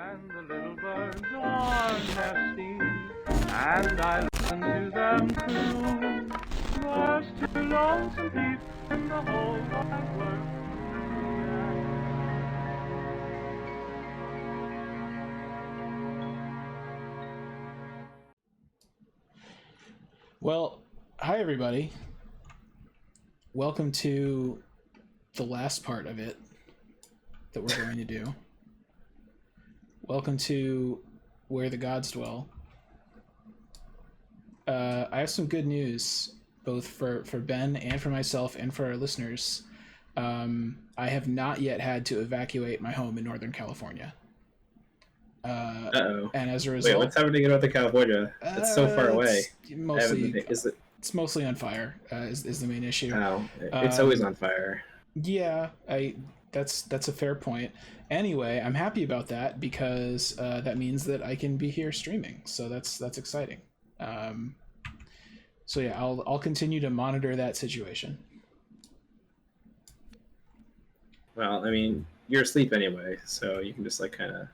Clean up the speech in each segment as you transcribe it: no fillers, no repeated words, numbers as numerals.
And the little birds are nesting, and I listen to them too. There's two lonesome people in the whole wide world. Well, hi everybody. Welcome to the last part of it that we're going to do. Welcome to Where the Gods Dwell. I have some good news, both for Ben and for myself and for our listeners. I have not yet had to evacuate my home in Northern California. Uh-oh. And as a result... Wait, what's happening in Northern California? It's so far away. It's mostly on fire, is the main issue. Oh, it's always on fire. Yeah, that's a fair point. Anyway, I'm happy about that because that means that I can be here streaming. So that's exciting. So yeah, I'll continue to monitor that situation. Well, I mean, you're asleep anyway, so you can just like kind of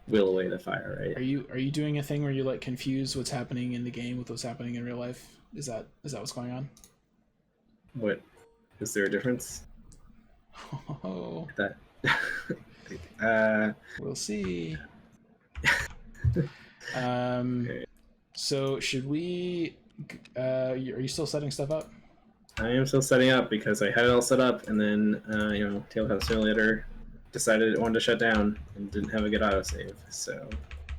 will away the fire, right? Are you doing a thing where you like confuse what's happening in the game with what's happening in real life? Is that what's going on? What is there a difference? Oh, That we'll see. Okay. So should we? Are you still setting stuff up? I am still setting up because I had it all set up, and then Tabletop Simulator decided it wanted to shut down and didn't have a good autosave. So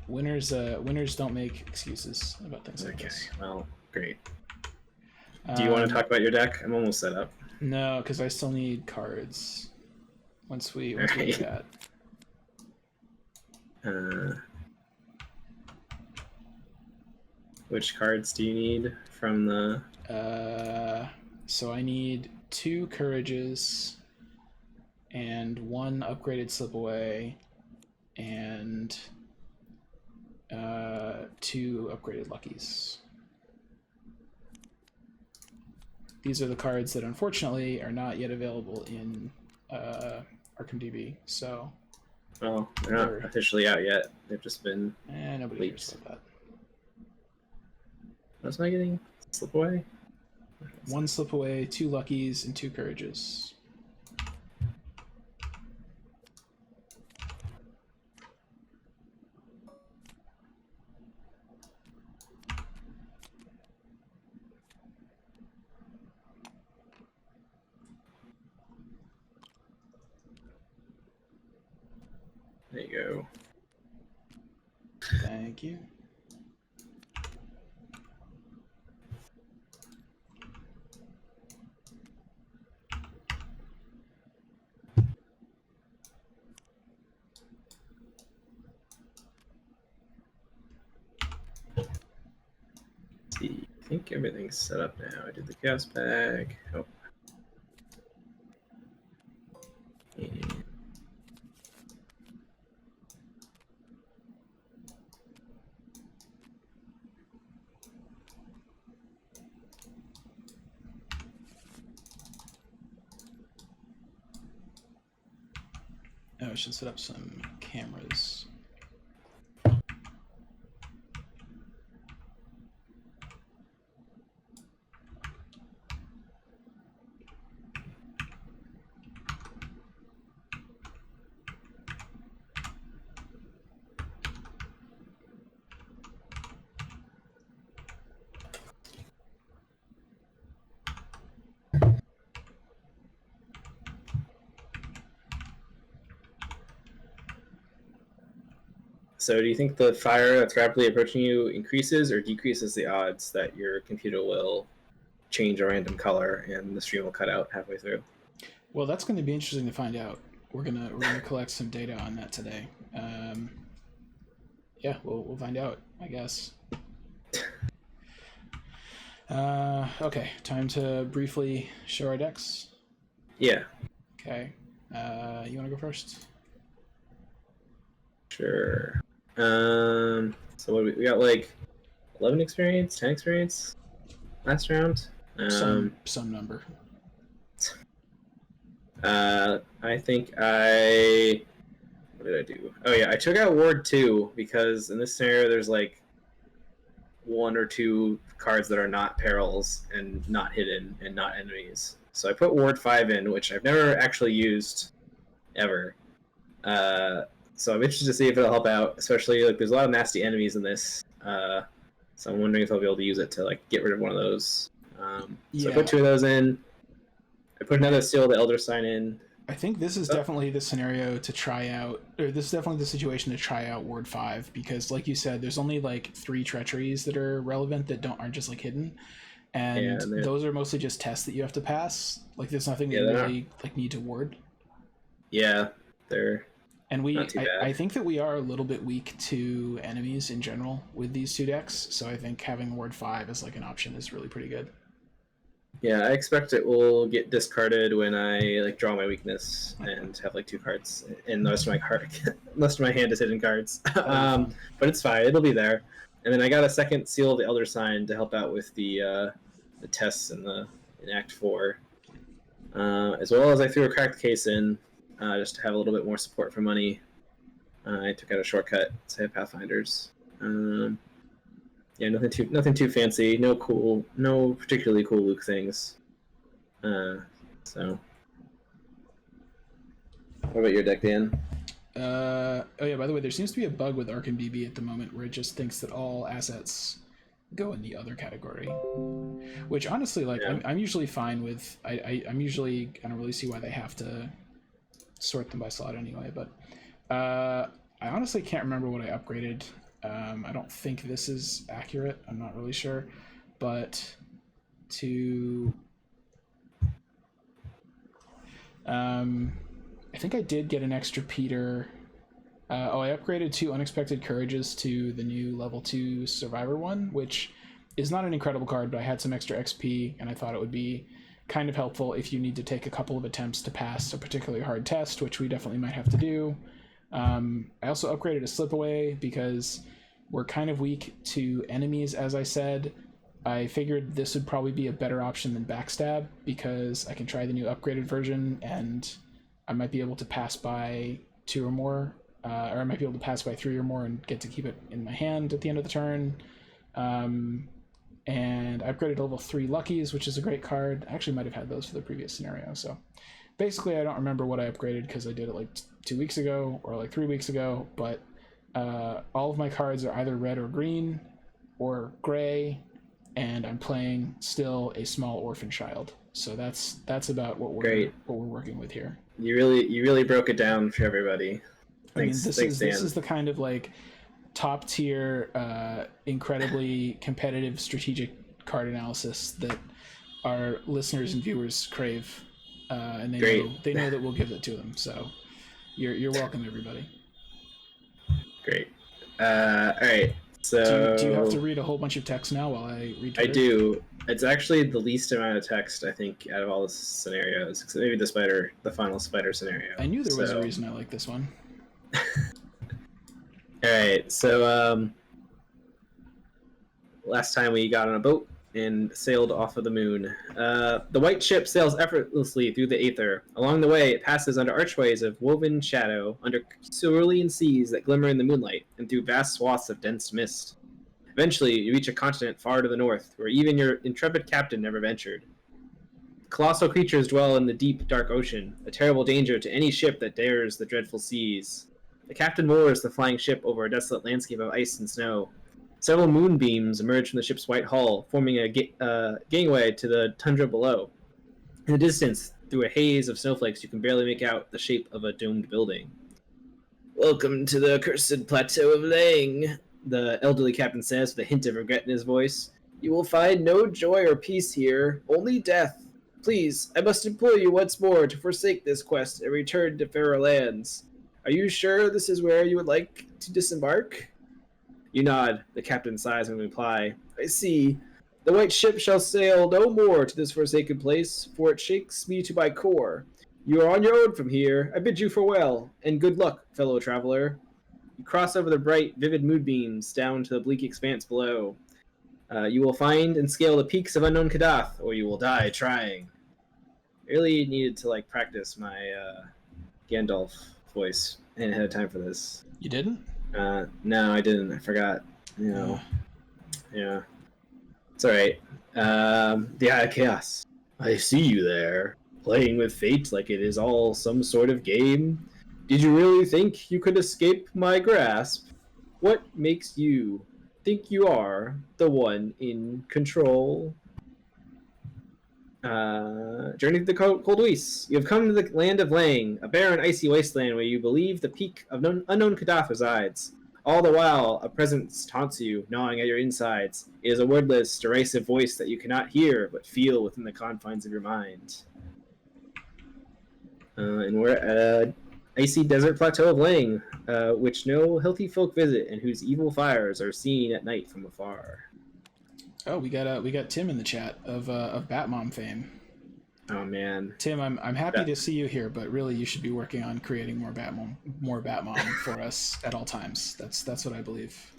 winners don't make excuses about things like this. Well, great. Do you want to talk about your deck? I'm almost set up. No, because I still need cards. Once we do that. Which cards do you need from the? So I need 2 Courages and 1 upgraded Slipaway and 2 upgraded Luckies. These are the cards that unfortunately are not yet available in ArkhamDB. So, well, they're not officially out yet. They've just been nobody cares about that. What's I getting? Slipaway? 1 Slipaway, 2 Luckies, and 2 Courages. There you go. Thank you. See, I think everything's set up now. I did the chaos bag. Oh. And Oh, I should set up some cameras. So do you think the fire that's rapidly approaching you increases or decreases the odds that your computer will change a random color and the stream will cut out halfway through? Well, that's going to be interesting to find out. We're gonna collect some data on that today. Yeah, we'll find out, I guess. Okay, time to briefly show our decks. Yeah. Okay. You want to go first? Sure. So what we got, like 11 experience, 10 experience last round. Some number. I think I What did I do? Oh yeah, I took out Ward 2 because in this scenario there's like 1 or 2 cards that are not perils and not hidden and not enemies. So I put Ward 5 in, which I've never actually used ever. So I'm interested to see if it'll help out, especially like there's a lot of nasty enemies in this. So I'm wondering if I'll be able to use it to like get rid of one of those. So I put 2 of those in. I put another Seal of the Elder Sign in. I think this is definitely the scenario to try out, or this is definitely the situation to try out Ward 5, because like you said, there's only like 3 treacheries that are relevant that aren't just like hidden, and those are mostly just tests that you have to pass. Like there's nothing that you really like need to ward. Yeah, they're not too bad. I think that we are a little bit weak to enemies in general with these 2 decks, so I think having Ward 5 as like an option is really pretty good. Yeah, I expect it will get discarded when I like draw my weakness and have like 2 cards, and the rest of my hand is hidden cards. But it's fine; it'll be there. And then I got a second Seal of the Elder Sign to help out with the tests in Act 4, as well as I threw a Cracked Case in just to have a little bit more support for money. I took out a shortcut to have Pathfinders. Yeah, nothing too fancy. No particularly cool Luke things. So, what about your deck, Dan? Oh yeah, by the way, there seems to be a bug with Arkham BB at the moment where it just thinks that all assets go in the other category, which honestly, like, yeah. I'm usually fine with. I don't really see why they have to sort them by slot anyway. But I honestly can't remember what I upgraded. I don't think this is accurate. I'm not really sure, but I think I did get an extra Peter. I upgraded 2 Unexpected Courages to the new level 2 Survivor one, which is not an incredible card, but I had some extra XP, and I thought it would be kind of helpful if you need to take a couple of attempts to pass a particularly hard test, which we definitely might have to do. I also upgraded a Slipaway because we're kind of weak to enemies, as I said. I figured this would probably be a better option than Backstab because I can try the new upgraded version and I might be able to pass by 2 or more, or I might be able to pass by 3 or more and get to keep it in my hand at the end of the turn. And I upgraded level 3 Luckies, which is a great card. I actually might have had those for the previous scenario. So basically I don't remember what I upgraded because I did it like 2 weeks ago or like 3 weeks ago, but all of my cards are either red or green or gray, and I'm playing still a small orphan child. So that's about what we're working with here. You really broke it down for everybody. Thanks, this is the kind of like top tier, incredibly competitive strategic card analysis that our listeners and viewers crave, and they know that we'll give it to them. So you're welcome, everybody. Great. All right. So do you have to read a whole bunch of text now while I read Twitter? I do. It's actually the least amount of text, I think, out of all the scenarios, except maybe the final spider scenario. I knew there was a reason I like this one. All right. So last time we got on a boat and sailed off of the moon. The white ship sails effortlessly through the aether. Along the way, it passes under archways of woven shadow, under cerulean seas that glimmer in the moonlight, and through vast swaths of dense mist. Eventually, you reach a continent far to the north, where even your intrepid captain never ventured. Colossal creatures dwell in the deep, dark ocean, a terrible danger to any ship that dares the dreadful seas. The captain moors the flying ship over a desolate landscape of ice and snow. Several moonbeams emerge from the ship's white hull, forming a gangway to the tundra below. In the distance, through a haze of snowflakes, you can barely make out the shape of a domed building. "Welcome to the accursed plateau of Lang," the elderly captain says with a hint of regret in his voice. "You will find no joy or peace here, only death. Please, I must implore you once more to forsake this quest and return to fairer lands. Are you sure this is where you would like to disembark?" You nod. The captain sighs in reply. "I see. The white ship shall sail no more to this forsaken place, for it shakes me to my core. You are on your own from here. I bid you farewell, and good luck, fellow traveler." You cross over the bright, vivid moonbeams down to the bleak expanse below. You will find and scale the peaks of unknown Kadath, or you will die trying. I really needed to practice my Gandalf voice didn't have time for this. You didn't? No, I didn't. I forgot. You know. Yeah. It's alright. Yeah, Chaos. I see you there, playing with fate like it is all some sort of game. Did you really think you could escape my grasp? What makes you think you are the one in control? Journey to the Cold Weiss. You have come to the land of Lang, a barren, icy wasteland where you believe the peak of unknown Kadath resides. All the while, a presence taunts you, gnawing at your insides. It is a wordless, derisive voice that you cannot hear, but feel within the confines of your mind. And we're at an icy desert plateau of Lang, which no healthy folk visit, and whose evil fires are seen at night from afar. Oh, we got Tim in the chat of Batmom fame. Oh man, Tim, I'm happy to see you here, but really you should be working on creating more Batmom for us at all times. That's what I believe.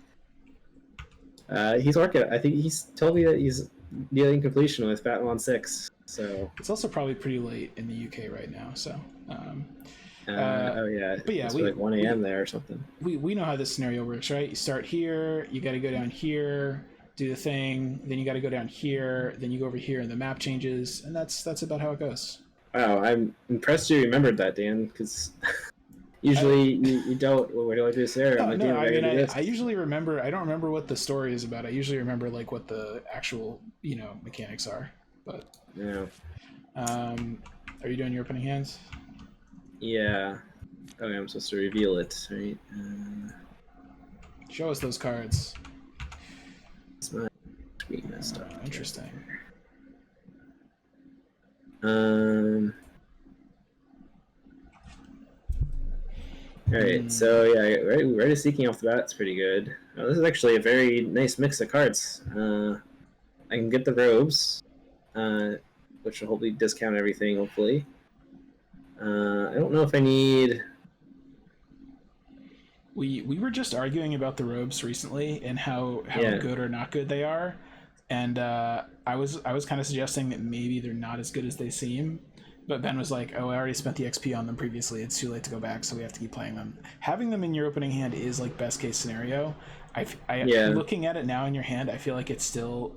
He's working. I think he's told me that he's nearing completion with Batman 6. So it's also probably pretty late in the UK right now. So. Oh yeah, but yeah, it's like 1 a.m. there or something. We know how this scenario works, right? You start here, you got to go down here, do the thing, then you got to go down here, then you go over here and the map changes, and that's about how it goes. Wow, I'm impressed you remembered that, Dan, because usually you don't. Well, where do I do this there? I usually remember. I don't remember what the story is about. I usually remember like what the actual mechanics are. But yeah. Are you doing your opening hands? Yeah. Okay, I'm supposed to reveal it, right? Show us those cards. It's my screen messed up. Interesting. Alright, so yeah, Red is Seeking off the bat. It's pretty good. This is actually a very nice mix of cards. I can get the robes, which will hopefully discount everything, hopefully. I don't know if I need... We were just arguing about the robes recently and how good or not good they are, and I was kind of suggesting that maybe they're not as good as they seem, but Ben was like, "Oh, I already spent the XP on them previously. It's too late to go back, so we have to keep playing them." Having them in your opening hand is like best case scenario. Looking at it now in your hand, I feel like it still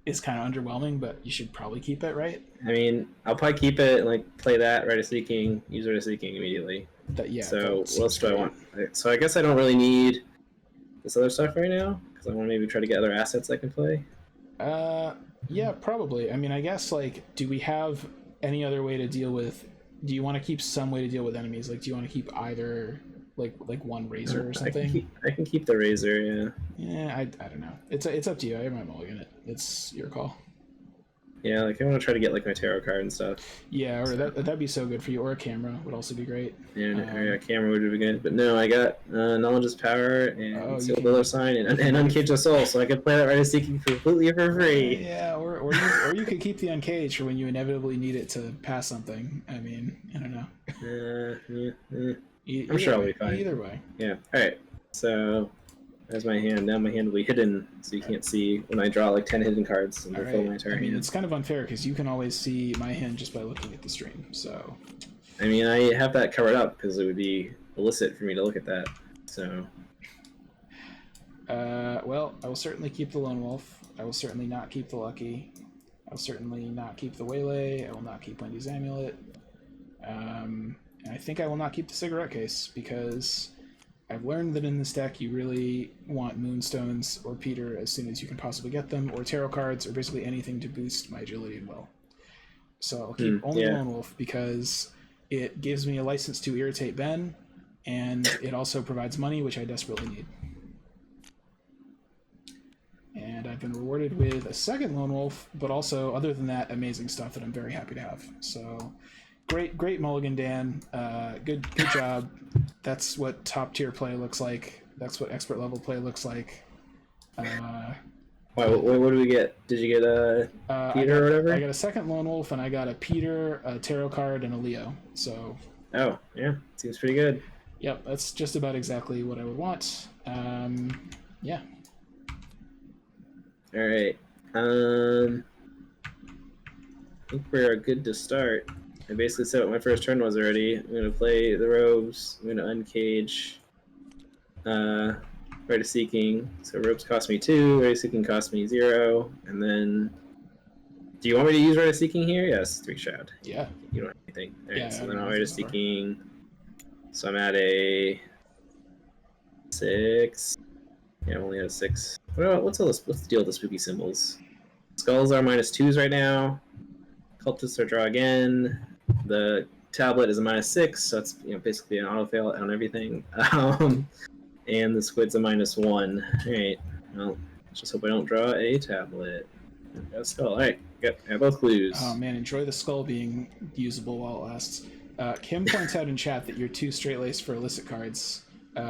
is kind of underwhelming, but you should probably keep it, right? I mean, I'll probably keep it and like play that Red is Seeking, use Red is Seeking immediately. So what else do I want? So I guess I don't really need this other stuff right now because I want to maybe try to get other assets I can play. Yeah, probably. I mean, I guess like, do we have any other way to deal with? Do you want to keep some way to deal with enemies? Like, do you want to keep either like one razor or something? I can keep the razor. Yeah. Yeah, I don't know. It's up to you. I might mulligan it. It's your call. Yeah, like I want to try to get like my tarot card and stuff. Yeah, or that'd be so good for you. Or a camera would also be great. Yeah, a camera would be good. But no, I got Knowledge is Power and Seal the Other Sign and Uncage the Soul, so I could play that Red is Seeking completely for free. Yeah, or you could keep the Uncage for when you inevitably need it to pass something. I mean, I don't know. I'm sure I'll be fine. Either way. Yeah. All right. So there's my hand. Now my hand will be hidden, so you can't see when I draw like 10 hidden cards and fill my entire hand. I mean, it's kind of unfair because you can always see my hand just by looking at the stream. So. I mean, I have that covered up because it would be illicit for me to look at that. So. Well, I will certainly keep the Lone Wolf. I will certainly not keep the Lucky. I will certainly not keep the Waylay. I will not keep Wendy's Amulet. And I think I will not keep the Cigarette Case because I've learned that in this deck you really want Moonstones or Peter as soon as you can possibly get them, or Tarot Cards, or basically anything to boost my agility and will. So I'll keep only Lone Wolf because it gives me a license to irritate Ben, and it also provides money, which I desperately need. And I've been rewarded with a second Lone Wolf, but also, other than that, amazing stuff that I'm very happy to have. So, great mulligan, Dan. Good job. That's what top tier play looks like. That's what expert level play looks like. What do we get? Did you get Peter or whatever? I got a second Lone Wolf, and I got a Peter, a Tarot Card, and a Leo. So. Oh, yeah. Seems pretty good. Yep, that's just about exactly what I would want. Yeah. All right. I think we're good to start. I basically said what my first turn was already. I'm gonna play the robes. I'm gonna uncage. Rite of Seeking. So robes cost me 2. Rite of Seeking cost me 0. And then, do you want me to use Rite of Seeking here? Yes, 3 shroud. Yeah. You don't have anything. All right. Yeah, So I then don't I'll have Rite of anything Seeking. So I'm at a 6. Yeah, I'm only at a 6. What's the deal with the spooky symbols? Skulls are -2s right now. Cultists are draw again. The tablet is a -6, so it's basically an auto fail on everything. And the squid's a -1. Alright. Well, just hope I don't draw a tablet. Got a skull. Alright, got both clues. Oh man, enjoy the skull being usable while it lasts. Kim points out in chat that you're too straight-laced for illicit cards,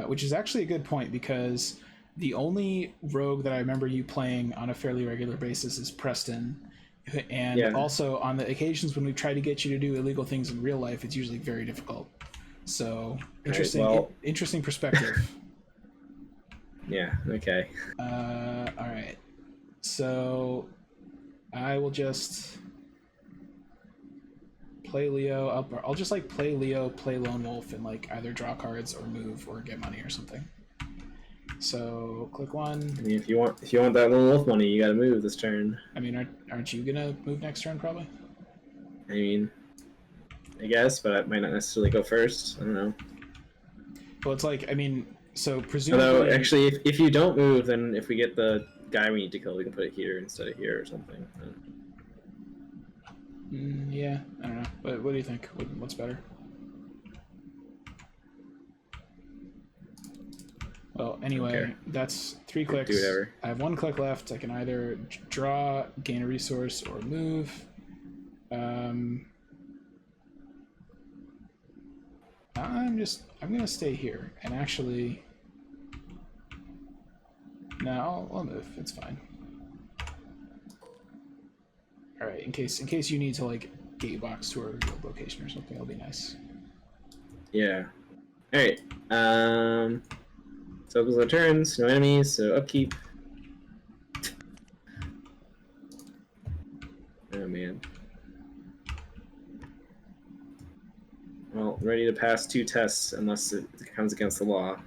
which is actually a good point because the only rogue that I remember you playing on a fairly regular basis is Preston. And also on the occasions when we try to get you to do illegal things in real life, it's usually very difficult. So interesting perspective. Yeah, okay. Alright. So I will just play Leo. I'll just like play Leo, play Lone Wolf, and like either draw cards or move or get money or something. So click 1. I mean, if you want that Lone Wolf money, you gotta move this turn. I mean, aren't you gonna move next turn probably? I mean, I guess, but I might not necessarily go first. I don't know. Well, it's like, I mean, so presumably... Although, actually, if you don't move, then if we get the guy we need to kill, we can put it here instead of here or something. Yeah, I don't know. What do you think? What's better? Well, anyway, that's 3 clicks. Do whatever. I have 1 click left. I can either draw, gain a resource, or move. I'm gonna stay here and actually. No, I'll move. It's fine. All right, in case you need to like gatebox to a revealed location or something, it'll be nice. Yeah. All right. So goes on turns. No enemies. So upkeep. Oh man. Well, ready to pass 2 tests unless it comes against the law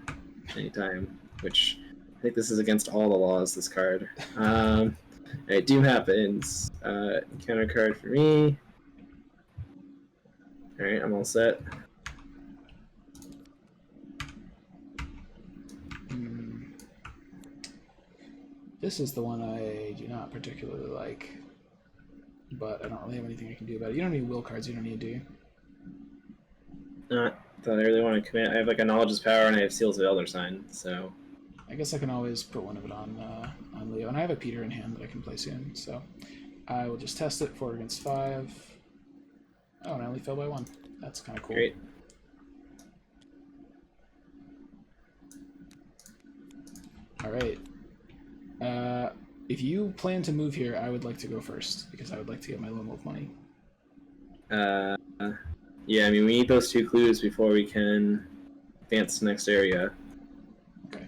anytime, which I think this is against all the laws, this card. Alright, Doom happens. Counter card for me. Alright, I'm all set. This is the one I do not particularly like, but I don't really have anything I can do about it. You don't need will cards, you don't need, do you? Not that I really want to commit. I have like a Knowledge's Power and I have Seals of Elder Sign, so... I guess I can always put one of it on Leo, and I have a Peter in hand that I can play soon, so I will just test it. 4 against 5. Oh, and I only fell by 1. That's kind of cool. Great. All right. If you plan to move here, I would like to go first because I would like to get my Lone Wolf money. Yeah, I mean, we need those 2 clues before we can advance to the next area. Okay.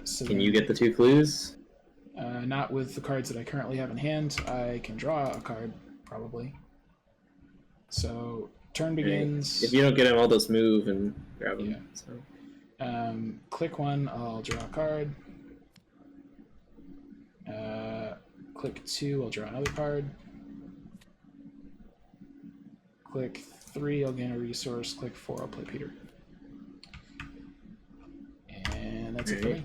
So can you get the 2 clues? Not with the cards that I currently have in hand. I can draw a card, probably. So, turn begins. If you don't get them, I'll just move and grab them. Yeah. So. Click 1, I'll draw a card. Click 2, I'll draw another card. Click 3, I'll gain a resource. Click 4, I'll play Peter. And that's it for me.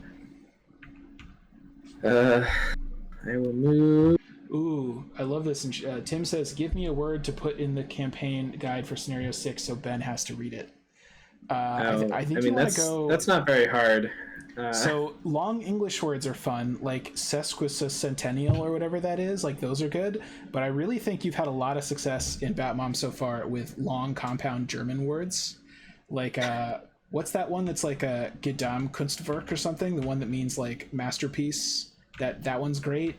I will move. Ooh, I love this. And Tim says, "Give me a word to put in the campaign guide for scenario 6, so Ben has to read it." I think you want to go. That's not very hard. So long English words are fun, like sesquicentennial or whatever that is. Like those are good. But I really think you've had a lot of success in Batmom so far with long compound German words, like what's that one that's like a Gesamtkunstwerk or something? The one that means like masterpiece. That one's great.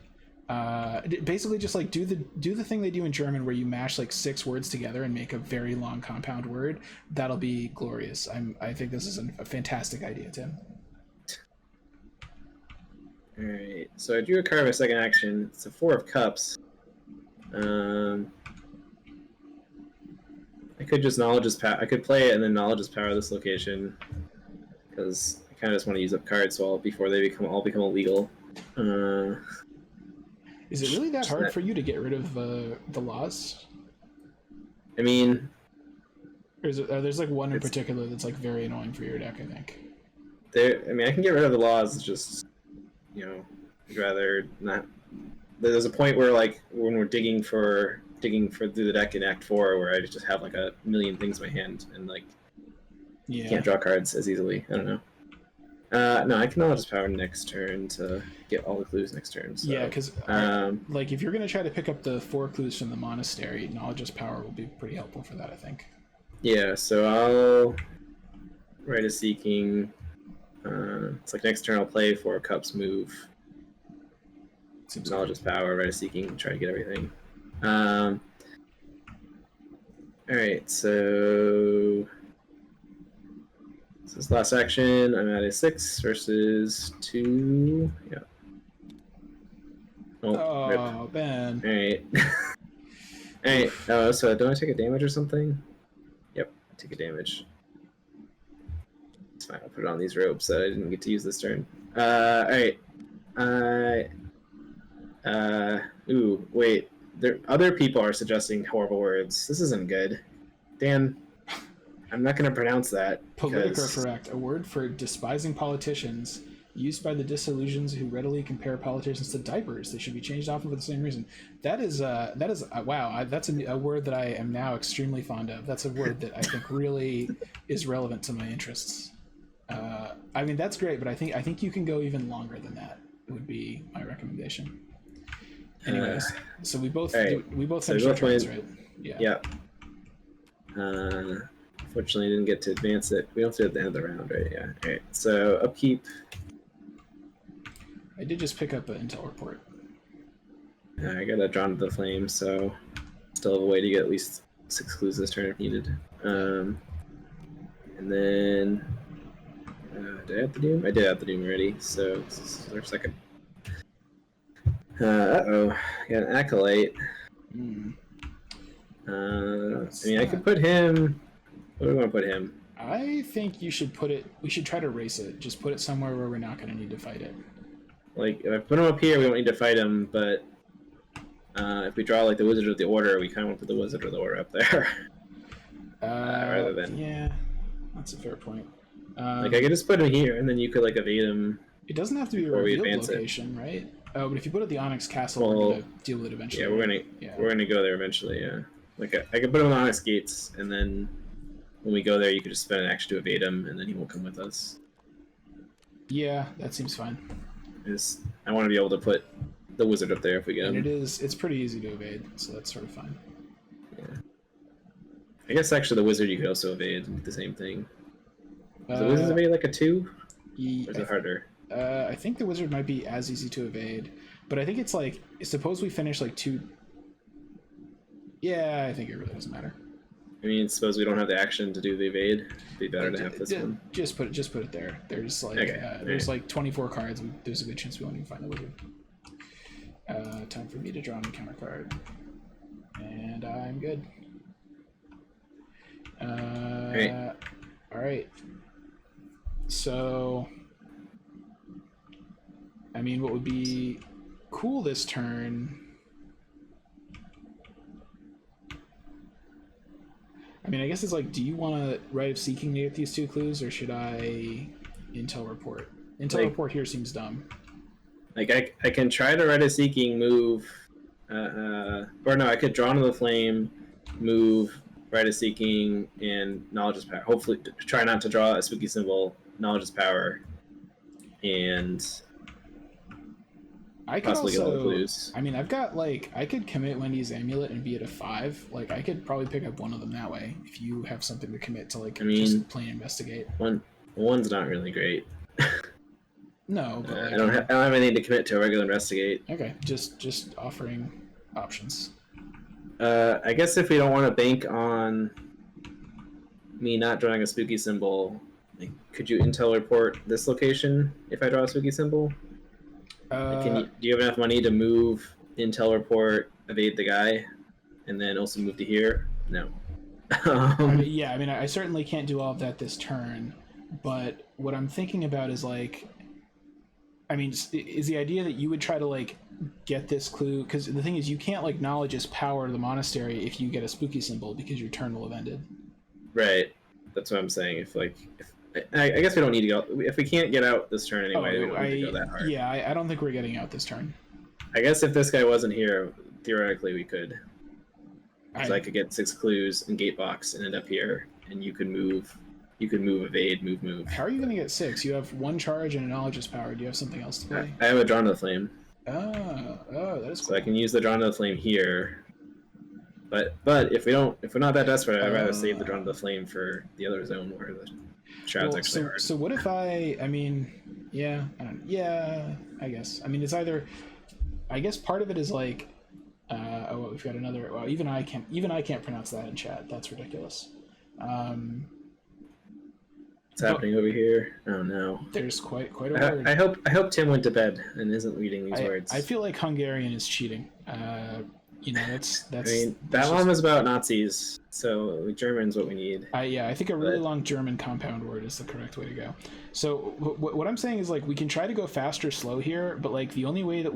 Basically just like do the thing they do in German where you mash like 6 words together and make a very long compound word. That'll be glorious. I think this is a fantastic idea, Tim. Alright, so I drew a card of my second action. It's a 4 of Cups. I could just knowledge's power. I could play it and then knowledge's power this location, because I kind of just want to use up cards before they all become illegal. Is it really that hard for you to get rid of the laws? I mean, Or there's like one in particular that's like very annoying for your deck, I think. I mean, I can get rid of the laws. It's just, I'd rather not. There's a point where, like, when we're digging for through the deck in Act 4, where I just have like a million things in my hand and like can't draw cards as easily. I don't know. No, I can knowledge's power next turn to get all the clues next turn. So, yeah, because like if you're gonna try to pick up the 4 clues from the monastery, knowledge's power will be pretty helpful for that, I think. Yeah, so I'll write a seeking. It's like next turn I'll play 4 cups, move. Seems Knowledge's power, write a seeking, try to get everything. All right, so this is last action. I'm at a 6 versus 2. Yeah. Oh, rip. Ben. All right. All right. Oh, so don't I take a damage or something? Yep, I take a damage. It's fine. I'll put it on these ropes that I didn't get to use this turn. All right. Ooh, wait. Other people are suggesting horrible words. This isn't good. Dan, I'm not going to pronounce that. Politically correct, a word for despising politicians, used by the disillusions who readily compare politicians to diapers. They should be changed often for the same reason. That is wow. That's a word that I am now extremely fond of. That's a word that I think really is relevant to my interests. I mean, that's great, but I think you can go even longer than that. Would be my recommendation. Anyways, so we both finished our turns, right? Yeah. Unfortunately, I didn't get to advance it. We don't do it at the end of the round, right? Yeah. All right. So upkeep. I did just pick up an intel report. I got a Drawn to the Flame, so still have a way to get at least 6 clues this turn if needed. And then did I have the Doom? I did have the Doom already, so this is our second. Got an Acolyte. I mean, I could put him. Where do we want to put him? I think you should put it. We should try to race it. Just put it somewhere where we're not going to need to fight it. Like, if I put him up here, we don't need to fight him, but if we draw, like, the Wizard of the Order, we kind of want to put the Wizard of the Order up there. Rather than... Yeah, that's a fair point. Like, I could just put him here, and then you could, like, evade him. It doesn't have to be a revealed location, right? Oh, but if you put it at the Onyx Castle, we're going to deal with it eventually. Yeah, we're gonna go there eventually, yeah. Like, I could put him on Onyx Gates, and then when we go there, you could just spend an action to evade him, and then he won't come with us. Yeah, that seems fine. I want to be able to put the Wizard up there if we get him. And it's pretty easy to evade, so that's sort of fine. Yeah. I guess actually the Wizard you could also evade the same thing. Does the Wizard evade like a 2? Or is it harder? I think the Wizard might be as easy to evade, but I think it's like, suppose we finish like 2... Yeah, I think it really doesn't matter. I mean, suppose we don't have the action to do the evade. It'd be better to have this one. Just put it there. There's like there's like 24 cards. There's a good chance we won't even find the Wizard. Time for me to draw an encounter card, and I'm good. All right. So, I mean, what would be cool this turn? I mean, I guess it's like, do you want to Rite of Seeking to get these 2 clues, or should I Intel Report? Intel Report here seems dumb. Like, I can try to Rite of Seeking, move, or no, I could Draw to the Flame, move, Rite of Seeking, and Knowledge's Power. Hopefully, try not to draw a spooky symbol, Knowledge's Power, and I could possibly also, get all the clues. I mean, I've got, like, I could commit Wendy's Amulet and be at a 5. Like, I could probably pick up one of them that way if you have something to commit to, like, just plain investigate. One's not really great. No, but like, I don't have anything to commit to a regular investigate. Okay, just offering options. I guess if we don't want to bank on me not drawing a spooky symbol, like, could you Intel Report this location if I draw a spooky symbol? Do you have enough money to move Intel Report, evade the guy, and then also move to here? No. Yeah, I mean, I certainly can't do all of that this turn, but what I'm thinking about is like, I mean, is the idea that you would try to like get this clue, because the thing is you can't like knowledge as power the monastery if you get a spooky symbol because your turn will have ended. Right. That's what I'm saying. If I guess we don't need to go. If we can't get out this turn anyway, we don't need to go that hard. Yeah, I don't think we're getting out this turn. I guess if this guy wasn't here, theoretically we could. Because I could get 6 clues and gate box and end up here, and you could move. You could move, evade, move. How are you going to get 6? You have 1 charge and a knowledge as power. Do you have something else to play? I have a Drawn to the Flame. Oh, that is cool. So I can use the Drawn to the Flame here. But if we're not that desperate, I'd rather save the Drawn to the Flame for the other zone where the shroud's actually hard. So what if I mean, yeah, I guess. I mean, it's either, I guess part of it is like, we've got another. Well, even I can't pronounce that in chat. That's ridiculous. What's happening over here? Oh no. There's quite a word. I hope Tim went to bed and isn't reading these words. I feel like Hungarian is cheating. That's. I mean, that one was about Nazis, so German's what we need. I think a really long German compound word is the correct way to go. So what I'm saying is like we can try to go fast or slow here, but like the only way that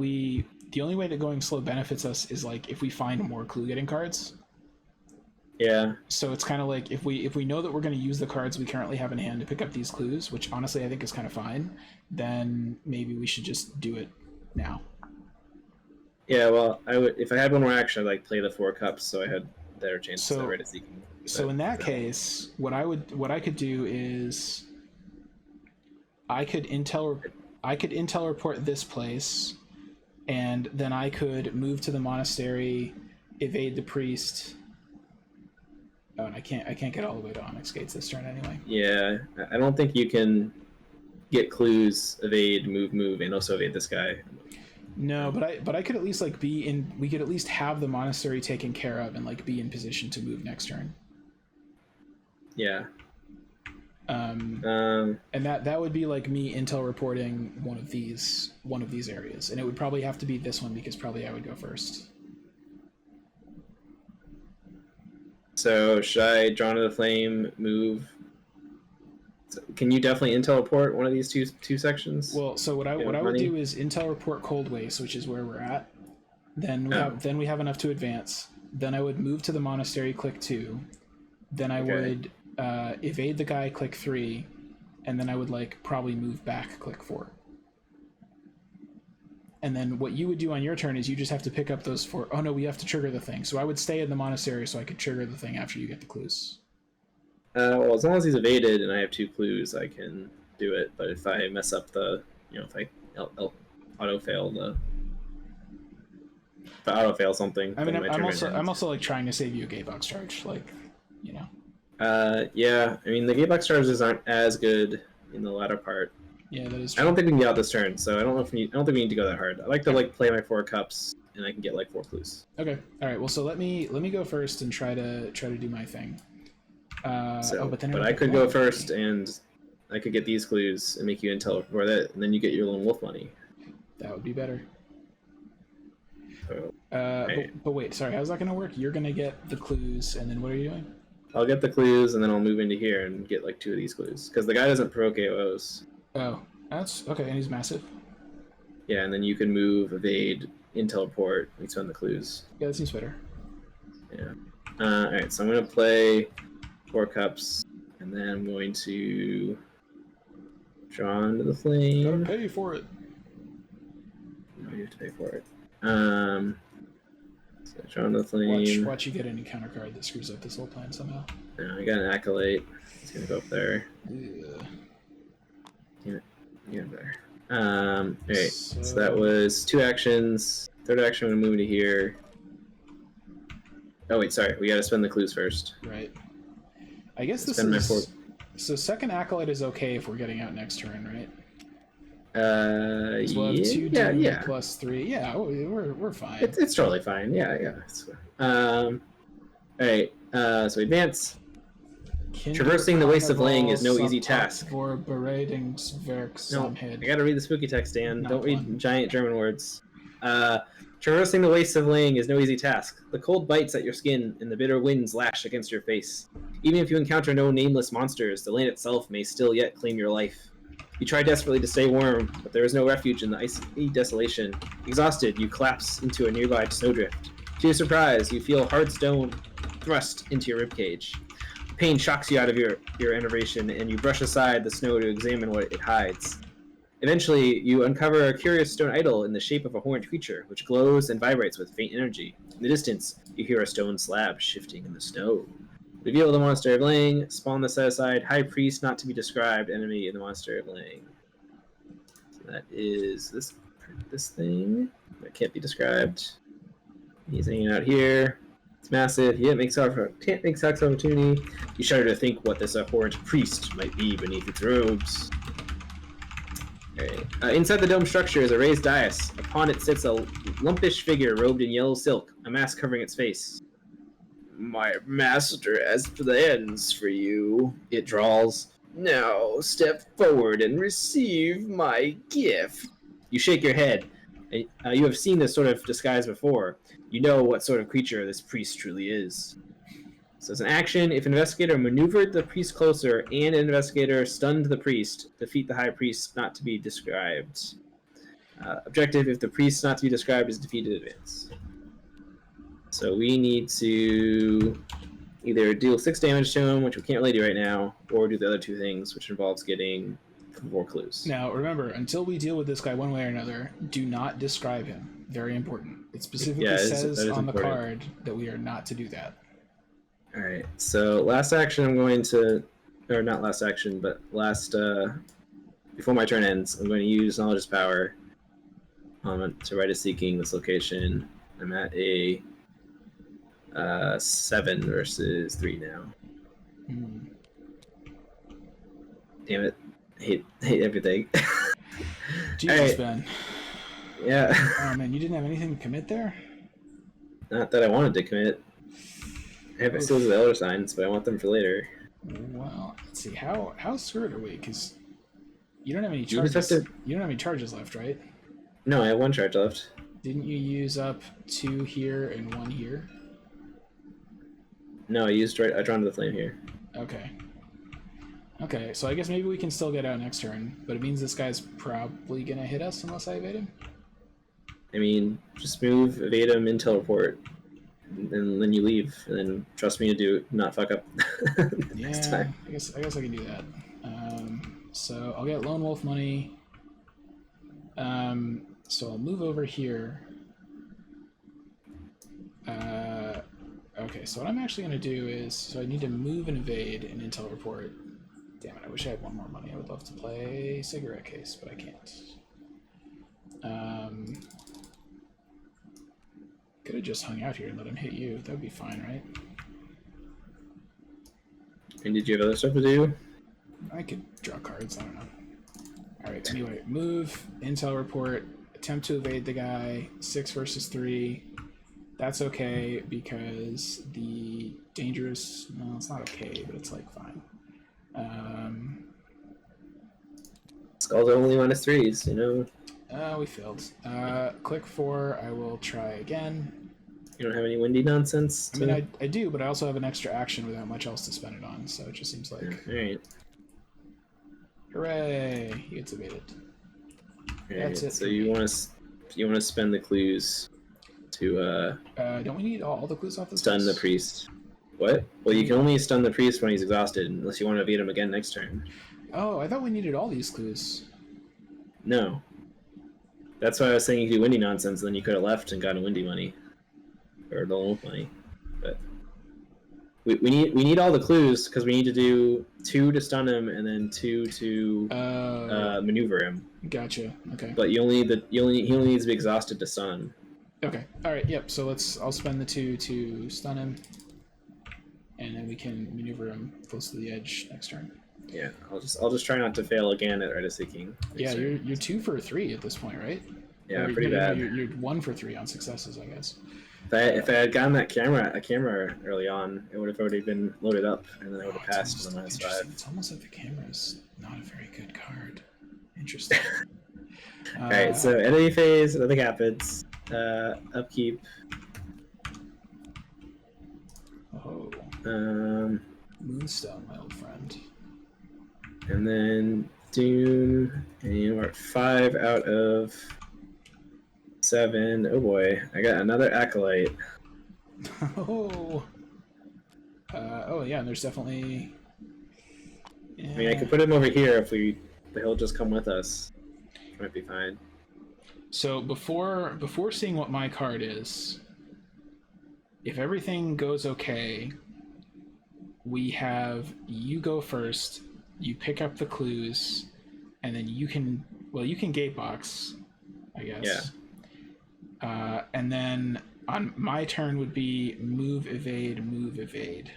going slow benefits us is like if we find more clue getting cards. Yeah. So it's kind of like if we know that we're going to use the cards we currently have in hand to pick up these clues, which honestly I think is kind of fine, then maybe we should just do it now. Yeah, well, I would if I had one more action, I'd like play the 4 cups, so I had better chances of already seeking. So in that case, what I could do is I could intel report this place, and then I could move to the monastery, evade the priest. Oh, and I can't get all the way to Onyx Gates this turn anyway. Yeah, I don't think you can get clues, evade, move, and also evade this guy. No, but I could at least like we could at least have the monastery taken care of and like be in position to move next turn. Yeah. And that would be like me intel reporting one of these areas, and it would probably have to be this one because probably I would go first. So should I Drawn to the Flame, move? Can you definitely intel report one of these two sections? Well, so what I would do is intel report Cold Waste, which is where we're at. Then we have enough to advance. Then I would move to the monastery, click 2. Then I would evade the guy, click 3, and then I would like probably move back, click 4. And then what you would do on your turn is you just have to pick up those 4. Oh no, we have to trigger the thing. So I would stay in the monastery so I could trigger the thing after you get the clues. Well, as long as he's evaded and I have 2 clues, I can do it. But if I mess up if I auto fail something. I mean, I'm also like trying to save you a gatebox charge, Yeah, I mean the gatebox charges aren't as good in the latter part. Yeah, that is true. I don't think we can get out this turn, so I don't think we need to go that hard. I like to play my 4 cups and I can get like 4 clues. Okay. All right. Well, so let me go first and try to do my thing. But I could go first and I could get these clues and make you intel report it, and then you get your lone wolf money. That would be better. So, but wait, sorry, how's that going to work? You're going to get the clues, and then what are you doing? I'll get the clues, and then I'll move into here and get like 2 of these clues because the guy doesn't proc AOs. Oh, that's okay, and he's massive. Yeah, and then you can move, evade, intel report, and spend the clues. Yeah, that seems better. Yeah. All right, so I'm going to play 4 cups, and then I'm going to Drawn to the Flame. Gotta pay for it. No, you have to pay for it. So Drawn to the Flame. Watch you get any counter card that screws up this whole plan somehow. I got an Acolyte. It's gonna go up there. Yeah. Yeah, better. Alright, so that was 2 actions. Third action, I'm gonna move into here. Oh wait, sorry, we gotta spend the clues first. Right. I guess this is... So second Acolyte is okay if we're getting out next turn, right? We'll have 2 yeah. plus 3. Yeah, we're fine. It's totally fine. Yeah. Alright, so we advance. Traversing the Waste of Laying is no easy task. No, I gotta read the spooky text, Dan. Don't read giant German words. Traversing the wastes of Lang is no easy task. The cold bites at your skin and the bitter winds lash against your face. Even if you encounter no nameless monsters, the land itself may still yet claim your life. You try desperately to stay warm, but there is no refuge in the icy desolation. Exhausted, you collapse into a nearby snowdrift. To your surprise, you feel hard stone thrust into your ribcage. Pain shocks you out of your enervation, and you brush aside the snow to examine what it hides. Eventually, you uncover a curious stone idol in the shape of a horned creature, which glows and vibrates with faint energy. In the distance, you hear a stone slab shifting in the snow. Reveal the monster of Lang, spawn the set-aside high priest not to be described enemy in the monster of Lang. So that is this thing that can't be described. He's hanging out here. It's massive. Can't make sex opportunity. You shudder to think what this abhorrent priest might be beneath its robes. Right. Inside the dome structure is a raised dais. Upon it sits a lumpish figure robed in yellow silk, a mask covering its face. My master has plans for you, it drawls. Now step forward and receive my gift. You shake your head. You have seen this sort of disguise before. You know what sort of creature this priest truly is. So as an action, if an investigator maneuvered the priest closer and an investigator stunned the priest, defeat the high priest not to be described. Objective, if the priest not to be described is defeated, advance. So we need to either deal 6 damage to him, which we can't really do right now, or do the other 2 things, which involves getting 4 clues. Now, remember, until we deal with this guy one way or another, do not describe him. Very important. It specifically says on the card that we are not to do that. Alright, so last action I'm going to, or not last action, but before my turn ends, I'm going to use Knowledge's Power to write a seeking this location. I'm at a 7 versus 3 now. Damn it. Hate everything. Jesus, Ben. Yeah. Oh man, you didn't have anything to commit there? Not that I wanted to commit. I have still the Elder Signs, but I want them for later. Well, let's see. How screwed are we? Because you don't have any charges. You don't have any charges left, right? No, I have 1 charge left. Didn't you use up 2 here and 1 here? No, I drawn to the flame here. Okay. Okay, so I guess maybe we can still get out next turn, but it means this guy's probably gonna hit us unless I evade him. I mean, just move, evade him, and teleport, and then you leave, and then trust me to not fuck up next time. I guess I can do that. So I'll get Lone Wolf money. So I'll move over here. Okay, so what I'm actually going to do is, so I need to move and evade and intel report. Damn it, I wish I had 1 more money. I would love to play Cigarette Case, but I can't. Could have just hung out here and let him hit you. That would be fine, right? And did you have other stuff to do? I could draw cards, I don't know. Alright, anyway, move, intel report, attempt to evade the guy, 6 versus 3. That's okay because the dangerous, no, it's not okay, but it's like fine. Skulls are only -3s, you know? We failed. Click 4, I will try again. You don't have any windy nonsense? I mean, I do, but I also have an extra action without much else to spend it on, so it just seems like... Alright. Hooray! He gets evaded. That's it. So you want to spend the clues to don't we need all the clues off this? Stun the priest. What? Well, you can only stun the priest when he's exhausted, unless you want to evade him again next turn. Oh, I thought we needed all these clues. No. That's why I was saying you could do windy nonsense, and then you could have left and gotten windy money. Or the wolf money. But we need all the clues because we need to do 2 to stun him and then 2 to maneuver him. Gotcha. Okay. But he only needs to be exhausted to stun him. Okay. All right. Yep. So I'll spend the 2 to stun him, and then we can maneuver him close to the edge next turn. Yeah. I'll just try not to fail again at Rite Seeking. Yeah. You're 2 for 3 at this point, right? Yeah. Pretty bad. You're 1 for 3 on successes, I guess. If I had gotten that camera early on, it would have already been loaded up, and then I would have passed to the -5. It's almost like the camera is not a very good card. Interesting. Alright, so enemy phase, nothing happens. upkeep. Oh, Moonstone, my old friend. And then Dune, and you are 5 out of 7. Oh boy, I got another Acolyte. Oh. Oh yeah, and there's definitely. Yeah. I mean, I could put him over here but he'll just come with us. Might be fine. So before seeing what my card is, if everything goes okay, we have you go first. You pick up the clues, and then you can gatebox, I guess. Yeah. And then on my turn would be move, evade,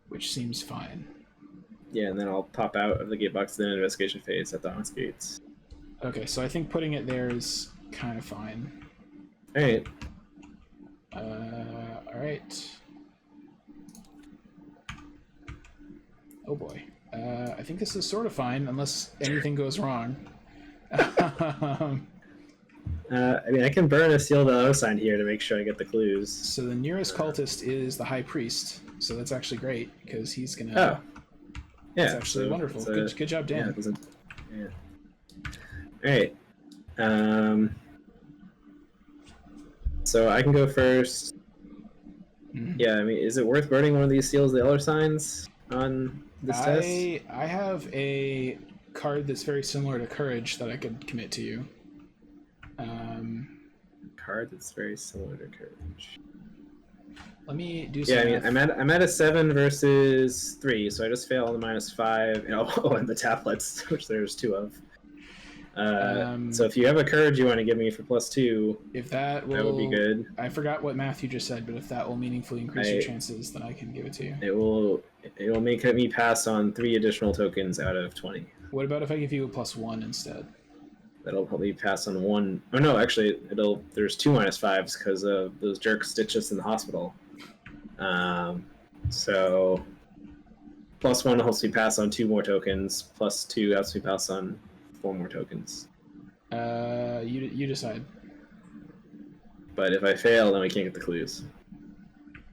which seems fine. Yeah, and then I'll pop out of the gatebox in the investigation phase at the Onyx gates. Okay, so I think putting it there is kind of fine. All right. All right. Oh boy. I think this is sort of fine, unless anything goes wrong. I mean, I can burn a seal the O sign here to make sure I get the clues. So the nearest cultist is the High Priest, so that's actually great, because he's gonna... Oh. Yeah. It's actually wonderful. Good job, Dan. Yeah. Alright. So I can go first. Mm-hmm. Yeah, I mean, is it worth burning one of these seals the Elder Signs on this test? I have a card that's very similar to Courage that I could commit to you. Card that's very similar to Courage. Let me do some. Yeah, I mean, I'm at a 7 versus 3, so I just fail on the -5. And the tablets, which there's 2 of. So if you have a Courage you want to give me for +2, if that would be good. I forgot what math you just said, but if that will meaningfully increase your chances, then I can give it to you. It will make me pass on 3 additional tokens out of 20. What about if I give you a +1 instead? That'll help me pass on 1. Oh no, actually, there's 2 -5s because of those jerks stitched us in the hospital. So +1 helps me pass on 2 more tokens. +2 helps me pass on 4 more tokens. You decide. But if I fail, then we can't get the clues.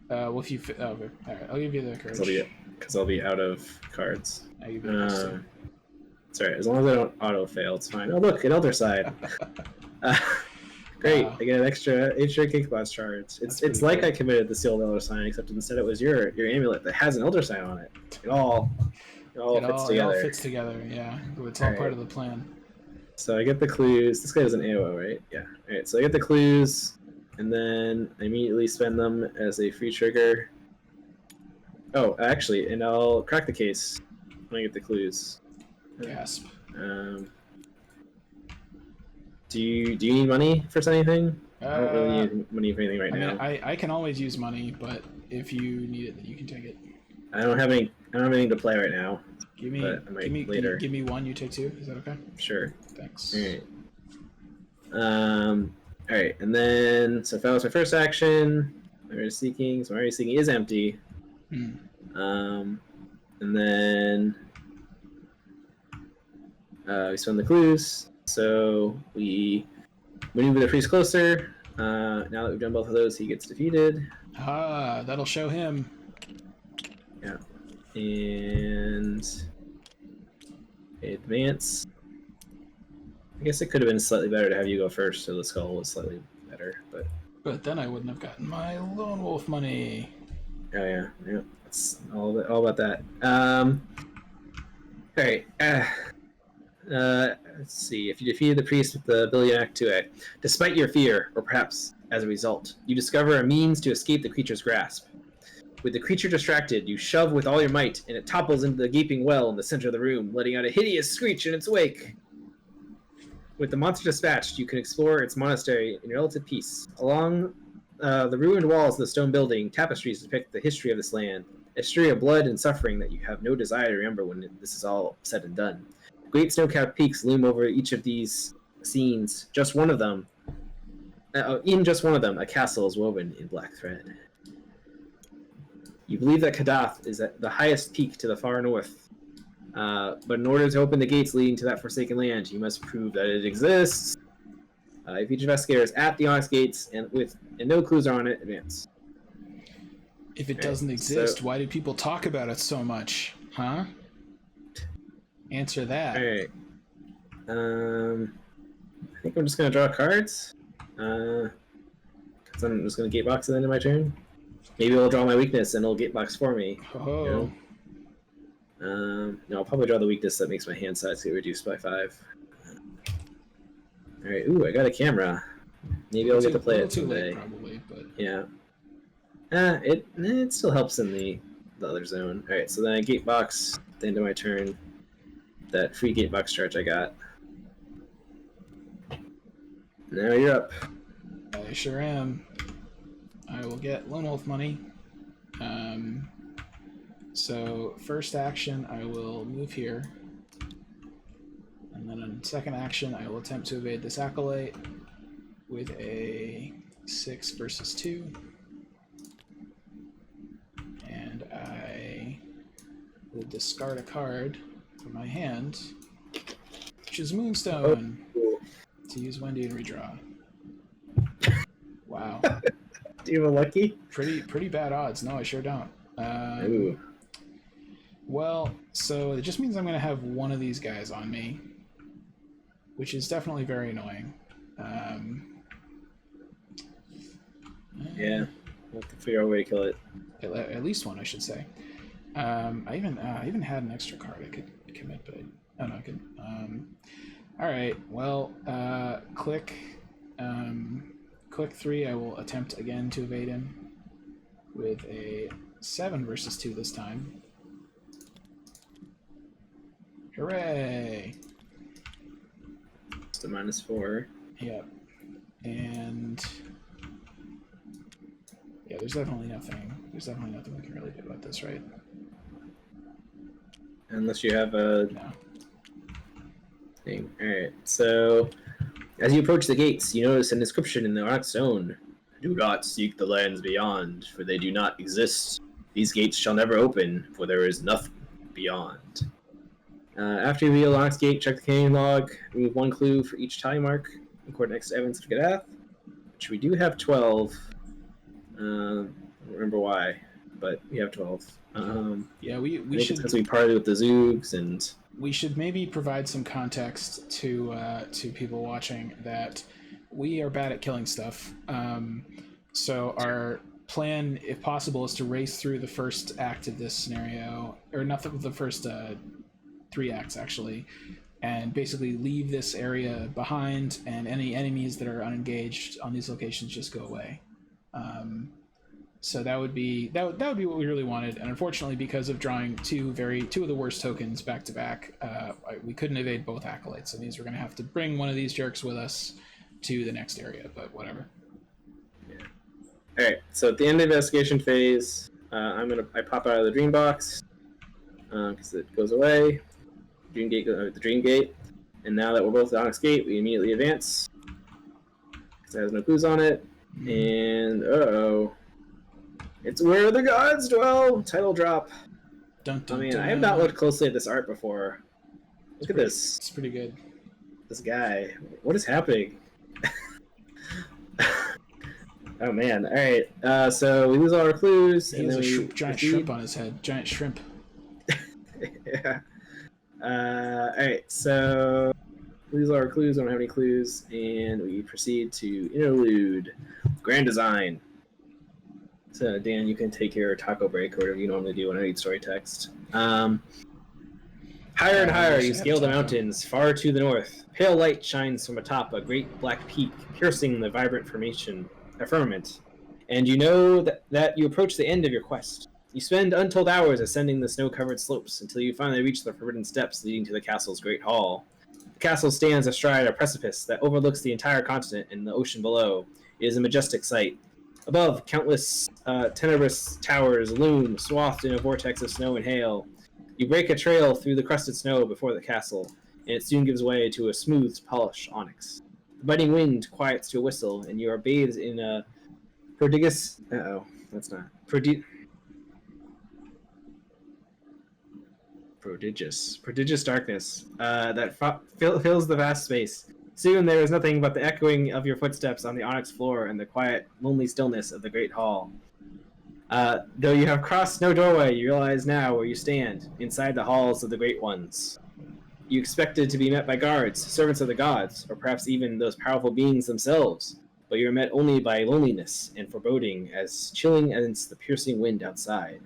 Well, if you okay, all right, I'll give you the Courage. Because I'll be out of cards. I give you the Sorry, as long as I don't auto fail, it's fine. Oh look, an Elder Side. Great, wow. I get an extra kickbox charge. It's like I committed the sealed Elder Sign, except instead it was your amulet that has an Elder Sign on it. It all fits together. It all fits together, yeah. It's all part of the plan. So I get the clues. This guy does an AOO, right? Yeah. All right. So I get the clues, and then I immediately spend them as a free trigger. Oh, actually, and I'll crack the case when I get the clues. Gasp. Do you need money for anything? I don't really need money for anything right now. I can always use money, but if you need it, then you can take it. I don't have anything to play right now. Give me later. Give me 1. You take 2. Is that okay? Sure. Thanks. All right. All right, and then so if that was my first action, Memory Seeking. So Memory Seeking is empty. And then we spend the clues. So we maneuver the priest closer. Now that we've done both of those, he gets defeated. That'll show him. Yeah. And advance. I guess it could have been slightly better to have you go first, so the skull was slightly better, but then I wouldn't have gotten my lone wolf money. Oh yeah. It's all about that. All right. Let's see. If you defeated the priest with the ability to act to it, despite your fear, or perhaps as a result, you discover a means to escape the creature's grasp. With the creature distracted, you shove with all your might, and it topples into the gaping well in the center of the room, letting out a hideous screech in its wake. With the monster dispatched, you can explore its monastery in relative peace. Along the ruined walls of the stone building, tapestries depict the history of this land, a history of blood and suffering that you have no desire to remember when this is all said and done. Great snow-capped peaks loom over each of these scenes. In just one of them, a castle is woven in black thread. You believe that Kadath is at the highest peak to the far north. But in order to open the gates leading to that forsaken land, you must prove that it exists. If each investigator is at the Onyx gates and no clues are on it, advance. If it doesn't exist, why do people talk about it so much? Huh? Answer that. All right. I think I'm just gonna draw cards. Because I'm just gonna gatebox at the end of my turn. Maybe I'll draw my weakness and it'll gatebox for me. Oh. You know? No, I'll probably draw the weakness that makes my hand size get reduced by 5. All right. Ooh, I got a camera. Maybe I'll get to play it someday. Late, probably, but yeah. It still helps in the other zone. All right. So then I gatebox at the end of my turn. That free gatebox charge I got. Now you're up. I sure am. I will get Lone Wolf money. So first action, I will move here. And then on second action, I will attempt to evade this acolyte with a 6 versus 2. And I will discard a card from my hand, which is Moonstone, to use Wendy and redraw. Wow. Do you have a lucky? Pretty bad odds. No, I sure don't. Ooh. Well, so it just means I'm going to have one of these guys on me, which is definitely very annoying. Yeah, we'll have to figure out a way to kill it. At least one, I should say. I even had an extra card I could commit, but I could. All right. Well, click 3. I will attempt again to evade him with a 7 versus 2 this time. Hooray! It's a -4. Yep. And yeah, there's definitely nothing we can really do about this, right? Unless you have a No. thing. Alright, so as you approach the gates, you notice an inscription in the Onyx Stone. Do not seek the lands beyond, for they do not exist. These gates shall never open, for there is nothing beyond. After you reveal Onyx Gate, check the canyon log, remove 1 clue for each tally mark, record next to evidence of Gadath, which we do have 12. I don't remember why, but we have 12. Yeah, we should, because we partied with the Zoogs, and we should maybe provide some context to people watching that we are bad at killing stuff. So our plan, if possible, is to race through the first act of this scenario, or not the first 3 acts actually, and basically leave this area behind, and any enemies that are unengaged on these locations just go away. So that would be what we really wanted, and unfortunately, because of drawing two of the worst tokens back to back, we couldn't evade both acolytes. So it means we're gonna have to bring one of these jerks with us to the next area, but whatever. Yeah. All right. So at the end of the investigation phase, I pop out of the dream box because it goes away. The dream gate, and now that we're both at Onyx Gate, we immediately advance because it has no clues on it. And it's where the gods dwell. Title drop. Dun, dun, I dun. have not looked closely at this art before. Look at this. It's pretty good. This guy. What is happening? Oh man. All right. So we lose all our clues, He and has then a giant shrimp on his head. Giant shrimp. Yeah. Alright, so we lose all our clues, don't have any clues, and we proceed to interlude. Grand design. So Dan, you can take your taco break or whatever you normally do when I read story text. Higher and higher you scale the mountains, far to the north. Pale light shines from atop a great black peak, piercing the vibrant firmament. And you know that you approach the end of your quest. You spend untold hours ascending the snow-covered slopes until you finally reach the forbidden steps leading to the castle's great hall. The castle stands astride a precipice that overlooks the entire continent and the ocean below. It is a majestic sight. Above, countless tenebrous towers loom, swathed in a vortex of snow and hail. You break a trail through the crusted snow before the castle, and it soon gives way to a smooth, polished onyx. The biting wind quiets to a whistle, and you are bathed in a prodigious... prodigious darkness that fills the vast space. Soon there is nothing but the echoing of your footsteps on the onyx floor and the quiet, lonely stillness of the great hall. Though you have crossed no doorway, you realize now where you stand, inside the halls of the Great Ones. You expected to be met by guards, servants of the gods, or perhaps even those powerful beings themselves, but you are met only by loneliness and foreboding as chilling as the piercing wind outside.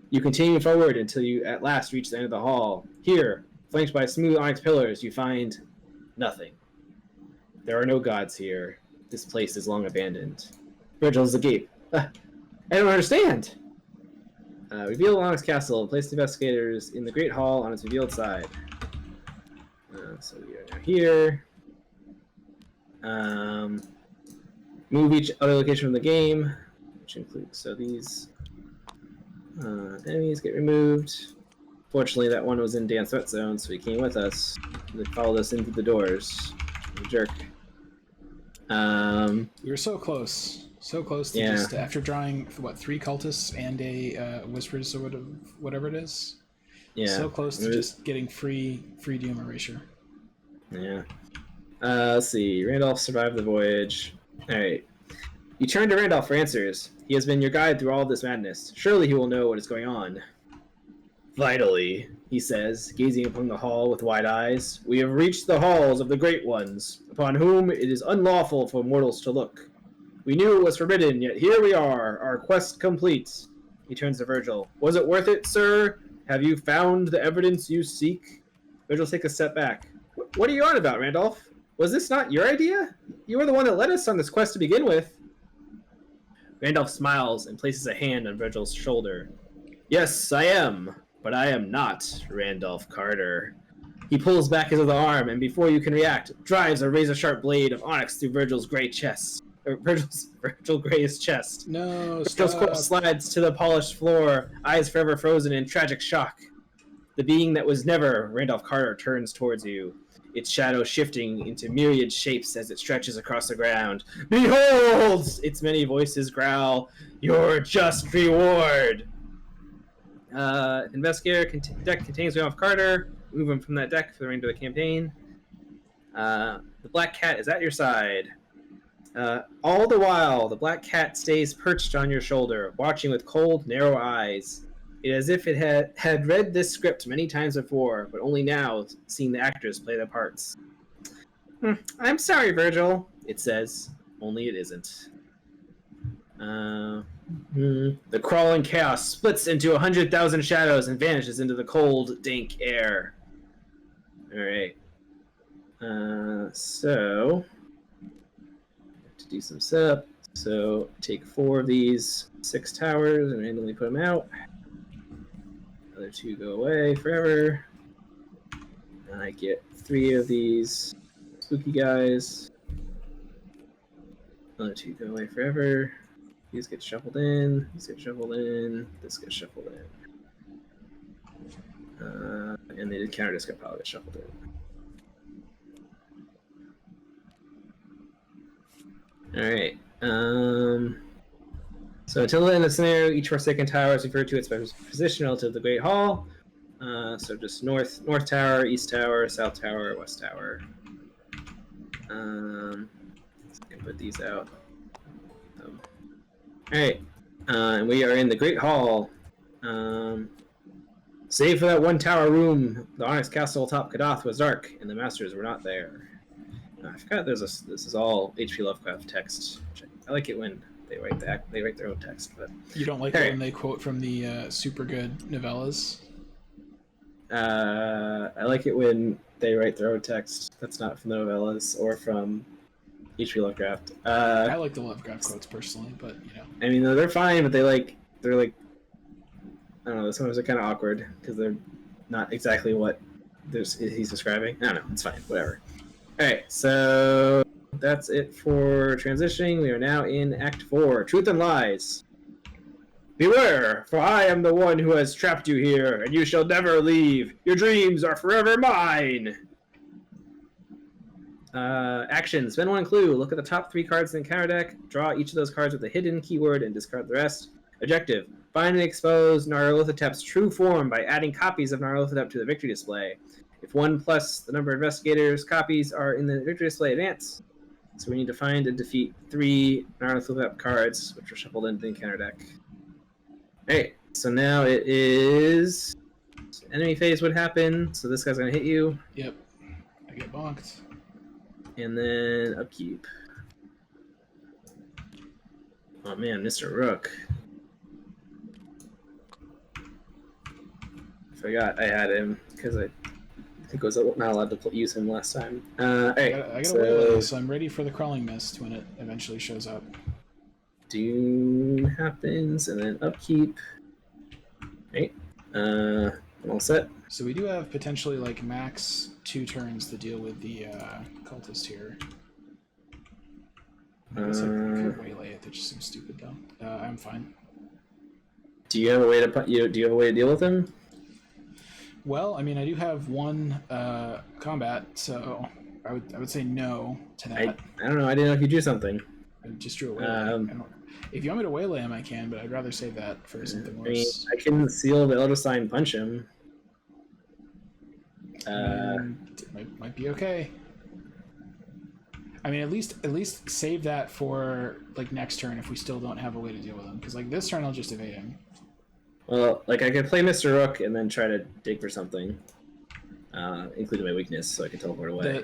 You continue forward until you at last reach the end of the hall. Here, flanked by smooth onyx pillars, you find nothing. There are no gods here. This place is long abandoned. Virgil is agape. I don't understand! Reveal Onyx Castle. Place the investigators in the Great Hall on its revealed side. So we are now here. Move each other location from the game, which includes, so these enemies get removed. Fortunately, that one was in Dan's threat zone, so he came with us. They followed us into the doors. Jerk. We were so close. So close to just, after drawing, what, 3 cultists and a Whispers or whatever it is? Yeah. So close to just getting free Doom Erasure. Yeah. Let's see. Randolph survived the voyage. Alright. You turn to Randolph for answers. He has been your guide through all of this madness. Surely he will know what is going on. Vitally, he says, gazing upon the hall with wide eyes, we have reached the halls of the Great Ones, upon whom it is unlawful for mortals to look. We knew it was forbidden, yet here we are, our quest complete. He turns to Virgil. Was it worth it, sir? Have you found the evidence you seek? Virgil takes a step back. What are you on about, Randolph? Was this not your idea? You were the one that led us on this quest to begin with. Randolph smiles and places a hand on Virgil's shoulder. Yes, I am, but I am not Randolph Carter. He pulls back his other arm, and before you can react, drives a razor-sharp blade of onyx through Virgil Gray's chest. No, Virgil's corpse slides to the polished floor, eyes forever frozen in tragic shock. The being that was never Randolph Carter turns towards you, its shadow shifting into myriad shapes as it stretches across the ground. Behold! Its many voices growl, your just reward! Investigator deck contains Randolph Carter. Move him from that deck for the remainder of the campaign. The black cat is at your side. All the while, the black cat stays perched on your shoulder, watching with cold, narrow eyes. It is as if it had read this script many times before, but only now seeing the actors play their parts. I'm sorry, Virgil, it says. Only it isn't. The crawling chaos splits into 100,000 shadows and vanishes into the cold, dank air. Alright. So... to do some setup. So, take 4 of these 6 towers and randomly put them out. Other 2 go away forever. And I get 3 of these spooky guys. Other 2 go away forever. These get shuffled in. These get shuffled in. This gets shuffled in. And the counter discard pile gets shuffled in. Alright. So until the end of the scenario, each Forsaken Tower is referred to its position relative to the Great Hall. So just North Tower, East Tower, South Tower, West Tower. So I can put these out. Alright. And we are in the Great Hall. Save for that one tower room, the Onyx Castle atop Kadath was dark, and the Masters were not there. I forgot this is all H.P. Lovecraft text. I like it when they write their own text. But you don't like it when they quote from the super good novellas? I like it when they write their own text that's not from the novellas or from H.P. Lovecraft. I like the Lovecraft quotes personally, but you know. I mean, they're fine, but they're like I don't know. Sometimes they're kind of awkward because they're not exactly what he's describing. I don't know. It's fine. Whatever. Alright, so that's it for transitioning. We are now in Act 4, Truth and Lies. Beware, for I am the one who has trapped you here, and you shall never leave. Your dreams are forever mine! Action. Spend 1 clue. Look at the top 3 cards in the encounter deck. Draw each of those cards with a hidden keyword and discard the rest. Objective. Find and expose Nyarlathotep's true form by adding copies of Nyarlathotep to the victory display. If 1 plus the number of investigators' copies are in the victory display, advance. So we need to find and defeat 3 Nyarlathotep cards, which are shuffled into the encounter deck. Alright, so now it is... enemy phase would happen, so this guy's going to hit you. Yep. I get bonked. And then upkeep. Oh man, Mr. Rook. Forgot I had him because I think I was not allowed to use him last time. Alright, I got away, so I'm ready for the Crawling Mist when it eventually shows up. Doom happens, and then upkeep. Right. I'm all set. So we do have potentially like max 2 turns to deal with the cultist here. I guess I could waylay it. That just seems stupid though. I'm fine. Do you have a way to do you have a way to deal with him? Well, I mean, I do have 1 combat, so I would say no to that. I don't know. I didn't know if you do something. I just drew a waylay. If you want me to waylay him, I can, but I'd rather save that for something worse. I mean, I can seal the Elder Sign, punch him. It might be okay. I mean, at least save that for like next turn if we still don't have a way to deal with him. Because like this turn, I'll just evade him. Well, like I could play Mr. Rook and then try to dig for something, including my weakness, so I can teleport away.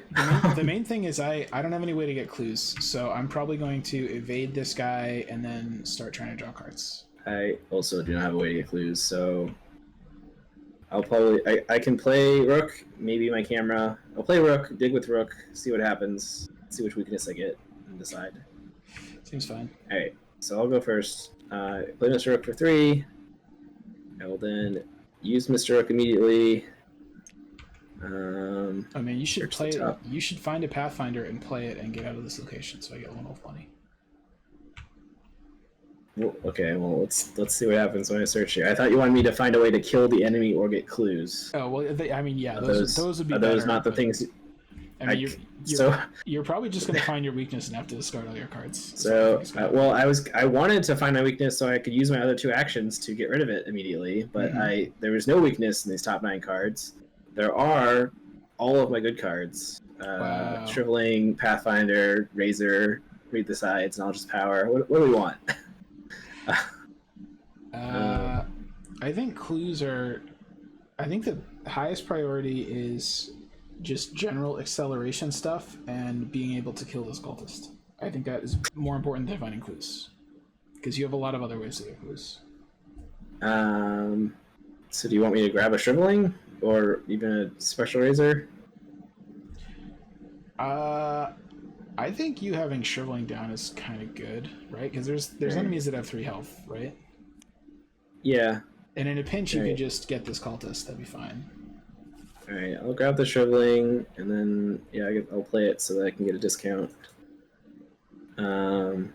The main thing is I don't have any way to get clues, so I'm probably going to evade this guy and then start trying to draw cards. I also do not have a way to get clues, so I'll probably I can play Rook, maybe my camera. I'll play Rook, dig with Rook, see what happens, see which weakness I get, and decide. Seems fine. All right, so I'll go first. Play Mr. Rook for 3. I will then use Mr. Rook immediately. I mean, you should play it. You should find a Pathfinder and play it and get out of this location, so I get 1 wolf money. Well, okay, well let's see what happens when I search here. I thought you wanted me to find a way to kill the enemy or get clues. Oh well, I mean, yeah, those would be. Are those not the things? I mean, you're probably just going to find your weakness and have to discard all your cards. So, well, I wanted to find my weakness so I could use my other 2 actions to get rid of it immediately, but there was no weakness in these top 9 cards. There are all of my good cards. Wow. Shriveling, Pathfinder, Razor, Read the Sides, Knowledge's Power. What do we want? I think clues are... I think the highest priority is just general acceleration stuff and being able to kill this cultist. I think that is more important than finding clues. Because you have a lot of other ways to get clues. So do you want me to grab a Shriveling? Or even a Special Razor? I think you having Shriveling down is kind of good, right? Because there's enemies that have 3 health, right? Yeah. And in a pinch, you can just get this cultist. That'd be fine. Alright, I'll grab the Shriveling, and then, yeah, I'll play it so that I can get a discount. 1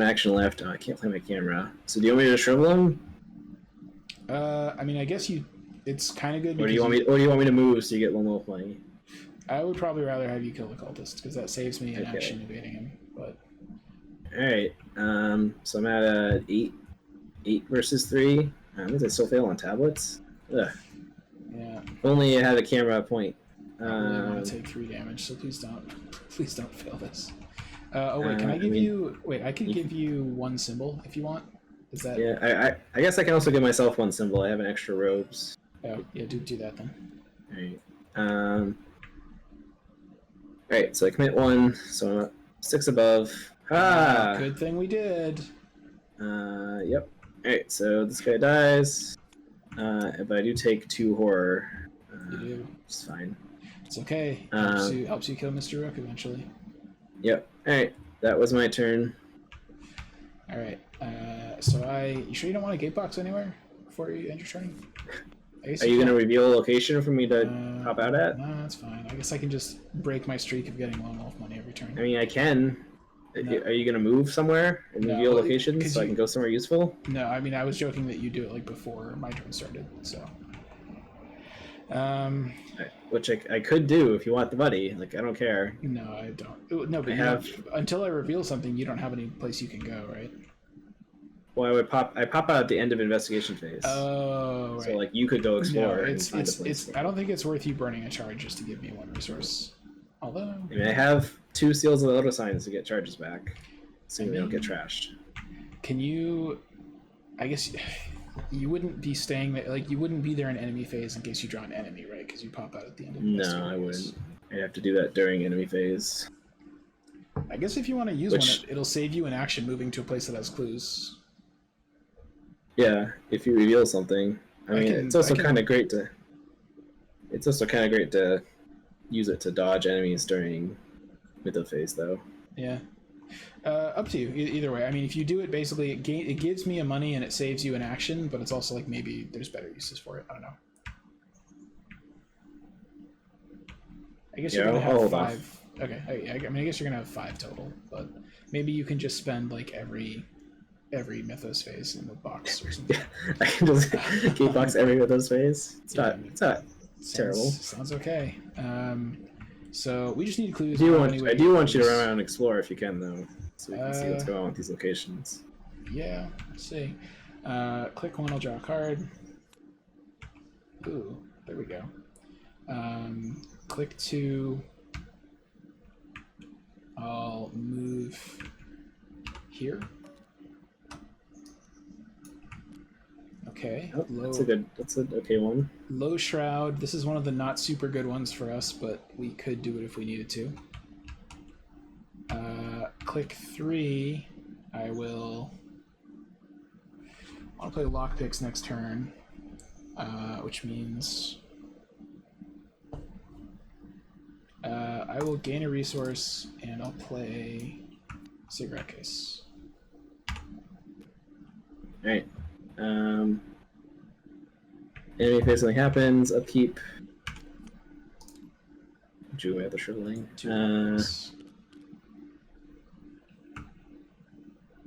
action left. Oh, I can't play my camera. So do you want me to Shrivel him? I mean, I guess it's kind of good. Or do you want me to move so you get 1 wolf money? I would probably rather have you kill the cultist, because that saves me an action evading him. But alright, so I'm at a 8 versus 3. Does it still fail on tablets? Ugh. Yeah. If only I had a camera point. I really want to take 3 damage, so please don't fail this. Oh wait, can I give you? Wait, I could give you 1 symbol if you want. Is that? Yeah, I guess I can also give myself 1 symbol. I have an extra robes. Oh yeah, do that then. Alright. Alright, so I commit 1, so I'm at 6 above. Ah! Good thing we did. Yep. Alright, so this guy dies. But I do take 2 horror. You do. It's fine. It's okay. Helps you kill Mr. Rook eventually. Yep. Alright, that was my turn. Alright, so you sure you don't want a gatebox anywhere before you end your turn? Are you going to reveal a location for me to pop out at? No, that's fine. I guess I can just break my streak of getting 1 wolf money every turn. I mean, I can. No. Are you going to move somewhere and reveal locations so I can go somewhere useful? No, I mean, I was joking that you do it like before my turn started, so... Which I could do if you want the buddy. Like, I don't care. No, I don't. No, but until I reveal something, you don't have any place you can go, right? Well, I pop out at the end of investigation phase. Oh, right. So like you could go explore. No, and find a place. I don't think it's worth you burning a charge just to give me one resource. Although I mean, I have 2 seals of the Lotus signs to get charges back, assuming they don't get trashed. Can you? I guess you wouldn't be staying there. Like you wouldn't be there in enemy phase in case you draw an enemy, right? Because you pop out at the end of No, I wouldn't. I'd have to do that during enemy phase. I guess if you want to use one, it'll save you an action moving to a place that has clues. Yeah, if you reveal something. It's also kind of great to. It's also kind of great to use it to dodge enemies during middle phase, though. Yeah. Up to you. Either way. I mean, if you do it, basically, it gives me a money and it saves you an action, but it's also like maybe there's better uses for it. I don't know. I guess you're gonna have 5. Okay. I mean, I guess you're gonna have 5 total, but maybe you can just spend like every Mythos phase in the box or something. Yeah, I can just keep box every Mythos phase. It's not terrible. Sounds okay. So we just need clues. I do want you to run around and explore if you can, though, so we can see what's going on with these locations. Yeah, let's see. Click 1, I'll draw a card. Ooh, there we go. Click 2. I'll move here. Okay. Oh, that's an okay one. Low Shroud. This is one of the not super good ones for us, but we could do it if we needed to. Click 3. I want to play Lockpicks next turn, which means I will gain a resource and I'll play Cigarette Case. Alright. Enemy phase something happens, upkeep. Drew away the shriveling.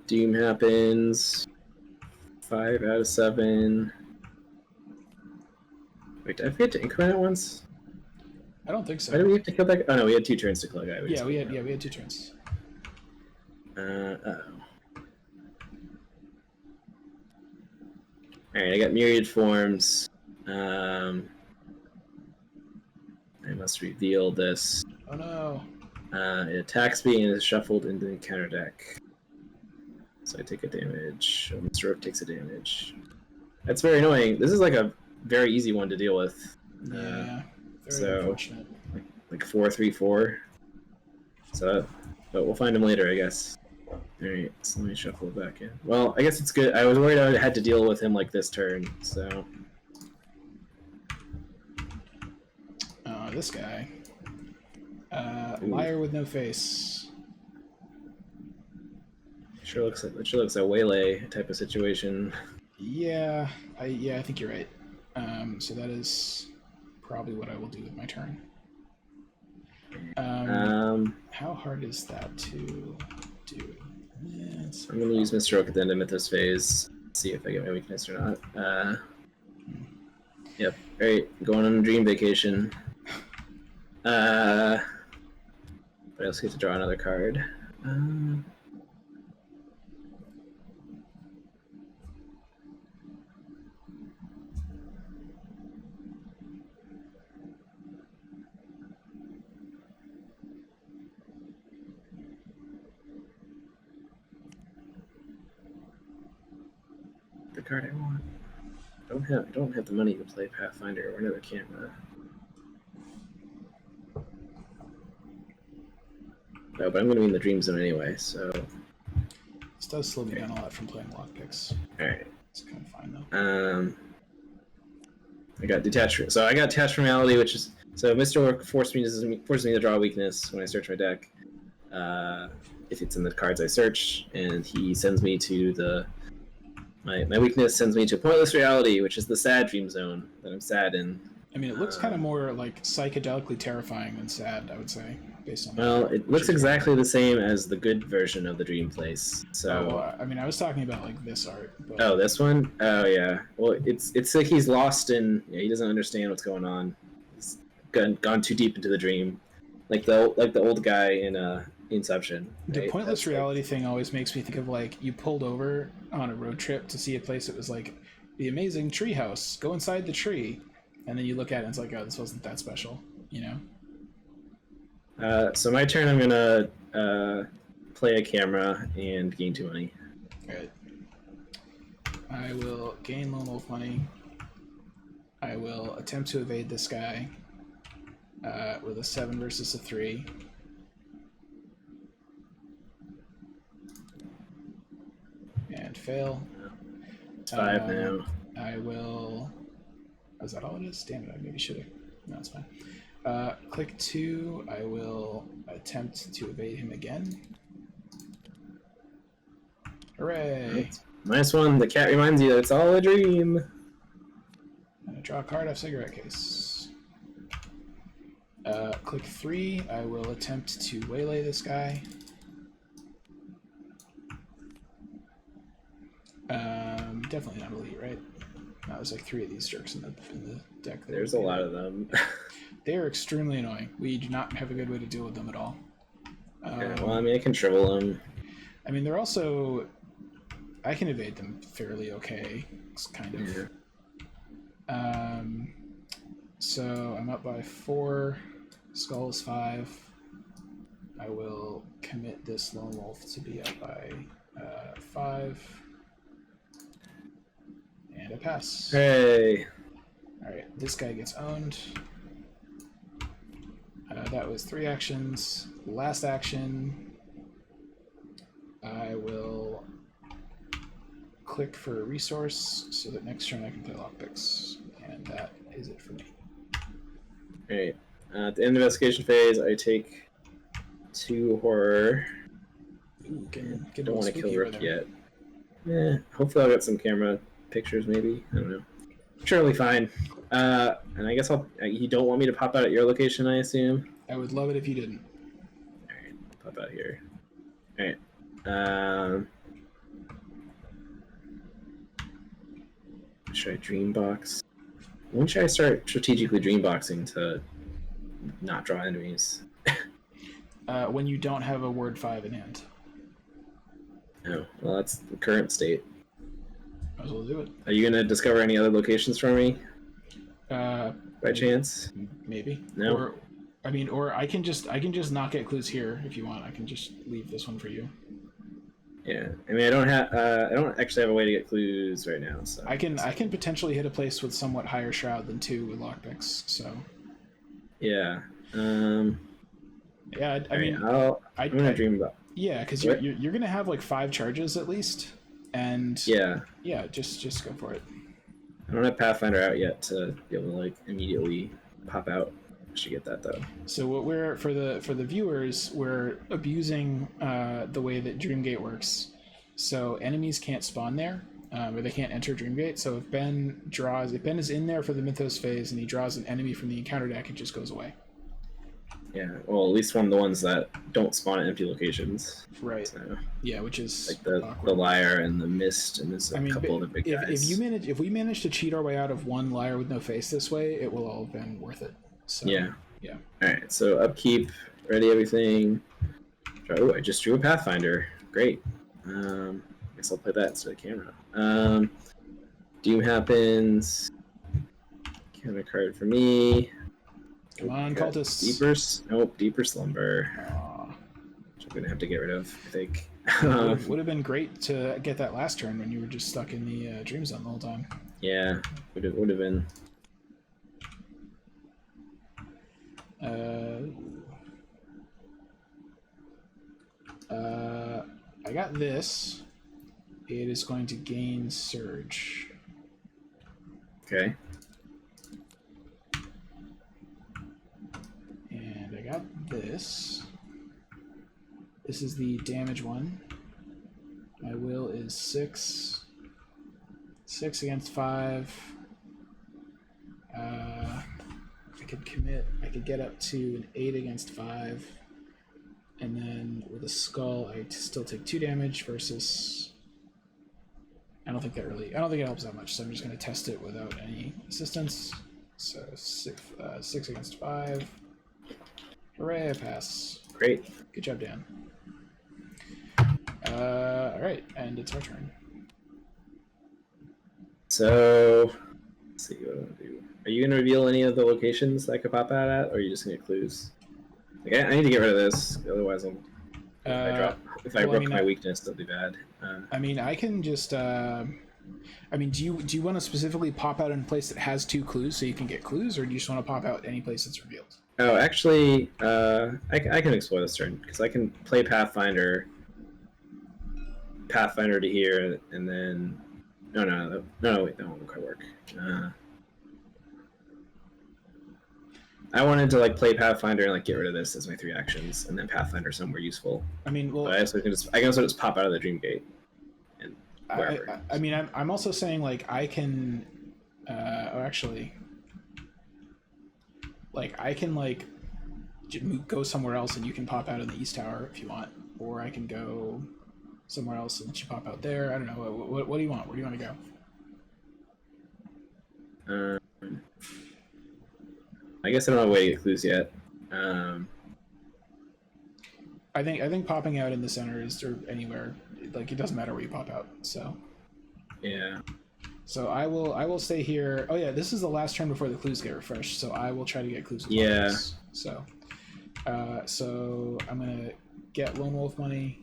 Doom happens. 5 out of 7. Wait, did I forget to increment it once? I don't think so. Why did we have to kill that guy? Oh no, we had 2 turns to kill that guy. We had 2 turns. Uh-oh. Alright, I got myriad forms. I must reveal this. Oh no. It attacks me and is shuffled into the counter deck. So I take a damage. Mr. Rook takes a damage. That's very annoying. This is like a very easy one to deal with. Yeah. Very unfortunate. Like 4/3/4. So, but we'll find him later, I guess. Alright, so let me shuffle it back in. Well, I guess it's good. I was worried I had to deal with him like this turn, so. This guy. Liar with no face. Sure looks like a waylay type of situation. Yeah, I think you're right. So that is probably what I will do with my turn. How hard is that to do? Yeah, I'm gonna use Mr. Oak at the end of Mythos phase. See if I get my weakness or not. Yep. Alright, going on a dream vacation. But I also get to draw another card. The card I want. I don't have the money to play Pathfinder or another camera. No, but I'm going to be in the Dream Zone anyway, so. This does slow me down a lot from playing Lockpicks. Alright. It's kind of fine though. I got detached. So I got detached from reality, which is so Mr. Orc forced me to draw a weakness when I search my deck. If it's in the cards I search, and he sends me to my weakness sends me to a pointless reality, which is the sad dream zone that I'm sad in. I mean, it looks kind of more like psychedelically terrifying than sad, I would say, based on. Well, it looks exactly the same as the good version of the Dream Place. So. I mean, I was talking about like this art. But... Oh, this one? Oh, yeah. Well, it's like he's lost in. Yeah, he doesn't understand what's going on. He's gone too deep into the dream, like the old guy in Inception. The right? pointless That's reality thing always makes me think of like you pulled over on a road trip to see a place that was like the amazing tree house. Go inside the tree, and then you look at it and it's like, oh, this wasn't that special, you know? So my turn. I'm gonna play a camera and gain 2 money. All right. I will gain lone wolf money. I will attempt to evade this guy with a 7 versus a 3. And fail. It's 5 now. I will... Oh, is that all it is? Damn it, I maybe should have... No, it's fine. Click 2. I will attempt to evade him again. Hooray! -1. The cat reminds you that it's all a dream. And I draw a card off cigarette case. Click 3. I will attempt to waylay this guy. Definitely not elite, right? No, there's like 3 of these jerks in the deck. There's a lot of them. They are extremely annoying. We do not have a good way to deal with them at all. Okay, well, I mean, I can triple them. I mean, they're also... I can evade them fairly okay. It's kind of... Yeah. So I'm up by 4. Skull is 5. I will commit this lone wolf to be up by 5. And I pass. Hey. Alright, this guy gets owned. That was 3 actions. Last action, I will click for a resource so that next turn I can play lockpicks. And that is it for me. Alright. At the end of the investigation phase, I take 2 horror. Ooh, Don't want to kill Rick yet. Hopefully I'll get some camera pictures, maybe. I don't know. Surely fine. And I guess you don't want me to pop out at your location, I assume? I would love it if you didn't. Alright, pop out here. Alright. Should I dreambox? When should I start strategically dreamboxing to not draw enemies? When you don't have a word 5 in hand. Oh, well, that's the current state. Might as well do it. Are you going to discover any other locations for me? By chance? Maybe. No. Or I can just not get clues here if you want. I can just leave this one for you. Yeah, I mean, I don't actually have a way to get clues right now. So I can potentially hit a place with somewhat higher shroud than 2 with lockpicks. So. Yeah. Yeah, I mean, I'm gonna dream about. Yeah, because you're gonna have like 5 charges at least, and yeah, just go for it. I don't have Pathfinder out yet to be able to like immediately pop out. I should get that though. So what we're for the viewers, we're abusing the way that Dreamgate works. So enemies can't spawn there, or they can't enter Dreamgate. So if Ben is in there for the Mythos phase and he draws an enemy from the encounter deck, it just goes away. Yeah, well, at least one of the ones that don't spawn at empty locations. Right. So, yeah, which is like the Liar and the Mist, and there's a couple of the big guys. If we manage to cheat our way out of one Liar with no face this way, it will all have been worth it. So, yeah. Yeah. All right. So upkeep, ready everything. Oh, I just drew a Pathfinder. Great. Guess I'll play that instead of camera. Doom happens. Counter card for me. Come on, cultists. Deeper slumber. Aww. Which I'm gonna have to get rid of, I think. Would have been great to get that last turn when you were just stuck in the dream zone the whole time. Yeah, would have been. I got this. It is going to gain Surge. Okay. And I got this. This is the damage one. My will is 6. 6 against 5. I could commit. I could get up to an 8 against 5. And then with a skull, I still take 2 damage versus... I don't think it helps that much, so I'm just going to test it without any assistance. So 6 against 5. Hooray, I pass. Great. Good job, Dan. All right, and it's our turn. So, let's see what I want to do. Are you going to reveal any of the locations that I could pop out at, or are you just going to get clues? Like, I need to get rid of this, otherwise if I broke my weakness, that'll be bad. I mean, I can just. I mean, do you want to specifically pop out in a place that has 2 clues so you can get clues, or do you just want to pop out any place that's revealed? Oh, actually, I can explore this turn because I can play Pathfinder to here, and then no, wait, that won't quite work. I wanted to like play Pathfinder and like get rid of this as my 3 actions, and then Pathfinder somewhere useful. I mean, well, but I can also just pop out of the Dream Gate. And wherever. I mean, I'm also saying like I can, actually, like I can like go somewhere else and you can pop out in the East Tower if you want, or I can go somewhere else and let you pop out there. I don't know. What do you want? Where do you want to go? I guess I don't know where to get clues yet. I think popping out in the center is, or anywhere, like it doesn't matter where you pop out. So yeah. So I will stay here. Oh yeah, this is the last turn before the clues get refreshed. So I will try to get clues. Yeah. So, so I'm gonna get Lone Wolf money.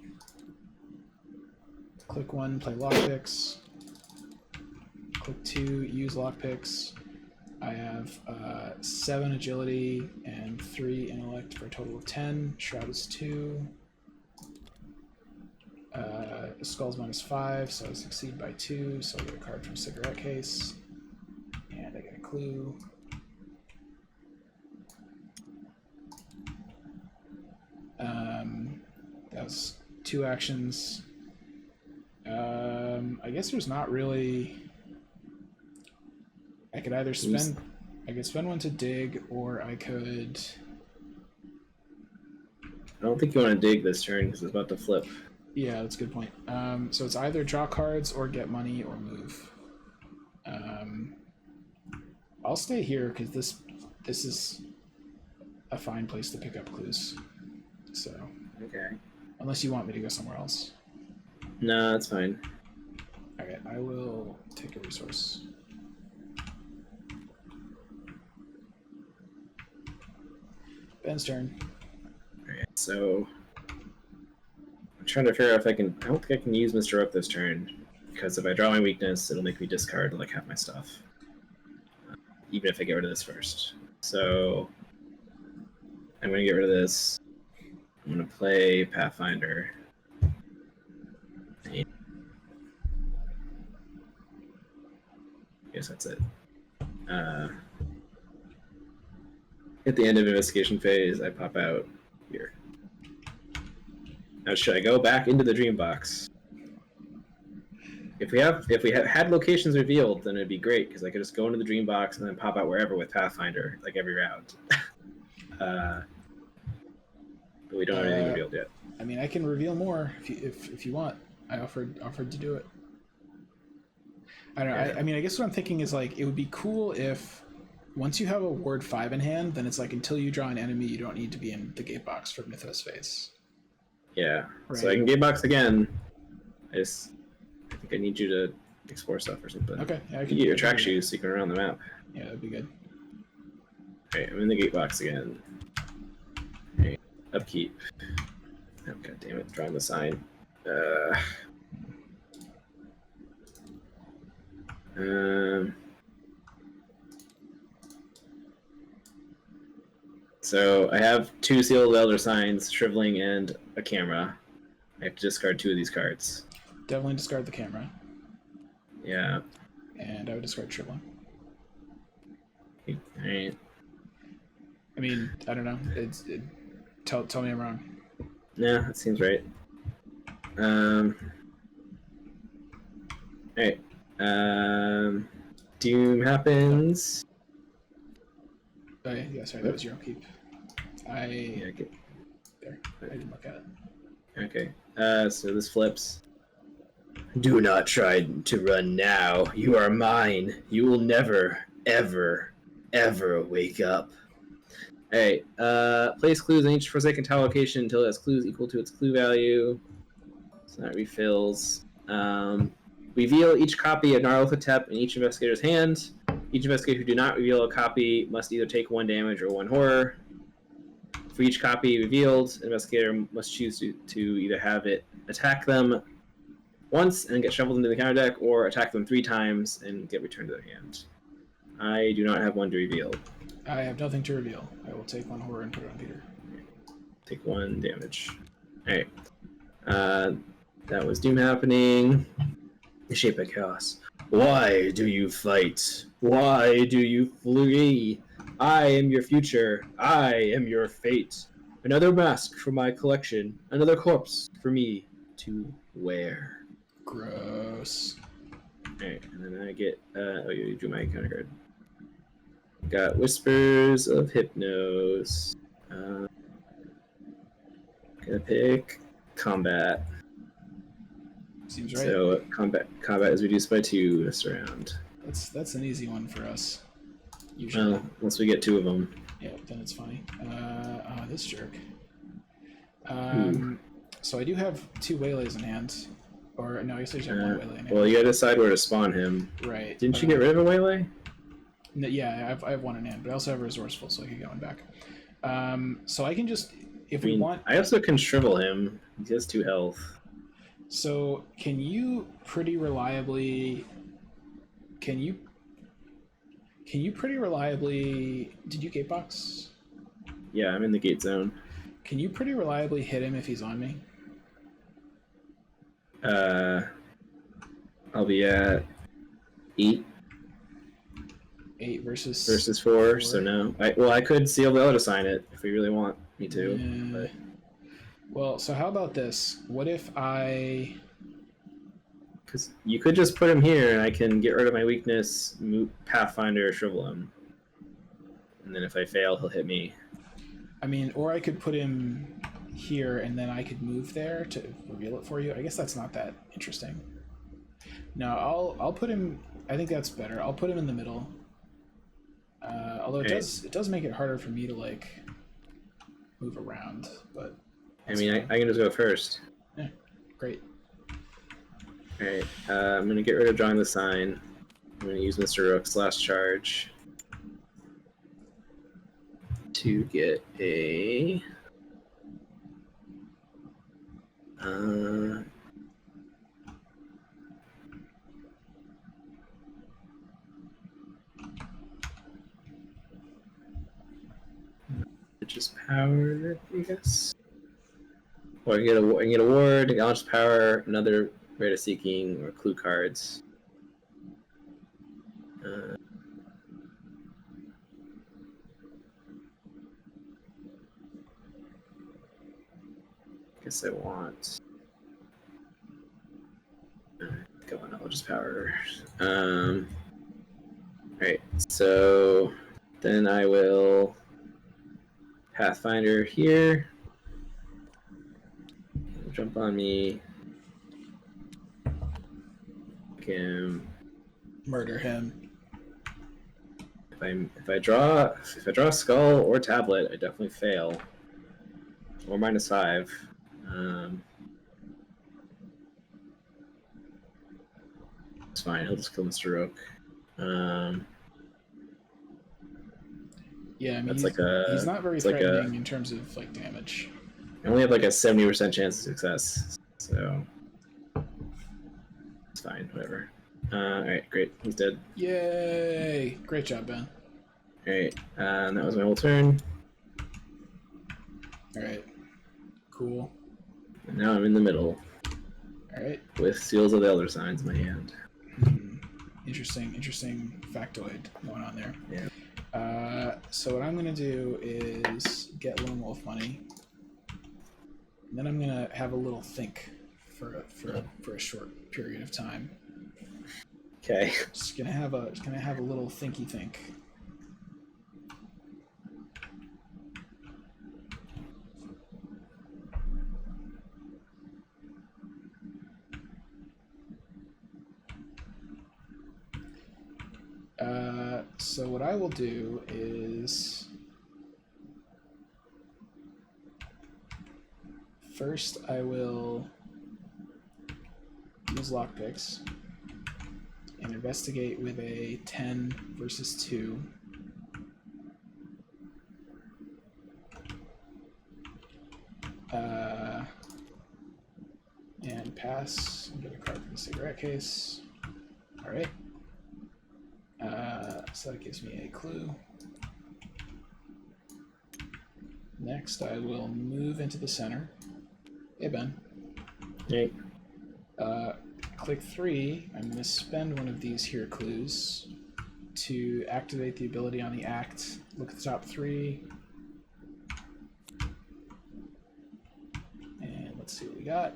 Click 1, play lockpicks. Click 2, use lockpicks. I have 7 agility and 3 intellect for a total of 10. Shroud is 2. Skull's -5, so I succeed by 2. So I get a card from Cigarette Case, and I get a clue. That was 2 actions. I guess there's not really. I could either spend. I could spend 1 to dig, or I could. I don't think you want to dig this turn because it's about to flip. Yeah, that's a good point. So it's either draw cards or get money or move. I'll stay here because this is a fine place to pick up clues. So. Okay. Unless you want me to go somewhere else. No, that's fine. Okay, I will take a resource. Ben's turn. Alright, so I'm trying to figure out if I can. I don't think I can use Mr. Rook this turn because if I draw my weakness, it'll make me discard like half my stuff, even if I get rid of this first. So I'm going to get rid of this. I'm going to play Pathfinder. I guess that's it. At the end of investigation phase, I pop out here. Now, should I go back into the dream box? If we had locations revealed, then it'd be great because I could just go into the dream box and then pop out wherever with Pathfinder, like every round. But we don't have anything revealed yet. I mean, I can reveal more if you want. I offered to do it. I don't know. Yeah. I mean, I guess what I'm thinking is like it would be cool if once you have a ward 5 in hand, then it's like until you draw an enemy, you don't need to be in the gate box for Mythos phase. Yeah. Right. So I can gate box again. I think I need you to explore stuff or something. Okay. Yeah, I You can get your track shoes so you can run the map. Yeah, that'd be good. Okay, I'm in the gate box again. Okay, upkeep. Oh, God damn it, drawing the sign. So I have 2 sealed elder signs, shriveling, and a camera. I have to discard 2 of these cards. Definitely discard the camera. Yeah. And I would discard Shriveling. Alright. I mean, I don't know. Tell me I'm wrong. Yeah, that seems right. Alright. Doom happens. Okay, yeah, sorry, that was your upkeep. Yeah, okay. There, I didn't look at it. Okay. So this flips. Do not try to run now. You are mine. You will never, ever, ever wake up. Alright, place clues in each Forsaken tile location until it has clues equal to its clue value. So that refills. Reveal each copy of Nyarlathotep in each investigator's hand. Each investigator who do not reveal a copy must either take 1 damage or 1 horror. For each copy revealed, an investigator must choose to either have it attack them once and get shuffled into the counter deck, or attack them 3 times and get returned to their hand. I do not have 1 to reveal. I have nothing to reveal. I will take 1 horror and put it on Peter. Take 1 damage. Alright. That was Doom happening. The shape of chaos. Why do you fight? Why do you flee? I am your future. I am your fate. Another mask for my collection. Another corpse for me to wear. Gross. Alright, and then I get you drew my counter card. Got Whispers of Hypnos. Gonna pick Combat. Seems right. So combat is reduced by 2 this round. That's an easy one for us. Usually. Well, once we get 2 of them. Yeah, then it's funny. This jerk. Ooh. So I do have 2 waylays in hand. Or, no, I guess I just have 1 waylay in hand. Well, you gotta decide where to spawn him. Right. Didn't you get rid of a waylay? No, yeah, I have 1 in hand, but I also have a resourceful, so I can go one back. So I can just, if we want... I also can shrivel him. He has 2 health. So, can you pretty reliably... Did you gatebox? Yeah, I'm in the gate zone. Can you pretty reliably hit him if he's on me? I'll be at 8. 8 versus 4, so no. I could seal the other to sign it if we really want me to. Yeah. But... Well, so how about this? What if I... Because you could just put him here and I can get rid of my weakness, Pathfinder, shrivel him. And then if I fail, he'll hit me. I mean, or I could put him here and then I could move there to reveal it for you. I guess that's not that interesting. No, I'll put him... I think that's better. I'll put him in the middle. Although it does make it harder for me to, like, move around, but... I mean, I can just go first. Yeah, great. Alright, I'm going to get rid of drawing the sign. I'm going to use Mr. Rook's last charge to get a... just power, I guess. Or I can get a ward, acknowledge power, another rate of seeking, or clue cards. Guess I want. Go on, I'll just power. Alright, so then I will Pathfinder here. He'll jump on me. Him. Murder him. If I draw skull or tablet, I definitely fail. Or -5. It's fine. He'll just kill Mr. Rook. Yeah, I mean, That's he's not very threatening in terms of like damage. I only have like a 70% chance of success, so it's fine. Whatever. All right, great. He's dead. Yay! Great job, Ben. All right, and that was my whole turn. All right, cool. And now I'm in the middle. All right. With Seals of the Elder Signs in my hand. Interesting factoid going on there. Yeah. So what I'm gonna do is get Lone Wolf money, and then I'm gonna have a little think for a short period of time. Okay. Just gonna have a little thinky think. So what I will do is first I will use lockpicks and investigate with a 10 versus 2. And pass and get a card from the cigarette case. All right. So that gives me a clue. Next, I will move into the center. Hey, Ben. Hey. Click 3. I'm going to spend one of these here clues to activate the ability on the act. Look at the top 3. And let's see what we got.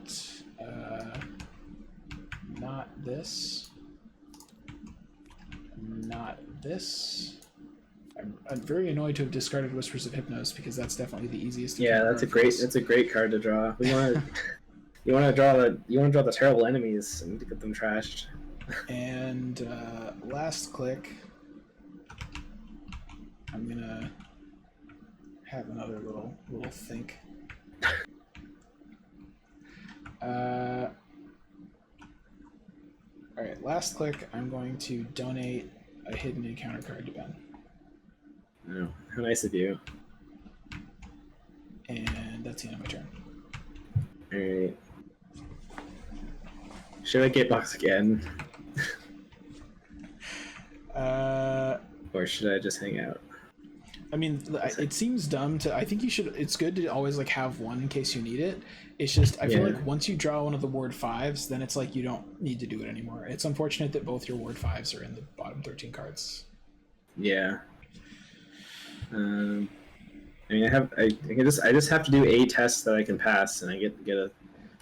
Not this. Not this. I'm very annoyed to have discarded Whispers of Hypnos because that's definitely the easiest. Yeah, that's a great card to draw. We want to you want to draw the terrible enemies and to get them trashed. And last click, I'm gonna have another little think. All right, last click. I'm going to donate a hidden encounter card to Ben. Oh, how nice of you. And that's the end of my turn. Alright. Should I gatebox again? Or should I just hang out? I mean, it seems dumb to. I think you should. It's good to always like have one in case you need it. It's just I feel like once you draw one of the ward 5s, then it's like you don't need to do it anymore. It's unfortunate that both your ward 5s are in the bottom 13 cards. Yeah. I mean, I just have to do a test that I can pass, and I get a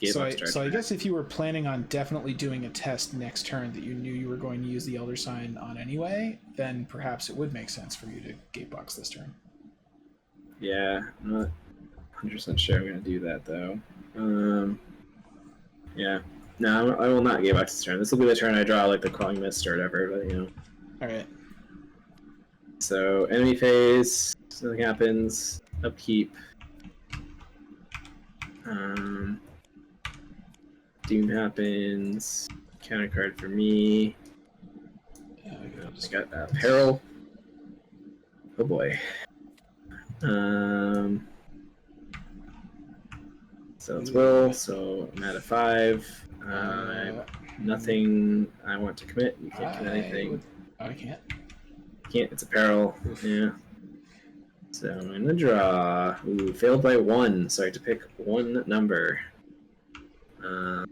gatebox. So I guess if you were planning on definitely doing a test next turn that you knew you were going to use the Elder Sign on anyway, then perhaps it would make sense for you to gatebox this turn. Yeah, I'm not 100% sure I'm going to do that though. Yeah, no, I will not gatebox this turn. This will be the turn I draw like the Quelling Mist or whatever, but you know. All right. So enemy phase, nothing happens. Upkeep. Doom happens. Counter card for me. I got Peril. Oh boy. So it's Will. So I'm at a 5. Nothing I want to commit. You can't commit anything. I can't. Can't. It's a Peril. Yeah. So I'm gonna draw. Ooh, failed by 1. So I have to pick one number. I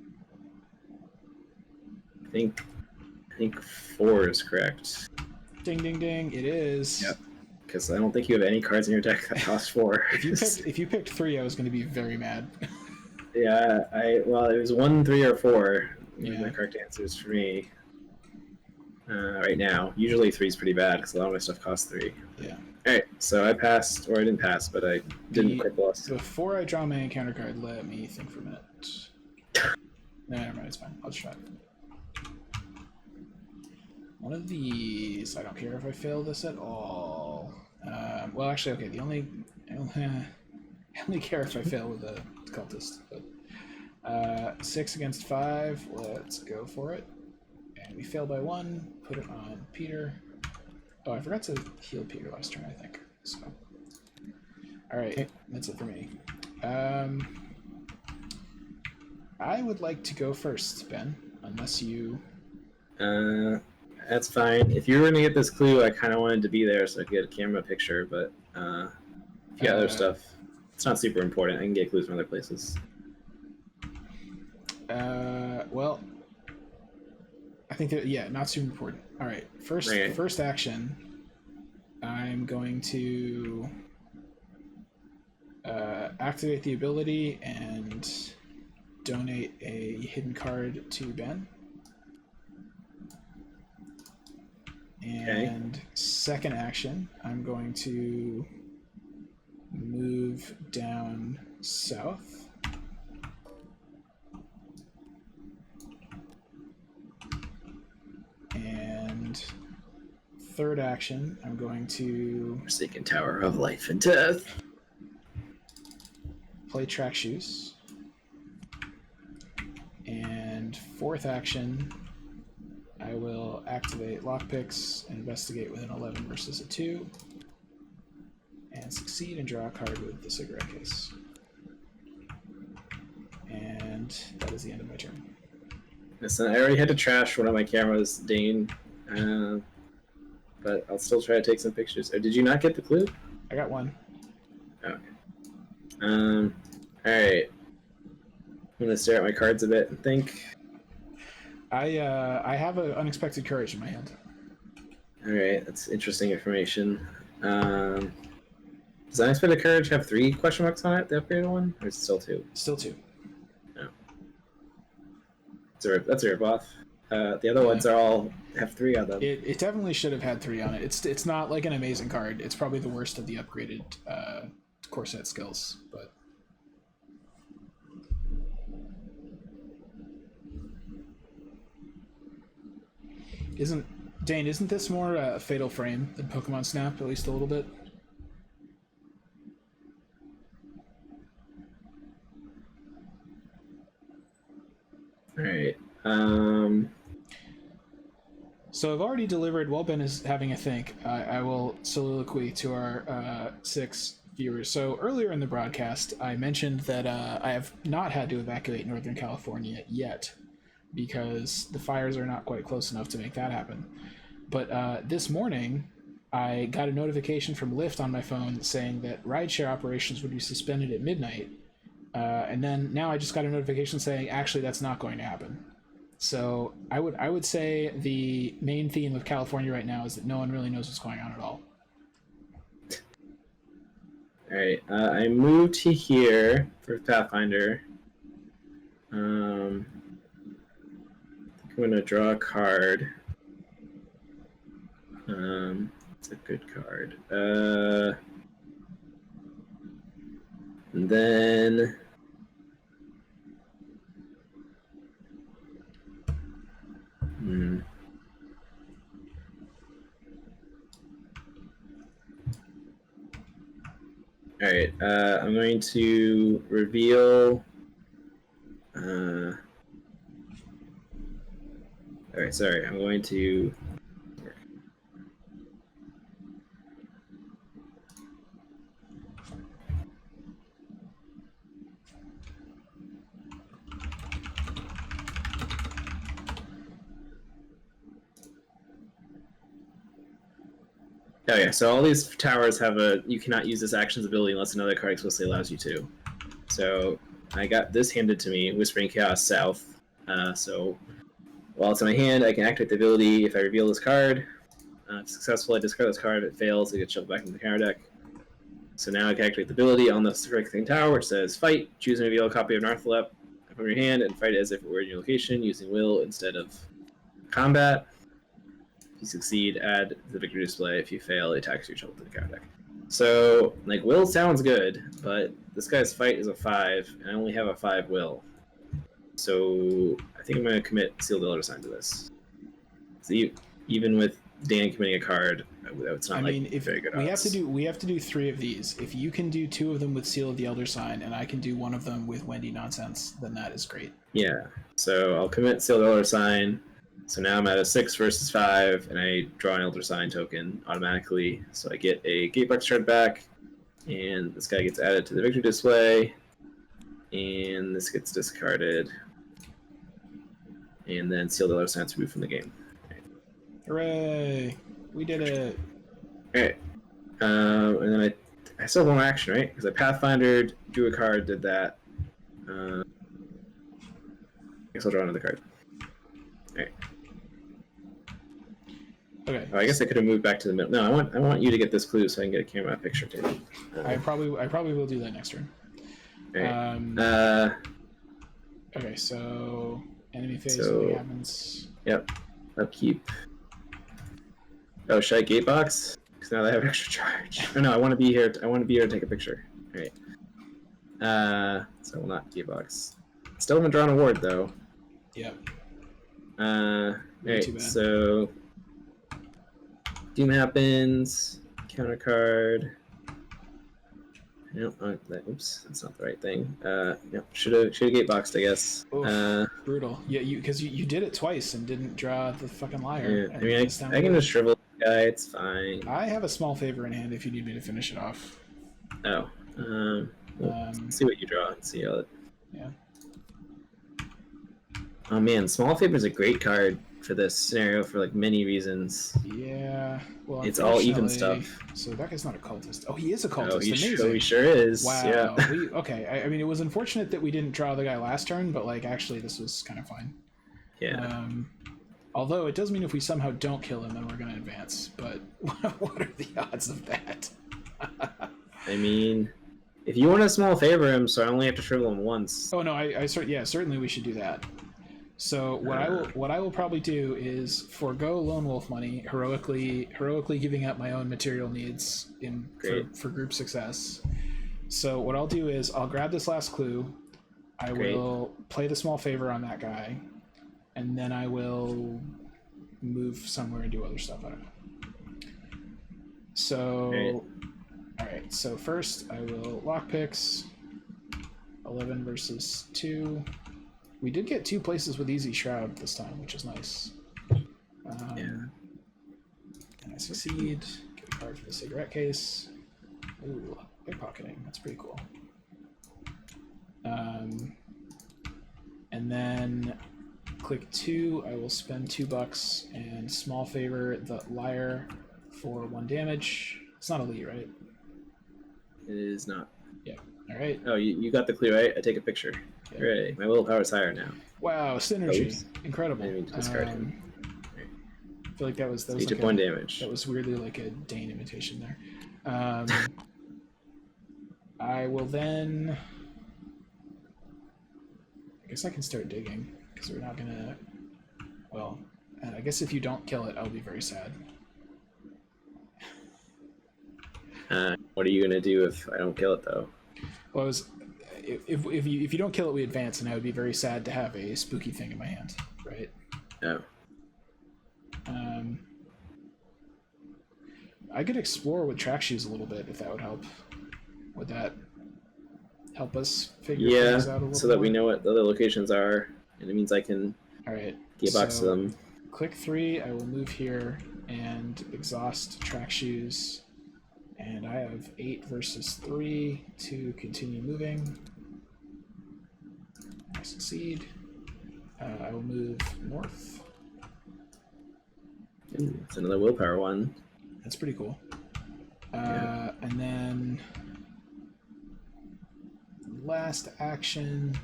think 4 is correct. Ding ding ding! It is. Yep. Because I don't think you have any cards in your deck that cost 4. if you picked 3, I was going to be very mad. Yeah. Well, it was 1, 3, or 4. Yeah. My correct answers for me. Right now, usually 3 is pretty bad because a lot of my stuff costs 3. Yeah. Alright, so I passed, or I didn't pass, but I didn't quite lost. Before I draw my encounter card, let me think for a minute. No, never mind, it's fine. I'll just try it. One of these, I don't care if I fail this at all. Well, actually, okay, I only care if I fail with a cultist. But 6 against 5, let's go for it. And we fail by 1, put it on Peter. Oh, I forgot to heal Peter last turn, I think. So, all right, that's it for me. I would like to go first, Ben, unless you. That's fine. If you were gonna get this clue, I kind of wanted to be there so I could get a camera picture. But if you got other stuff, it's not super important. I can get clues from other places. Well, I think that not super important. All right, first action. I'm going to activate the ability and donate a hidden card to Ben. And second action, I'm going to move down south. And third action, I'm going to Forsaken Tower of Life and Death. play Track Shoes. fourth action, I will activate lockpicks and investigate with an 11 versus a 2, and succeed and draw a card with the cigarette case. And that is the end of my turn. Listen, I already had to trash one of my cameras, Dane, but I'll still try to take some pictures. Did you not get the clue? I got one. Okay. All right. I'm gonna stare at my cards a bit and think. I have an unexpected courage in my hand. All right, that's interesting information. Does unexpected courage have 3 question marks on it? The upgraded one, or is it still 2? Still 2. No. That's a ripoff. The other ones are all have 3 on them. It definitely should have had 3 on it. It's not like an amazing card. It's probably the worst of the upgraded core set skills, but. Isn't this more a Fatal Frame than Pokemon Snap, at least a little bit? Alright. So I've already delivered, while Ben is having a think, I will soliloquy to our 6 viewers. So earlier in the broadcast, I mentioned that I have not had to evacuate Northern California yet, because the fires are not quite close enough to make that happen. But this morning, I got a notification from Lyft on my phone saying that rideshare operations would be suspended at midnight. And then now I just got a notification saying, actually, that's not going to happen. So I would say the main theme of California right now is that no one really knows what's going on at all. All right, I moved to here for Pathfinder. I'm going to draw a card. It's a good card. And then all right, I'm going to reveal. All right, sorry, I'm going to. Oh yeah, so all these towers have you cannot use this action's ability unless another card explicitly allows you to. So I got this handed to me, Whispering Chaos South. So while it's in my hand, I can activate the ability if I reveal this card. If successful, I discard this card. If it fails, it gets shoved back into the counter deck. So now I can activate the ability on the correcting tower, which says fight. Choose and reveal a copy of Narthalep from your hand and fight it as if it were in your location using will instead of combat. If you succeed, add the victory display. If you fail, it attacks your shuffle to the counter deck. So, like, will sounds good, but this guy's fight is a 5, and I only have a 5 will. So I think I'm going to commit Sealed Elder Sign to this. So even with Dan committing a card, it's not very good odds. We have to do 3 of these. If you can do 2 of them with Seal of the Elder Sign, and I can do 1 of them with Wendy Nonsense, then that is great. Yeah. So I'll commit Sealed Elder Sign. So now I'm at a 6 versus 5, and I draw an Elder Sign token automatically. So I get a Gatebox card back, and this guy gets added to the victory display, and this gets discarded, and then Sealed Elder Sign is removed from the game. Hooray! We did it! Alright. And then I still have 1 action, right? Because I Pathfindered, drew a card, did that. I guess I'll draw another card. Alright. Okay. Oh, I guess I could have moved back to the middle. No, I want you to get this clue so I can get a camera picture too. I probably will do that next turn. Right. Okay, so enemy phase nothing happens. Yep. Upkeep. Oh, should I Gatebox? Because now I have extra charge. Oh no, I want to be here. I want to be here to take a picture. All right. So I will not Gatebox. Still haven't drawn a ward though. Yep. Alright, so Doom happens, counter card, No, oops, that's not the right thing. No, should have gateboxed, I guess. Oof, brutal. Yeah, because you did it twice and didn't draw the fucking liar. Yeah, I mean, I can just shrivel the guy. It's fine. I have a small favor in hand if you need me to finish it off. Oh, let's see what you draw and see how it. Yeah. Oh man, small favor is a great card for this scenario for like many reasons. Yeah. Well, it's all even stuff. So that guy's not a cultist. Oh, he is a cultist. Oh, Amazing. He sure is. Wow. Yeah. Okay. I mean, it was unfortunate that we didn't draw the guy last turn, but like actually, this was kind of fine. Yeah. Although it does mean if we somehow don't kill him, then we're going to advance. But what are the odds of that? I mean, if you want a small favor him, so I only have to shrivel him once. Oh no, certainly we should do that. So what I will probably do is forego Lone Wolf money, heroically giving up my own material needs for group success. So what I'll do is I'll grab this last clue, I will play the small favor on that guy, and then I will move somewhere and do other stuff. I don't know. So all right. So first I will lockpicks. 11 versus 2. We did get 2 places with easy shroud this time, which is nice. And I succeed. Get a card for the cigarette case. Ooh, pickpocketing. That's pretty cool. And then click 2. I will spend $2 and small favor the liar for 1 damage. It's not elite, right? It is not. Yeah. All right. Oh, you got the clue right. I take a picture. Yeah. Hooray! My willpower is higher now. Wow, synergy. Oops. Incredible. I didn't mean to discard him. I feel like that was He took like 1 damage. That was weirdly like a Dane imitation there. I will then. I guess I can start digging because we're not gonna. Well, and I guess if you don't kill it, I'll be very sad. What are you gonna do if I don't kill it though? Well, if you don't kill it, we advance, and I would be very sad to have a spooky thing in my hand, right? Oh. I could explore with track shoes a little bit if that would help. Would that help us figure things out a little bit? So that we know what the other locations are, and it means I can gearbox them. Click 3, I will move here and exhaust track shoes. And I have 8 versus 3 to continue moving. I succeed. I will move north. Ooh, it's another willpower one. That's pretty cool. And then last action.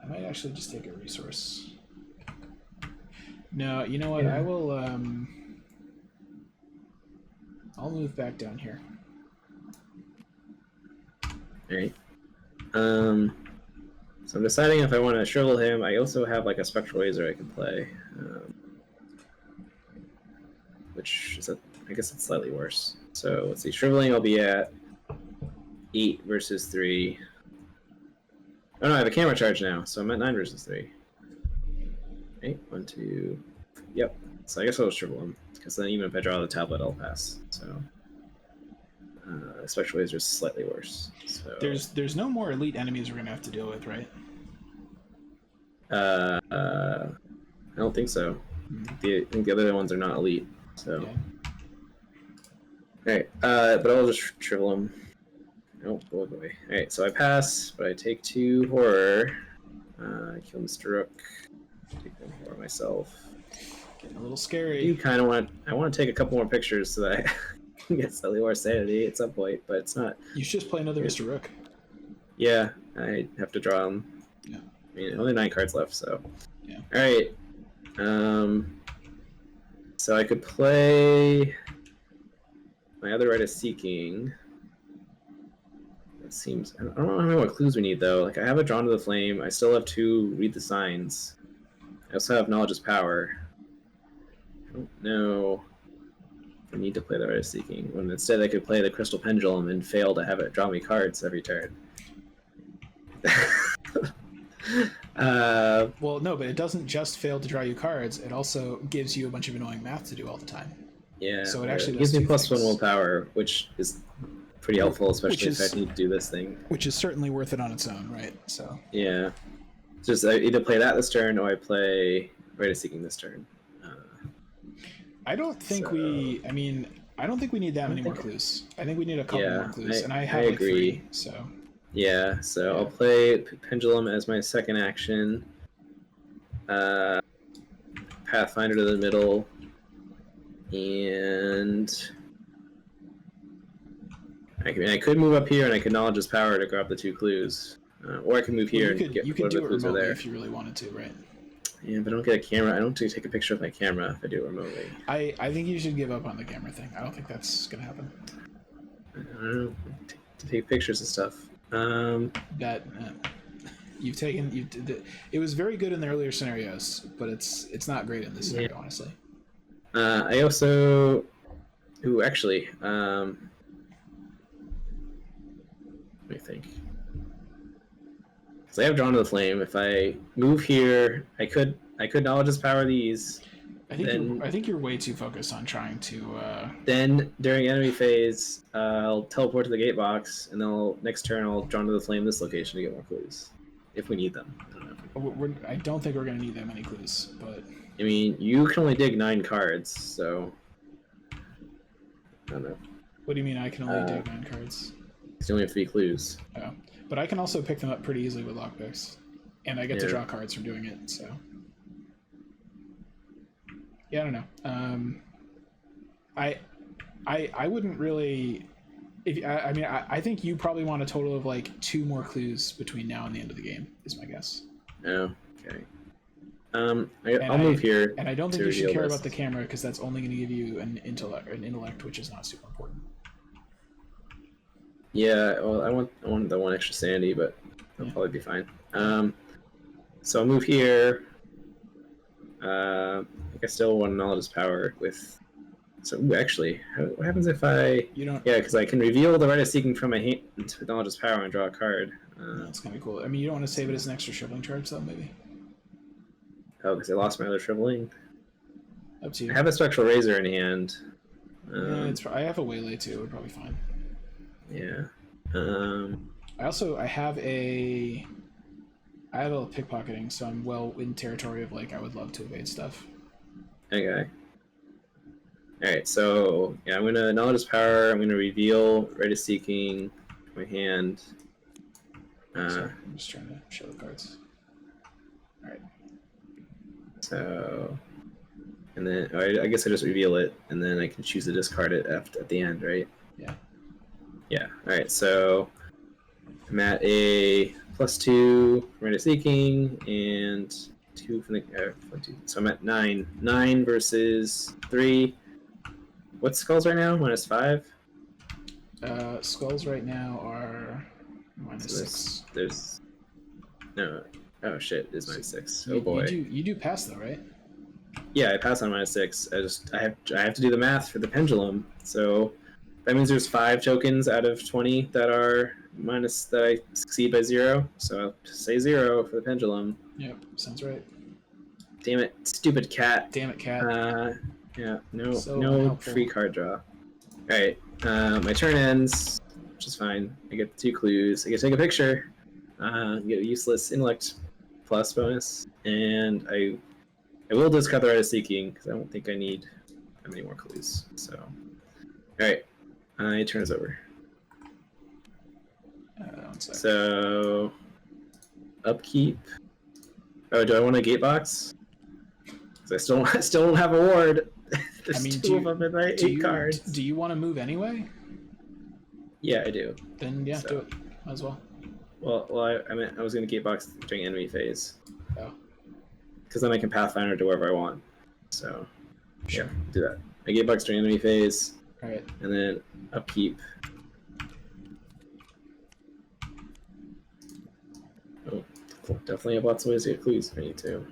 I might actually just take a resource. No, you know what? I will. I'll move back down here. Alright. So I'm deciding if I want to shrivel him. I also have like a spectral laser I can play. Which is I guess it's slightly worse. So let's see. Shriveling I'll be at 8 versus 3. Oh no, I have a camera charge now, so I'm at 9 versus 3. 8, 1, 2. Yep. So I guess I'll shrivel him. Because then even if I draw the tablet, I'll pass. So, spectral laser is slightly worse. So there's no more elite enemies we're gonna have to deal with, right? I don't think so. I think the other ones are not elite. So, all right. But I'll just shrivel them. Nope, go away. All right. So I pass, but I take 2 horror. I kill Mr. Rook. Take 1 horror myself. Getting a little scary. I do kind of want to take a couple more pictures so that I can get slightly more sanity at some point, but it's not. You should just play another Mr. Rook. Yeah, I have to draw them. Yeah. I mean, only 9 cards left, so. Yeah. All right. So I could play my other Rite of Seeking. It seems I don't know what clues we need though. Like I have a Drawn to the Flame. I still have 2 Read the Signs. I also have Knowledge is Power. I don't know if I need to play the Rite of Seeking, when instead I could play the Crystal Pendulum and fail to have it draw me cards every turn. Well, no, but it doesn't just fail to draw you cards. It also gives you a bunch of annoying math to do all the time. Yeah. So it actually gives me +1 willpower, which is pretty helpful, especially Which if is- I need to do this thing. Which is certainly worth it on its own, right? So Yeah. Just I either play that this turn or I play Rite of Seeking this turn. I don't think So- I don't think we need that many more clues. I think we need a couple Yeah, more clues, and I I have like agree. 3. So Yeah, so I'll play Pendulum as my second action. Pathfinder to the middle. And I could move up here and I could Knowledge His Power to grab the 2 clues. Or I can move here and get you could whatever do it clues are remotely there. if you really wanted to, right? Yeah, but I don't get a camera. I don't get to take a picture of my camera if I do it remotely. I think you should give up on the camera thing. I don't think that's gonna happen. I don't know. To take pictures and stuff. That it was very good in the earlier scenarios, but it's not great in this scenario, honestly. I also... Ooh, actually... Let me think. Because I have Drawn to the Flame. If I move here, I could Knowledge His Power these. I think you're way too focused on trying to. Then during enemy phase, I'll teleport to the gate box, and then next turn I'll Drawn to the Flame this location to get more clues, if we need them. I don't know. I don't think we're gonna need that many clues, but. I mean, you can only dig 9 cards, so I don't know. What do you mean? I can only dig 9 cards. You only have 3 clues. Oh, but I can also pick them up pretty easily with lockpicks, and I get to Yeah. draw cards from doing it. So. Yeah, I don't know. I wouldn't really. I think you probably want a total of like 2 more clues between now and the end of the game. Is my guess. Oh, okay. I'll move here. And I don't think to you should reveal care this. about the camera because that's only going to give you an intellect, which is not super important. Yeah, well, I want the 1 extra sanity, but that'll probably be fine. So I'll move here. I think I still want Knowledge His Power with. So actually, what happens if I? You don't. Yeah, because I can reveal the Rite of Seeking from my hand to Knowledge His Power and draw a card. That's kind of cool. I mean, you don't want to save it as an extra shriveling charge, though, maybe. Oh, because I lost my other shriveling. Up to you. I have a Spectral Razor in hand. Yeah, I have a waylay too. We're probably fine. Yeah. I have a pickpocketing, so I'm well in territory of like I would love to evade stuff. Okay. Alright, so yeah, I'm gonna Knowledge His Power, I'm gonna reveal Rite of Seeking my hand. Sorry, I'm just trying to show the cards. Alright. So and then I guess I just reveal it and then I can choose to discard it at the end, right? Yeah. Yeah. Alright, so I'm at a +2 Rite of Seeking and 2 from the so I'm at 9. 9 versus 3. What's skulls right now? -5? Skulls right now are -6. There's no. Oh shit! It's -6. Oh You boy. you do pass though, right? Yeah, I pass on -6. I have to do the math for the pendulum. So that means there's 5 tokens out of 20 that are minus that I succeed by 0. So I'll just say 0 for the pendulum. Yep, sounds right. Damn it, stupid cat. Damn it, cat. Yeah, no So no unhelpful. free card draw. Alright, my turn ends, which is fine. I get 2 clues. I get to take a picture. Get a useless intellect plus bonus, and I will discard the Rite of Seeking because I don't think I need that many more clues. So, alright, my turn is over. 1 sec. So, upkeep. Oh, do I want a gate box? Because I still don't have a ward. There's I mean, 2 of them in my 8 cards. Do you want to move anyway? Yeah, I do. Then yeah, So- do it. Might as well. Well, I meant I was going to gatebox during enemy phase. Oh. Because then I can Pathfinder to wherever I want. So, Sure. yeah, do that. I gatebox during enemy phase, All right. and then upkeep. Oh, cool. Definitely have lots of ways to get clues if I need to.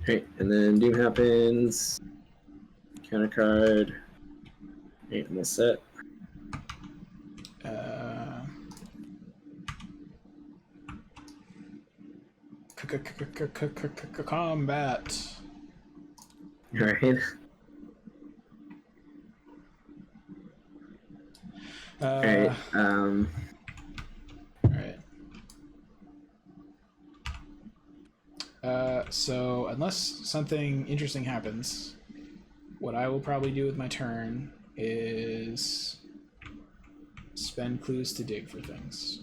Right, and then Doom happens. Counter card. Right, I'm all set. Combat. Alright. All right. All right. So unless something interesting happens, what I will probably do with my turn is spend clues to dig for things.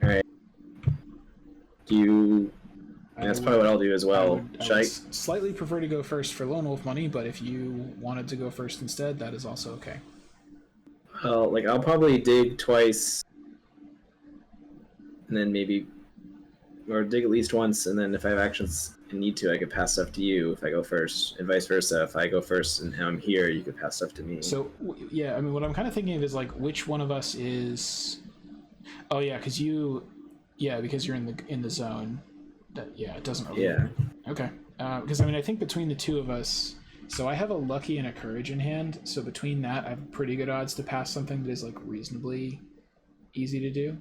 All right. That's probably what I'll do as well. I would slightly prefer to go first for Lone Wolf money, but if you wanted to go first instead, that is also okay. Well, like I'll probably dig twice, and then maybe, or dig at least once, and then if I have actions and need to, I could pass stuff to you if I go first, and vice versa. If I go first and I'm here, you could pass stuff to me. So yeah, I mean, what I'm kind of thinking of is like which one of us is. Oh yeah, because you're in the zone. It doesn't really. Yeah. Okay. Because I mean, I think between the two of us, so I have a lucky and a courage in hand. So between that, I have pretty good odds to pass something that is like reasonably easy to do.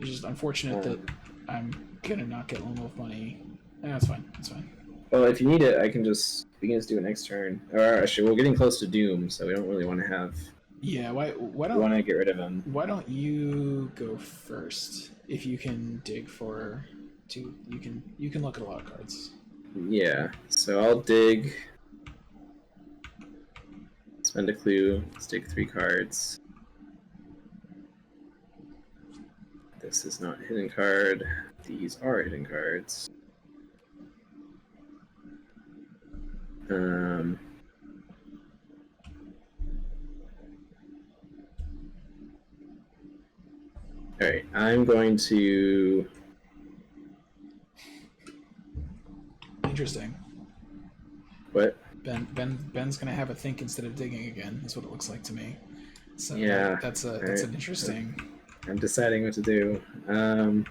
It's just unfortunate that I'm gonna not get Lone Wolf money. That's fine. That's fine. Well, if you need it, we can just do it next turn. Or actually, we're getting close to Doom, so we don't really want to have. Yeah. Why don't? We want to get rid of him. Why don't you go first? If you can dig for two, you can look at a lot of cards. Yeah. So I'll dig. Spend a clue. Let's dig 3 cards. This is not a hidden card. These are hidden cards. Alright, I'm going to... Interesting. What? Ben's gonna have a think instead of digging again. That's what it looks like to me. So yeah, that's an interesting... I'm deciding what to do. I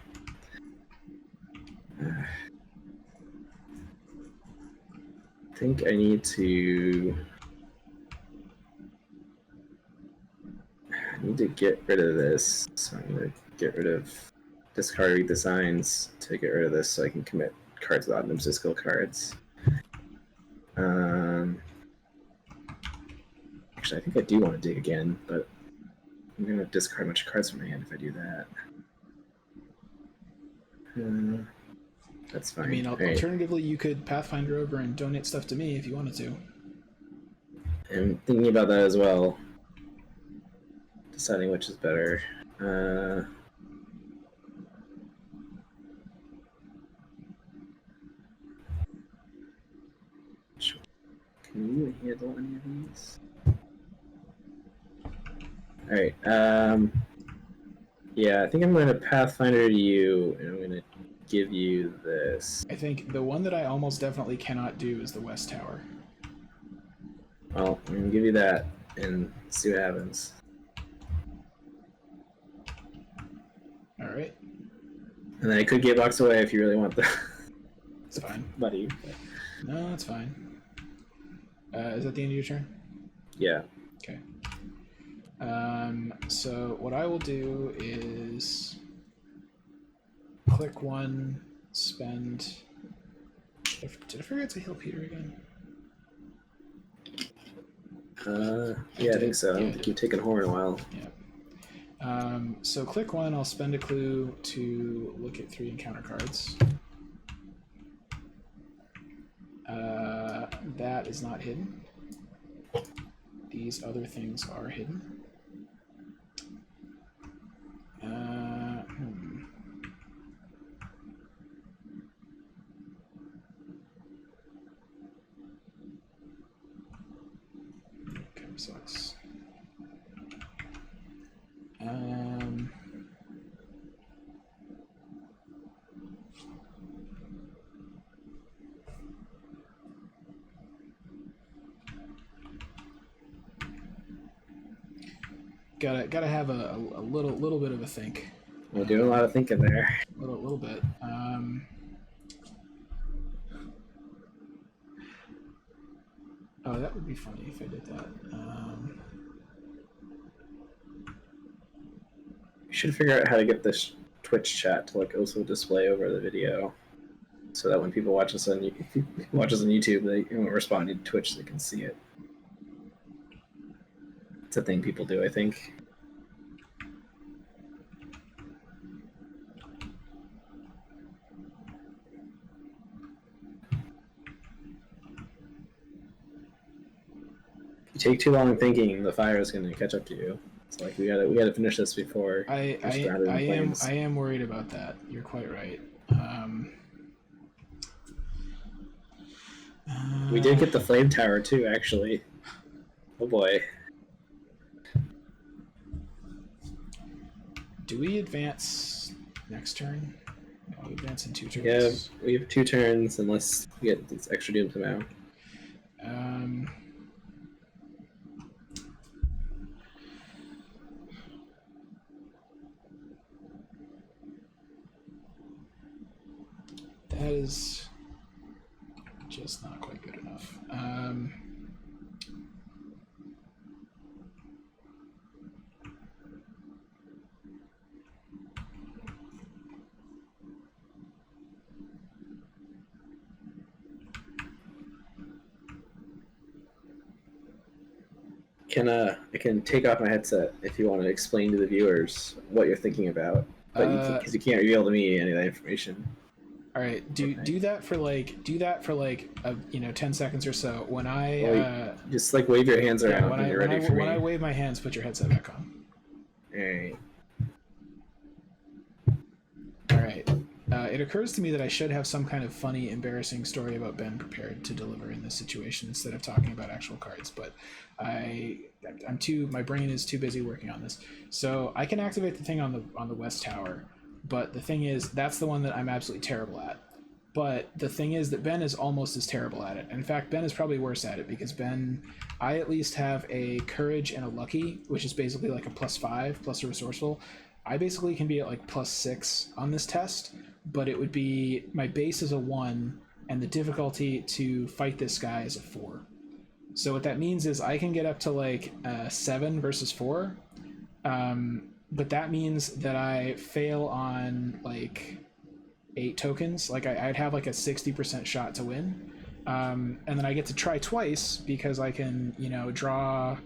think I need to get rid of this. So I'm going to get rid of discard redesigns to get rid of this so I can commit cards without Nimsiskil cards. Actually, I think I do want to dig again, but I'm going to discard a bunch of cards from my hand if I do that. That's fine. I mean, alternatively, you could Pathfinder over and donate stuff to me if you wanted to. I'm thinking about that as well. Deciding which is better. Can you handle any of these? Alright, yeah, I think I'm going to Pathfinder to you, and I'm going to give you this. I think the one that I almost definitely cannot do is the West Tower. Well, I'm going to give you that, and see what happens. Alright. And then I could Gatebox away if you really want the... It's fine. Buddy. No, it's fine. Is that the end of your turn? Yeah. Okay. So what I will do is click 1, spend... Did I forget to heal Peter again? Yeah, I think so. I don't think you've taken horror in a while. Yeah. So click 1, I'll spend a clue to look at 3 encounter cards. That is not hidden. These other things are hidden. Okay, sucks. Gotta have a little bit of a think. You're doing a lot of thinking there. Little bit. Oh, that would be funny if I did that. You should figure out how to get this Twitch chat to like also display over the video. so that when people watch us on YouTube, they won't respond to Twitch, they can see it. It's a thing people do, I think. You take too long thinking, the fire is going to catch up to you. It's like we gotta finish this before. I am worried about that. You're quite right. We did get the flame tower too, actually. Oh boy. Do we advance next turn? No, we advance in 2 turns. Yeah, we have 2 turns unless we get this extra doom somehow. That is just not quite good enough. I can take off my headset if you want to explain to the viewers what you're thinking about, but because you can't reveal to me any of that information. All right, do that for like 10 seconds or so. When I just like wave your hands around when you're ready for me. When I wave my hands, put your headset back on. All right. It occurs to me that I should have some kind of funny, embarrassing story about Ben prepared to deliver in this situation instead of talking about actual cards, but my brain is too busy working on this. So I can activate the thing on the west tower, but the thing is that's the one that I'm absolutely terrible at. But the thing is that Ben is almost as terrible at it. In fact, Ben is probably worse at it because I at least have a courage and a lucky, which is basically like a +5 plus a resourceful. I basically can be at like +6 on this test, but it would be my base is a 1 and the difficulty to fight this guy is a 4. So what that means is I can get up to like 7 versus 4, but that means that I fail on like 8 tokens. Like I'd have like a 60% shot to win, and then I get to try twice because I can draw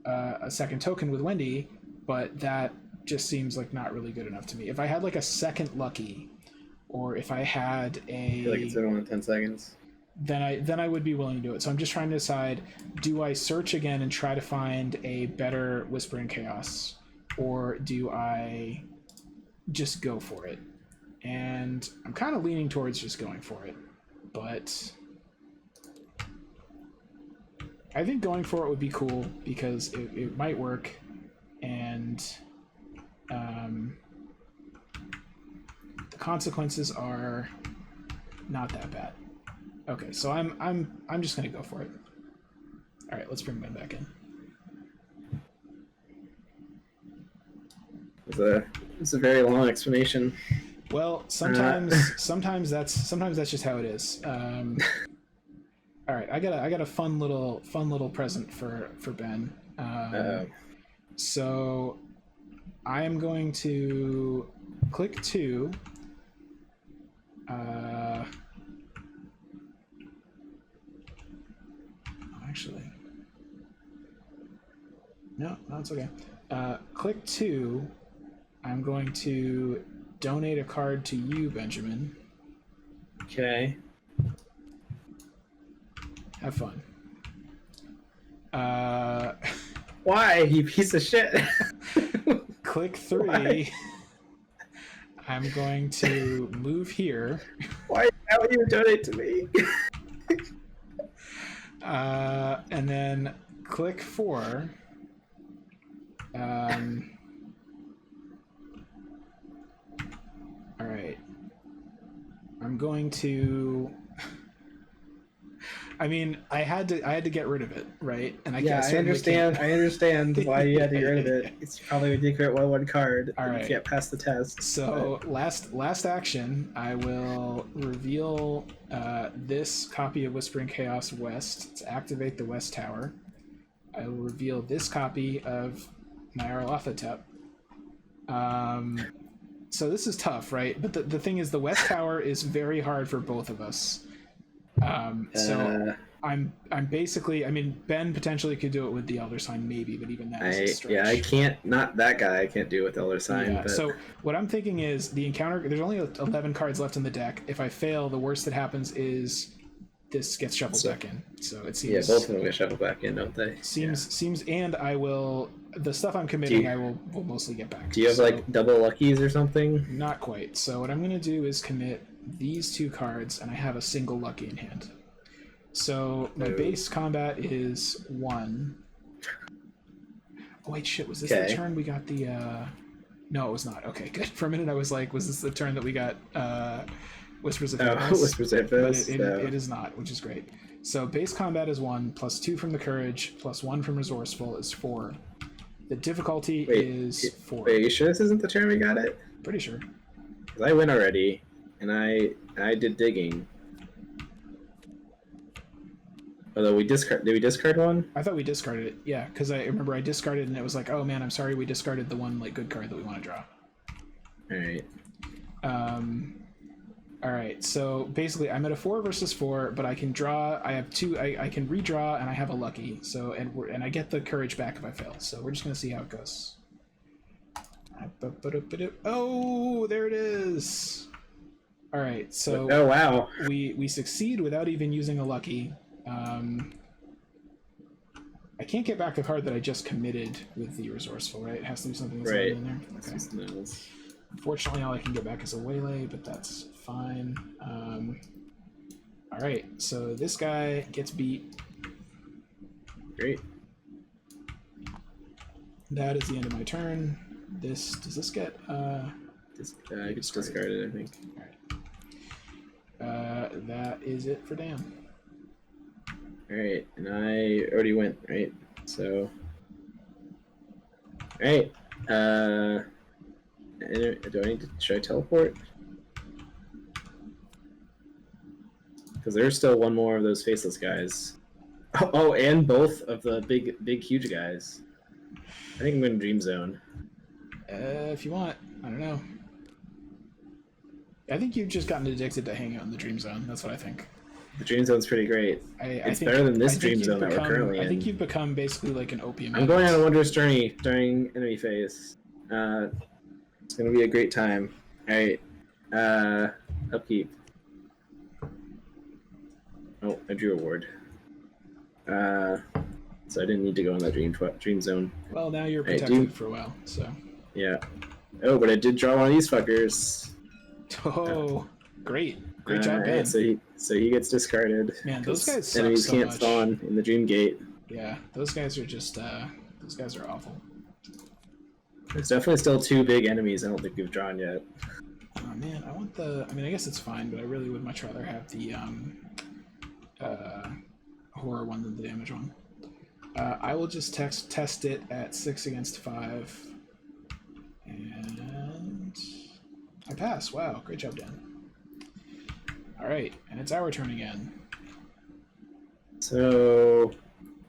a second token with Wendy, but that just seems like not really good enough to me. If I had like a second lucky, or if I had I feel like it's been 10 seconds. Then I would be willing to do it. So I'm just trying to decide: do I search again and try to find a better Whisper in Chaos, or do I just go for it? And I'm kind of leaning towards just going for it, but I think going for it would be cool because it might work, and the consequences are not that bad. Okay, so I'm just gonna go for it. All right, let's bring Ben back in. It's a very long explanation. Well, sometimes that's just how it is. All right, I got a fun little present for Ben. So I am going to click 2. Actually, no, it's okay. Click 2. I'm going to donate a card to you, Benjamin. Okay. Have fun. Why, you piece of shit? Click 3. Why? I'm going to move here. Why would you donate to me? And then click 4. All right. I'm going to. I mean, I had to get rid of it, right? And I understand why you had to get rid of it. It's probably a decret 1/1 card. All right. You can't pass the test. So last action, I will reveal this copy of Whispering Chaos West to activate the West Tower. I will reveal this copy of Nyarlathotep. so this is tough, right? But the thing is, the west tower is very hard for both of us. So I'm basically, I mean, Ben potentially could do it with the Elder Sign, maybe, but even that is a stretch. I can't. Not that guy. I can't do it with Elder Sign. Yeah. But... So what I'm thinking is the encounter. There's only 11 cards left in the deck. If I fail, the worst that happens is this gets shuffled back in. So it seems. Yeah, both of them get shuffled back in, don't they? Seems, and I will. The stuff I'm committing, I will mostly get back. Do you have like double luckies or something? Not quite. So what I'm gonna do is commit these 2 cards, and I have a single lucky in hand. So my base combat is 1. Oh wait, shit! Was this the turn we got the? No, it was not. Okay, good. For a minute, I was like, was this the turn that we got Whispers of Heroes? Whispers of Heroes. But it is not, which is great. So base combat is 1, plus 2 from the Courage, plus 1 from Resourceful is 4. The difficulty is 4. Wait, are you sure this isn't the turn we got it? Pretty sure. 'Cause I win already, and I did digging. Although did we discard one? I thought we discarded it. Yeah, because I remember I discarded and it was like, oh man, I'm sorry, we discarded the one like good card that we want to draw. All right. All right. So basically, I'm at a 4 versus 4, but I can draw. I have 2. I can redraw, and I have a lucky. So and I get the Courage back if I fail. So we're just gonna see how it goes. Oh, there it is. All right. So oh wow, we succeed without even using a lucky. I can't get back the card that I just committed with the Resourceful, right? It has to be something that's already in there. Okay. Unfortunately, all I can get back is a Waylay, but that's fine. All right, so this guy gets beat. Great. That is the end of my turn. Does this get? It gets discarded, I think. All right. That is it for Dan. Alright, and I already went, right? So... Alright, do I need to... Should I teleport? Because there's still one more of those faceless guys. Oh, and both of the big, huge guys. I think I'm going to Dream Zone. If you want. I don't know. I think you've just gotten addicted to hanging out in the Dream Zone. That's what I think. The Dream Zone's pretty great. It's better than this Dream Zone that we're currently in. I think you've become basically like an opium addict. I'm going on a wondrous journey during enemy phase. It's going to be a great time. Alright. Upkeep. Oh, I drew a ward. So I didn't need to go in that Dream Zone. Well, now you're protected for a while, so... Yeah. Oh, but I did draw one of these fuckers. Oh, great. Great job, Ben. So he gets discarded. Man, those guys suck enemies so can't much. spawn in the Dream Gate. Yeah, those guys are just those guys are awful. There's definitely still 2 big enemies I don't think we've drawn yet. Oh man, I want the. I mean, I guess it's fine, but I really would much rather have the horror one than the damage one. I will just test it at 6 against 5, and I pass. Wow, great job, Dan. All right, and it's our turn again. So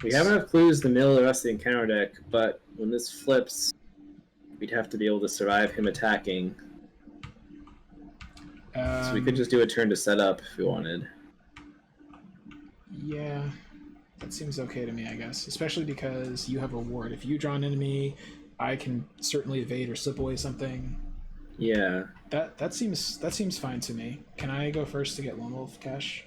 we have enough clues to mill the rest of the encounter deck, but when this flips, we'd have to be able to survive him attacking. So we could just do a turn to set up if we wanted. Yeah, that seems okay to me, I guess. Especially because you have a ward. If you draw an enemy, I can certainly evade or slip away something. Yeah. That seems fine to me. Can I go first to get Lone Wolf cash?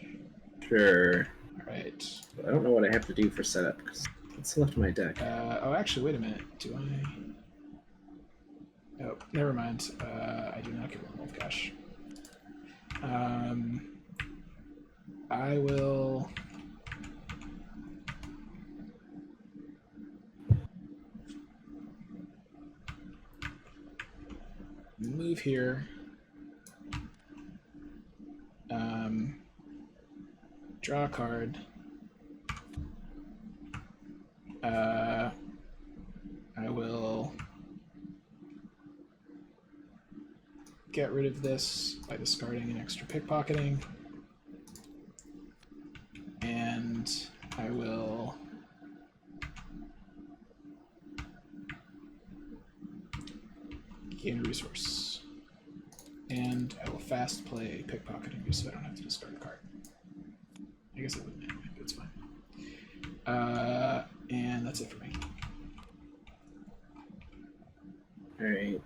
Sure. All right. I don't know what I have to do for setup because it's left in my deck. Oh, actually, wait a minute. Do I? Oh, never mind. I do not get Lone Wolf cash. I will. Move here. Draw a card. I will get rid of this by discarding an extra pickpocketing. And I will gain a resource. and I will fast play pickpocketing just so I don't have to discard a card. I guess I wouldn't anyway, but it's fine. And that's it for me. All right.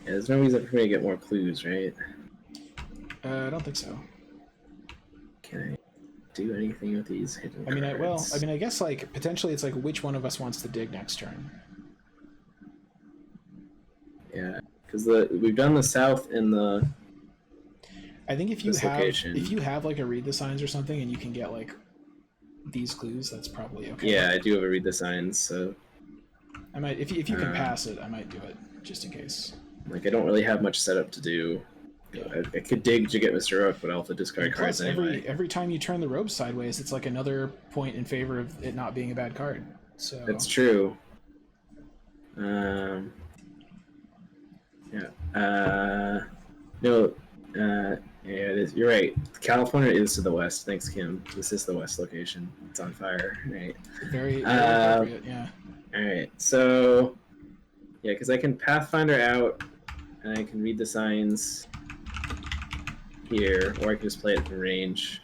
Yeah, there's no reason for me to get more clues, right? I don't think so. Can I do anything with these hidden cards? I guess like potentially it's like which one of us wants to dig next turn. Yeah, because we've done the south and the. I think if you have like a read the signs or something and you can get like these clues, that's probably okay. Yeah, I do have a read the signs, so. I might if you can pass it, I might do it just in case. Like I don't really have much setup to do. Yeah. I could dig to get Mr. Rook, but I'll have to discard cards anyway. Every time you turn the robe sideways, it's like another point in favor of it not being a bad card. So that's true. Yeah. No. Yeah, it is. You're right. California is to the west. Thanks, Kim. This is the west location. It's on fire. Right. Very appropriate. Yeah. All right. So, yeah, because I can Pathfinder out, and I can read the signs here, or I can just play it from range.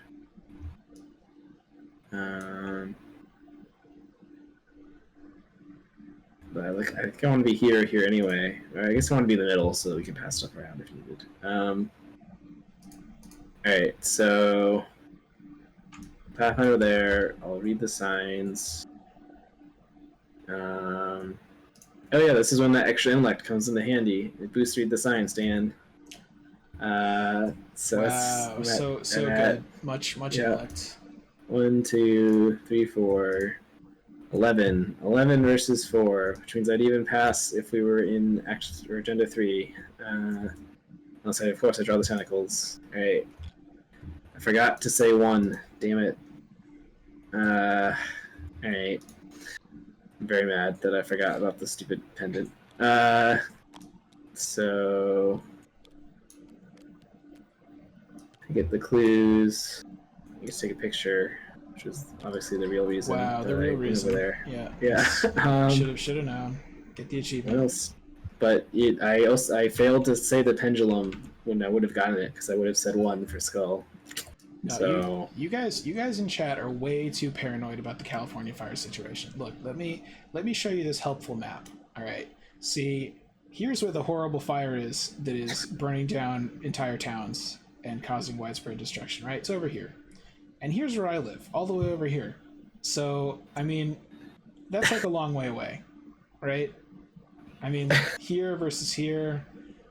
But I think I want to be here anyway. Or I guess I want to be in the middle so that we can pass stuff around if needed. Alright, so Pathfinder there. I'll read the signs. Oh yeah, this is when that extra intellect comes into handy. It boosts read the signs, Dan. So wow, so good. Much intellect. 1, 2, 3, 4, 11. 11 versus 4, which means I'd even pass if we were in action or agenda 3. Unless of course I draw the tentacles. Alright. I forgot to say 1. Damn it. Alright. I'm very mad that I forgot about the stupid pendant. So I get the clues. I just take a picture, which is obviously the real reason. Wow, the real reason. Over there. Yeah. Should have known. Get the achievement. What else? But I failed to say the pendulum when I would have gotten it because I would have said 1 for skull. No, so you guys in chat are way too paranoid about the California fire situation. Look, let me show you this helpful map. All right. See, here's where the horrible fire is that is burning down entire towns and causing widespread destruction. Right? It's over here. And here's where I live, all the way over here. So, I mean, that's like a long way away, right? I mean, here versus here,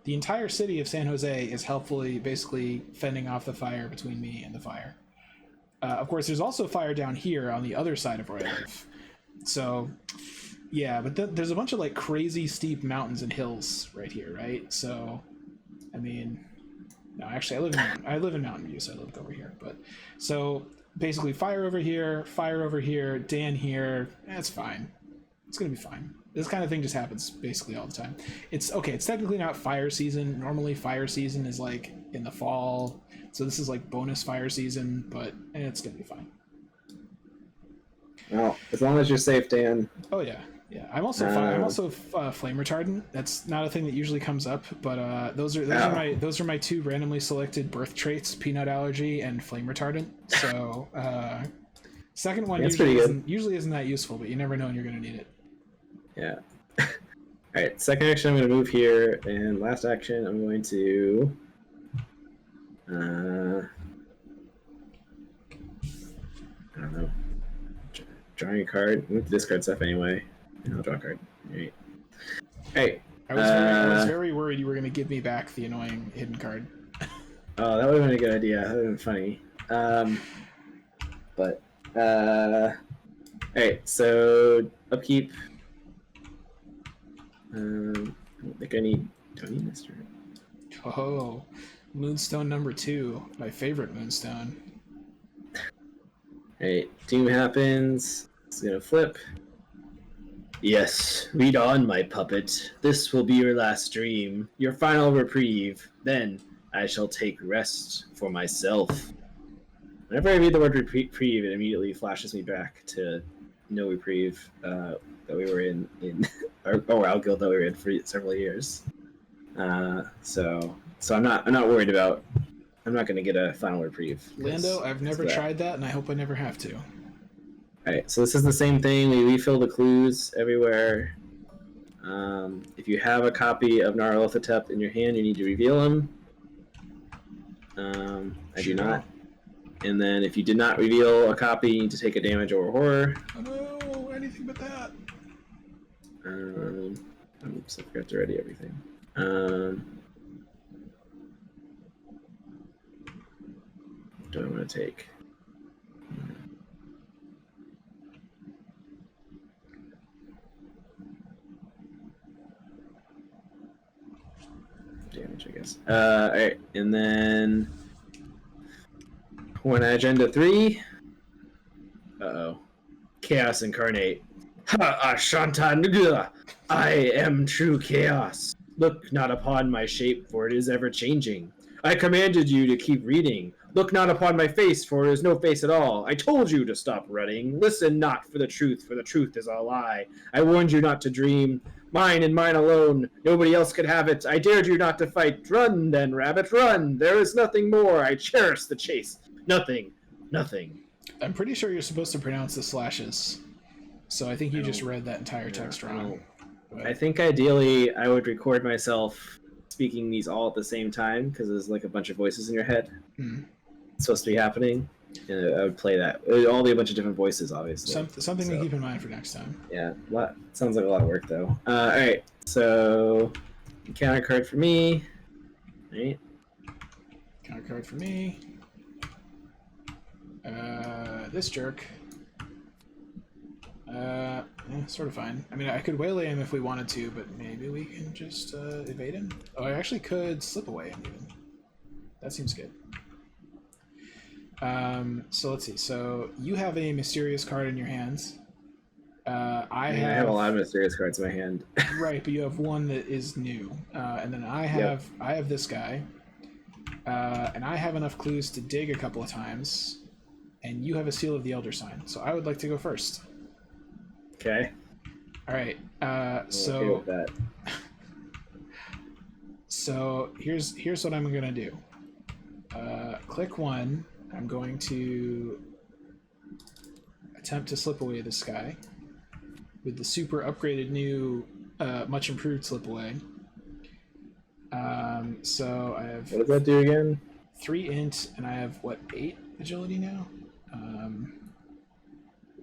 the entire city of San Jose is helpfully basically fending off the fire between me and the fire. Of course, there's also fire down here on the other side of where I live. So, yeah, but there's a bunch of like crazy steep mountains and hills right here, right? So, I mean... No, actually, I live in Mountain View, so I live over here. But so basically, fire over here, Dan here. That's fine. It's gonna be fine. This kind of thing just happens basically all the time. It's okay. It's technically not fire season. Normally, fire season is like in the fall, so this is like bonus fire season. But it's gonna be fine. Well, as long as you're safe, Dan. Oh yeah. Yeah, I'm also flame retardant. That's not a thing that usually comes up, but those are my 2 randomly selected birth traits: peanut allergy and flame retardant. So second one usually isn't that useful, but you never know when you're going to need it. Yeah. All right. Second action, I'm going to move here, and last action, I'm going to. I don't know. Drawing a card. I'm going to discard stuff anyway. I'll draw a card. Right. Hey. I was very worried you were going to give me back the annoying hidden card. Oh, that would have been a good idea. That would have been funny. But alright, so upkeep. I don't think I need. Do I need Mr. Oh, Moonstone number 2, my favorite Moonstone. Alright, doom happens. It's gonna flip. Yes, read on, my puppet. This will be your last dream, your final reprieve. Then I shall take rest for myself. Whenever I read the word reprieve, it immediately flashes me back to no reprieve that we were in our guild that we were in for several years. So I'm not worried about. I'm not going to get a final reprieve. Lando, I've never tried that, and I hope I never have to. All right, so this is the same thing. We refill the clues everywhere. If you have a copy of Nyarlathotep in your hand, you need to reveal them. I do not. And then if you did not reveal a copy, you need to take a damage or horror. Oh no, anything but that. Oops, I forgot to ready everything. What do I want to take? Damage, I guess. Alright, and then when Agenda 3. Uh-oh. Chaos Incarnate. Ha! Ashantan! I am true chaos. Look not upon my shape, for it is ever changing. I commanded you to keep reading. Look not upon my face, for it is no face at all. I told you to stop running. Listen not for the truth is a lie. I warned you not to dream. Mine and mine alone. Nobody else could have it. I dared you not to fight. Run, then, rabbit, run. There is nothing more. I cherish the chase. Nothing. I'm pretty sure you're supposed to pronounce the slashes. So I think you just read that entire text wrong. I think ideally I would record myself speaking these all at the same time because there's like a bunch of voices in your head. It's supposed to be happening. And I would play that. It would all be a bunch of different voices, obviously. Something to keep in mind for next time. Yeah, sounds like a lot of work though. Alright, so encounter card for me. Right. Encounter card for me. This jerk. Sort of fine. I mean, I could waylay him if we wanted to, but maybe we can just evade him. Oh, I actually could slip away him even. That seems good. So let's see. So you have a mysterious card in your hands. I have a lot of mysterious cards in my hand. Right, but you have one that is new, and then I have this guy, and I have enough clues to dig a couple of times, and you have a Seal of the Elder Sign. So I would like to go first. Okay. All right. So okay with that. So here's what I'm gonna do. Click 1. I'm going to attempt to slip away this guy with the super upgraded new, much improved slip away. So I have. What does that do again? 3 int, and I have 8 agility now.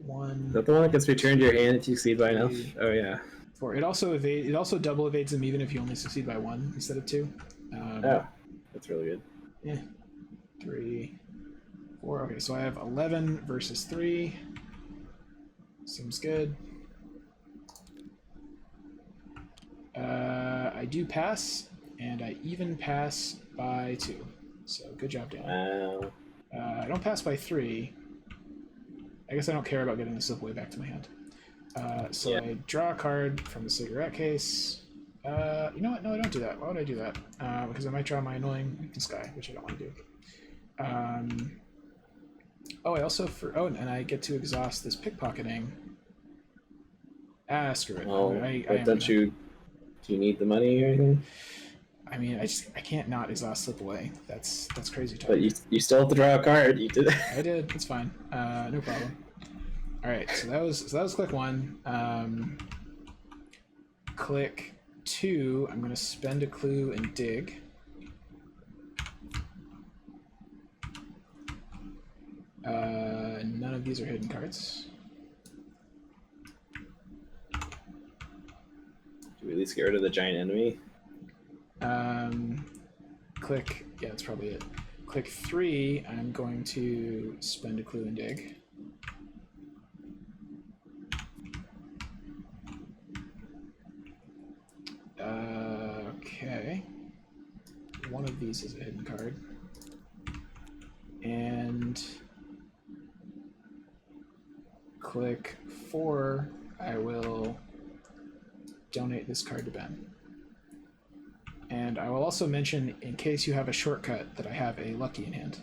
1. Is that the one that gets returned to your hand if you succeed by enough? Oh yeah. 4. It also double evades them even if you only succeed by 1 instead of 2. That's really good. Yeah. 3, 4. Okay, so I have 11 versus 3. Seems good. I do pass, and I even pass by 2. So good job, Dan. Wow. I don't pass by 3. I guess I don't care about getting the slip away back to my hand. So I draw a card from the cigarette case. You know what? No, I don't do that. Why would I do that? Because I might draw my annoying weakness guy, which I don't want to do. I also and I get to exhaust this pickpocketing. Screw it. Oh, do you need the money or anything? I mean, I can't not exhaust slip away. That's crazy talk. But you still have to draw a card. You did. I did. It's fine. No problem. All right. So that was click 1. Click 2. I'm going to spend a clue and dig. None of these are hidden cards. Do we at least get rid of the giant enemy? Click. Yeah, that's probably it. Click 3. I'm going to spend a clue and dig. Okay. One of these is a hidden card. And click 4. I will donate this card to Ben. And I will also mention, in case you have a shortcut, that I have a lucky in hand.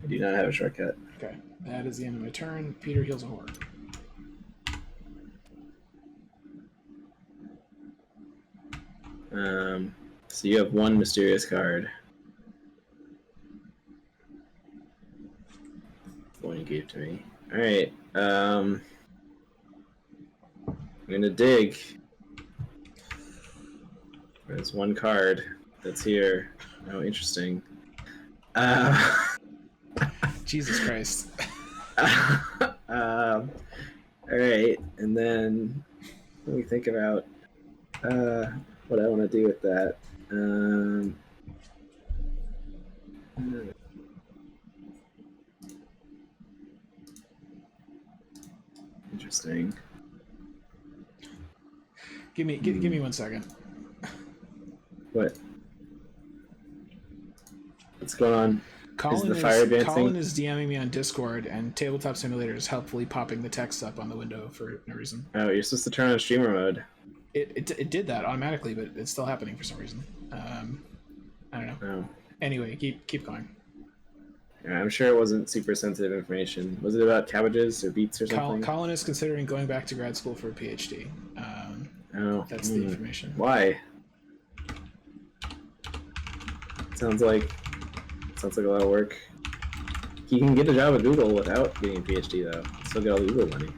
I do not have a shortcut. Okay, that is the end of my turn. Peter heals a horror. So you have one mysterious card. The one you gave to me. All right. I'm gonna dig. There's one card that's here. Oh, interesting. Jesus Christ. All right, and then let me think about what I want to do with that. Interesting. Give me 1 second. What? What's going on? Colin the fire advancing? Colin is DMing me on Discord, and Tabletop Simulator is helpfully popping the text up on the window for no reason. Oh, you're supposed to turn on streamer mode. It did that automatically, but it's still happening for some reason. I don't know. Oh. Anyway, keep going. Yeah, I'm sure it wasn't super sensitive information. Was it about cabbages or beets or something? Colin is considering going back to grad school for a PhD. That's the information. Why? Sounds like a lot of work. He can get a job at Google without getting a PhD, though. Still get all the Google money.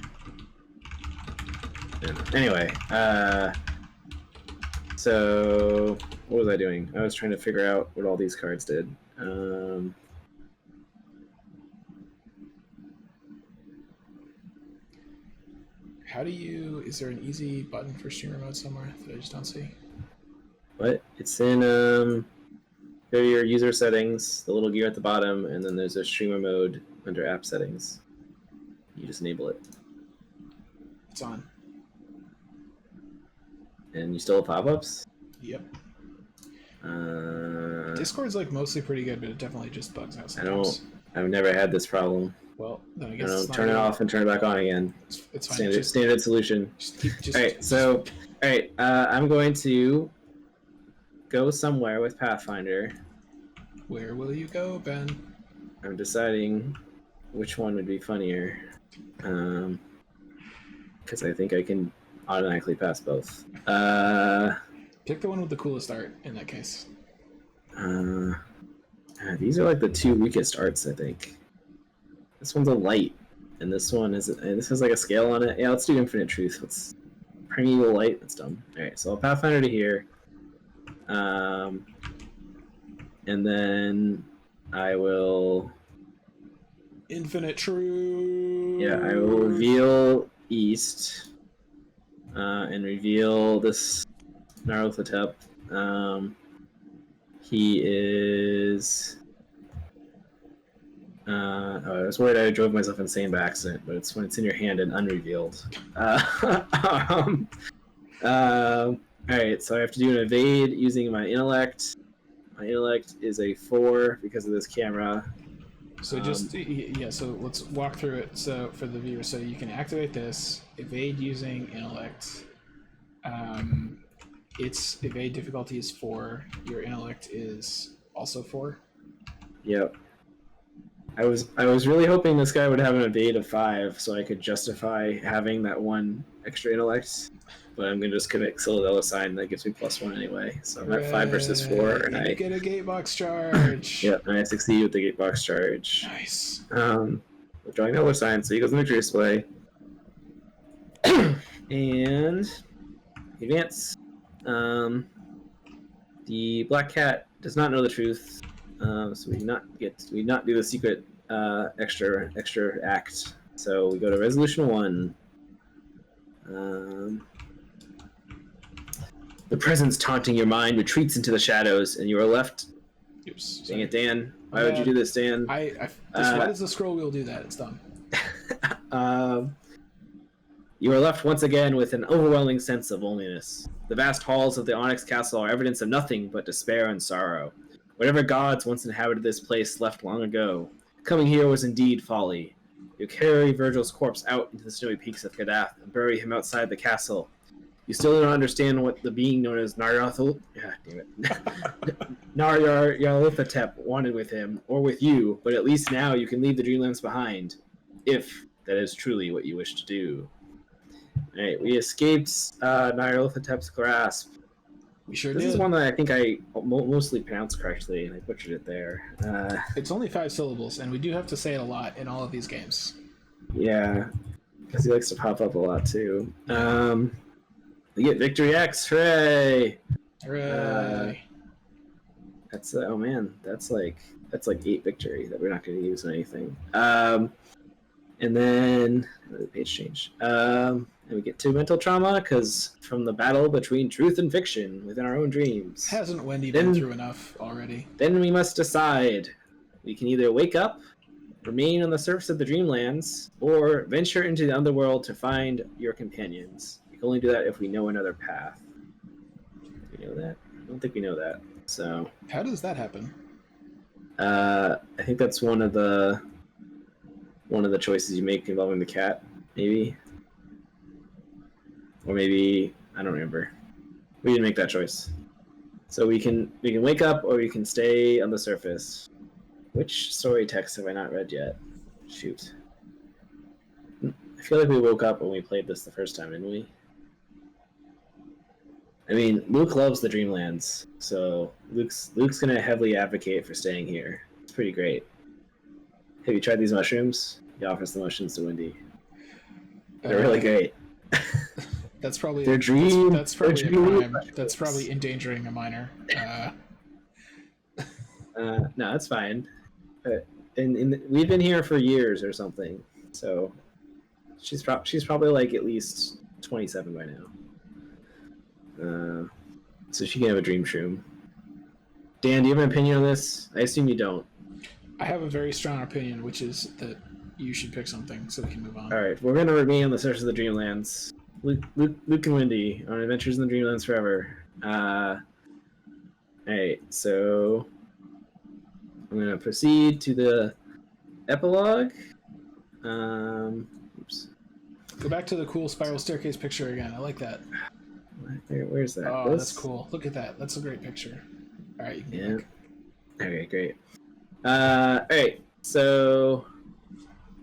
Yeah. Anyway, so what was I doing? I was trying to figure out what all these cards did. Is there an easy button for streamer mode somewhere that I just don't see? What? It's in go to your user settings, the little gear at the bottom, and then there's a streamer mode under app settings. You just enable it. It's on. And you still have pop-ups? Yep. Discord's like mostly pretty good, but it definitely just bugs out sometimes. I've never had this problem. Well, then I guess it's not turn it off and turn it back on again. It's fine. Standard solution. All right. I'm going to go somewhere with Pathfinder. Where will you go, Ben? I'm deciding which one would be funnier. Because I think I can automatically pass both. Pick the one with the coolest art in that case. These are like the two weakest arts, I think. This one's a light, and this has like a scale on it. Yeah, let's do Infinite Truth. Let's Primeval Light. That's dumb. All right, so I'll Pathfinder to here, and then I will Infinite Truth. Yeah, I will reveal East, and reveal this Nyarlathotep. He is. I was worried I drove myself insane by accident, but it's when it's in your hand and unrevealed. All right, so I have to do an evade using my intellect. My intellect is a 4 because of this camera. So so let's walk through it. So for the viewer, so you can activate this, evade using intellect. Its evade difficulty is 4. Your intellect is also 4. Yep. I was really hoping this guy would have an evade of 5 so I could justify having that one extra intellect. But I'm gonna just commit Citadel sign that gives me +1 anyway. So I'm at 5 versus 4, and I get a gatebox charge. Yep, and I succeed with the gatebox charge. Nice. Drawing another sign, so he goes in the victory display. And advance. The black cat does not know the truth, so we do not do the secret extra act. So we go to resolution 1. The presence taunting your mind retreats into the shadows, and you are left. Oops. Dang it, Dan! Why would you do this, Dan? Why does the scroll wheel do that? It's dumb. You are left once again with an overwhelming sense of loneliness. The vast halls of the Onyx Castle are evidence of nothing but despair and sorrow. Whatever gods once inhabited this place left long ago. Coming here was indeed folly. You carry Virgil's corpse out into the snowy peaks of Kadath and bury him outside the castle. You still don't understand what the being known as Nyarlathotep wanted with him, or with you, but at least now you can leave the Dreamlands behind, if that is truly what you wish to do. Alright, we escaped Nyarlathotep's grasp. We sure This did. is one that I think I mostly pronounced correctly, and I butchered it there. It's only 5 syllables, and we do have to say it a lot in all of these games. Yeah, because he likes to pop up a lot too. We get Victory X, hooray! Hooray! That's oh man, that's like 8 victory that we're not going to use in anything. And then the page change. And we get 2 mental trauma because from the battle between truth and fiction within our own dreams. Hasn't Wendy been through enough already? Then we must decide. We can either wake up, remain on the surface of the Dreamlands, or venture into the underworld to find your companions. We can only do that if we know another path. Do we know that? I don't think we know that. So how does that happen? I think that's one of the choices you make involving the cat, maybe. Or maybe I don't remember. We didn't make that choice. So we can wake up or we can stay on the surface. Which story text have I not read yet? Shoot. I feel like we woke up when we played this the first time, didn't we? I mean, Luke loves the Dreamlands, so Luke's gonna heavily advocate for staying here. It's pretty great. Have you tried these mushrooms? He offers the mushrooms to Wendy. They're really great. That's probably They're dream. That's probably they're a dream crime. mushrooms. That's probably endangering a minor. No, it's fine. And we've been here for years or something, so she's probably like at least 27 by now. So she can have a dream shroom. Dan, do you have an opinion on this? I assume you don't. I have a very strong opinion, which is that you should pick something so we can move on. All right, we're gonna remain on the surface of the Dreamlands. Luke and Wendy on adventures in the Dreamlands forever. All right, so I'm gonna proceed to the epilogue. Oops. Go back to the cool spiral staircase picture again. I like that. Where's that? Oh, that's cool. Look at that. That's a great picture. All right, you can Yeah. look. Okay, great. All right, so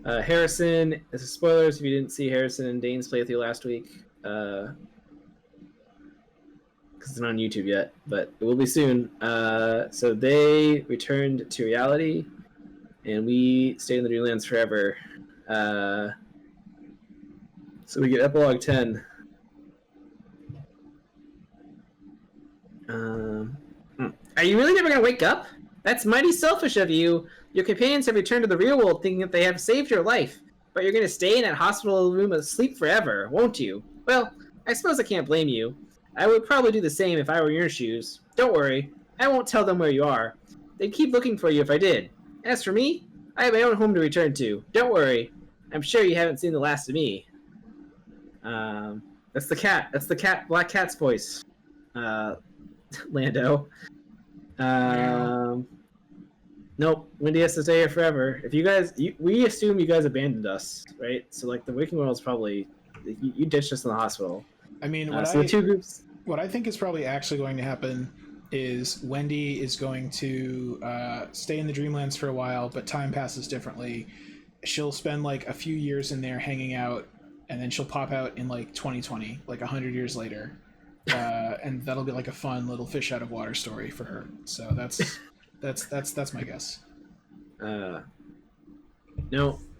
Harrison. This is spoilers if you didn't see Harrison and Dane's playthrough last week, because it's not on YouTube yet, but it will be soon. So they returned to reality, and we stayed in the Dreamlands forever. So we get epilogue 10. Are you really never gonna wake up? That's mighty selfish of you. Your companions have returned to the real world thinking that they have saved your life, but you're gonna stay in that hospital room asleep forever, won't you? Well, I suppose I can't blame you. I would probably do the same if I were in your shoes. Don't worry, I won't tell them where you are. They'd keep looking for you if I did. As for me, I have my own home to return to. Don't worry, I'm sure you haven't seen the last of me. That's the cat. That's the cat. Black Cat's voice. Lando. Nope. Wendy has to stay here forever. If you guys, we assume you guys abandoned us, right? So like the waking world's probably you ditched us in the hospital. I mean, So the two groups. what I think is probably actually going to happen is Wendy is going to stay in the Dreamlands for a while, but time passes differently. She'll spend like a few years in there hanging out, and then she'll pop out in like 2020, like 100 years later. And that'll be like a fun little fish out of water story for her. So that's my guess. No,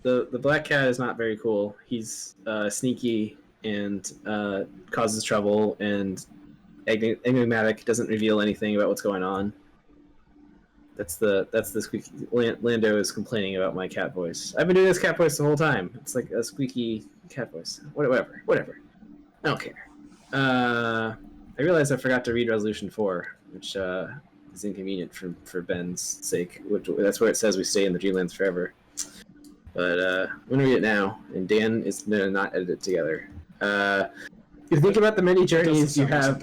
the black cat is not very cool. He's sneaky and causes trouble and enigmatic. Doesn't reveal anything about what's going on. That's the squeaky. Lando is complaining about my cat voice. I've been doing this cat voice the whole time. It's like a squeaky cat voice. Whatever. I don't care. I realized I forgot to read Resolution 4, which is inconvenient for Ben's sake. That's where it says we stay in the Dreamlands forever. But I'm going to read it now, and Dan is going to not edit it together. You think about the many journeys you have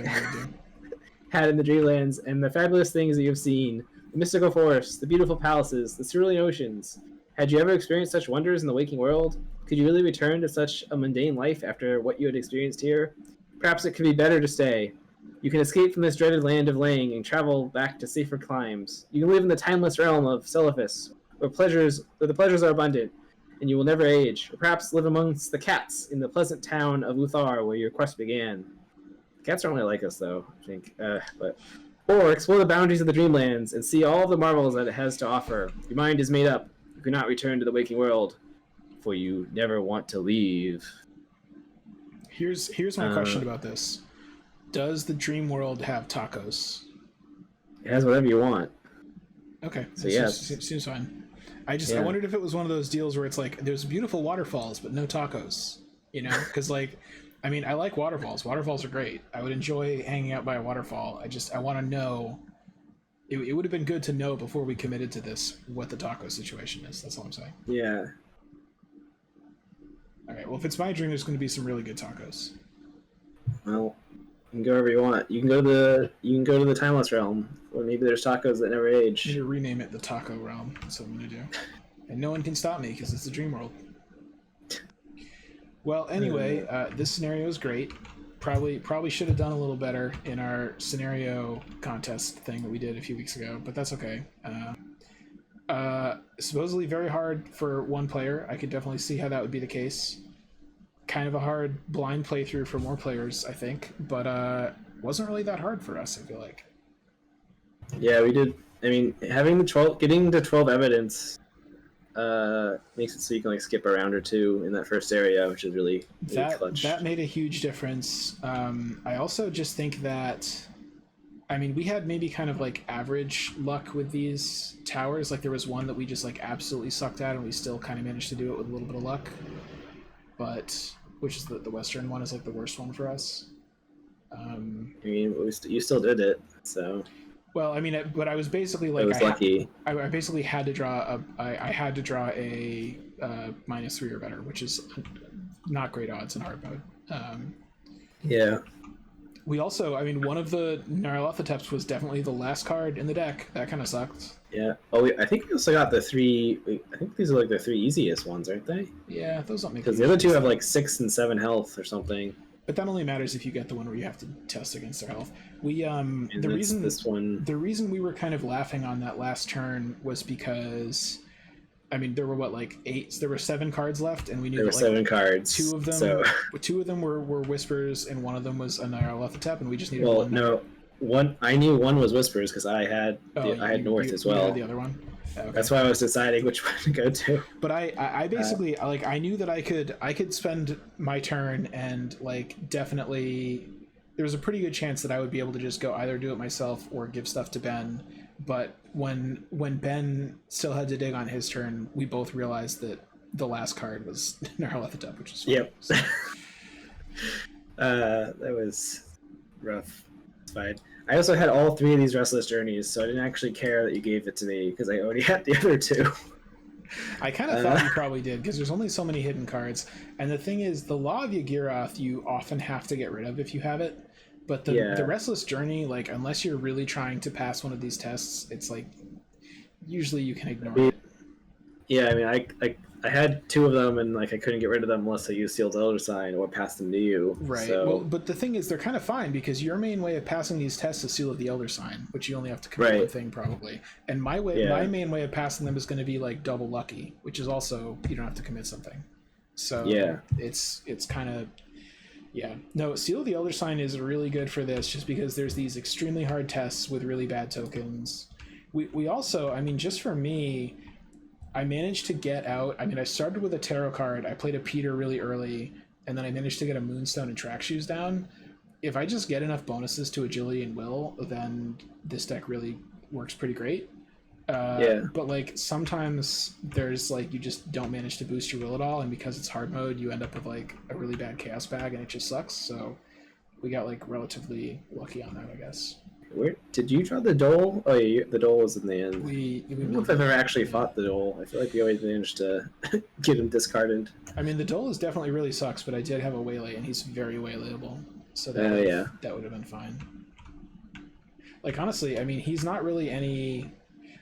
had in the Dreamlands, and the fabulous things that you've seen, the mystical forests, the beautiful palaces, the cerulean oceans. Had you ever experienced such wonders in the waking world? Could you really return to such a mundane life after what you had experienced here? Perhaps it could be better to stay. You can escape from this dreaded land of Lang and travel back to safer climes. You can live in the timeless realm of Celephus, where the pleasures are abundant, and you will never age. Or perhaps live amongst the cats in the pleasant town of Uthar, where your quest began. Cats don't really like us, though, I think. Or explore the boundaries of the Dreamlands and see all of the marvels that it has to offer. Your mind is made up. You cannot return to the waking world, for you never want to leave. Here's my question about this. Does the dream world have tacos? It has whatever you want. Okay. So yeah, seems fine. I wondered if it was one of those deals where it's like there's beautiful waterfalls but no tacos, you know? Because like, I mean, I like waterfalls. Waterfalls are great. I would enjoy hanging out by a waterfall. I want to know. It would have been good to know before we committed to this what the taco situation is. That's all I'm saying. Yeah. All right. Well, if it's my dream, there's going to be some really good tacos. Well, you can go wherever you want. You can go to the timeless realm, or maybe there's tacos that never age. You need to rename it the Taco Realm. That's what I'm going to do. And no one can stop me because it's the dream world. Well, anyway, this scenario is great. Probably should have done a little better in our scenario contest thing that we did a few weeks ago, but that's okay. Supposedly very hard for one player. I could definitely see how that would be the case. Kind of a hard blind playthrough for more players, I think, but wasn't really that hard for us, I feel like. Yeah, we did. I mean, getting the 12 evidence makes it so you can like skip a round or two in that first area, which is really clutch. That made a huge difference. I also just think that, I mean, we had maybe kind of like average luck with these towers. Like there was one that we just like absolutely sucked at, and we still kind of managed to do it with a little bit of luck. But which is the western one is like the worst one for us. I mean, you still did it, so. Well, I mean, but I was basically like, I was lucky. I basically had to draw I had to draw a -3 or better, which is not great odds in hard mode. Yeah. We also, I mean, one of the Nyarlathoteps was definitely the last card in the deck. That kind of sucked. Yeah. Oh, I think we also got the three. I think these are like the three easiest ones, aren't they? Yeah, those don't make. Because the other two have like 6 and 7 health or something. But that only matters if you get the one where you have to test against their health. The reason we were kind of laughing on that last turn was because, I mean, there were there were 7 cards left, and we knew there were 7 cards. Two of them were whispers, and one of them was a Nyarlathotep, and we just needed one. One. I knew one was whispers because I had North as well. You had the other one. Okay. That's why I was deciding which one to go to. But I basically I knew that I could spend my turn and like definitely there was a pretty good chance that I would be able to just go either do it myself or give stuff to Ben. But when Ben still had to dig on his turn, we both realized that the last card was Nyarlathotep, which is fun. Yep. That was rough. It's fine. I also had all 3 of these Restless Journeys, so I didn't actually care that you gave it to me because I already had the other 2. I kind of thought you probably did because there's only so many hidden cards, and the thing is, the Law of Yagirath you often have to get rid of if you have it, but the Restless Journey, like unless you're really trying to pass one of these tests, it's like usually you can ignore it. Yeah, I mean, I had 2 of them, and like I couldn't get rid of them unless I used Sealed Elder Sign or passed them to you. Right. So. Well, but the thing is, they're kind of fine because your main way of passing these tests is Seal of the Elder Sign, which you only have to commit one thing probably. And my main way of passing them is going to be like Double Lucky, which is also you don't have to commit something. So yeah, it's kind of no. Seal of the Elder Sign is really good for this just because there's these extremely hard tests with really bad tokens. We also, I mean, just for me, I managed to get out. I mean, I started with a tarot card. I played a Peter really early, and then I managed to get a Moonstone and Track Shoes down. If I just get enough bonuses to Agility and Will, then this deck really works pretty great. But like sometimes there's like you just don't manage to boost your Will at all, and because it's hard mode, you end up with like a really bad Chaos bag, and it just sucks. So we got like relatively lucky on that, I guess. Where did you draw the Dole? Oh, yeah, the Dole was in the end. I don't know if I've ever actually fought the Dole. I feel like we always managed to get him discarded. I mean, the Dole is definitely really sucks, but I did have a Waylay, and he's very waylayable. So that would have been fine. Like, honestly, I mean, he's not really any...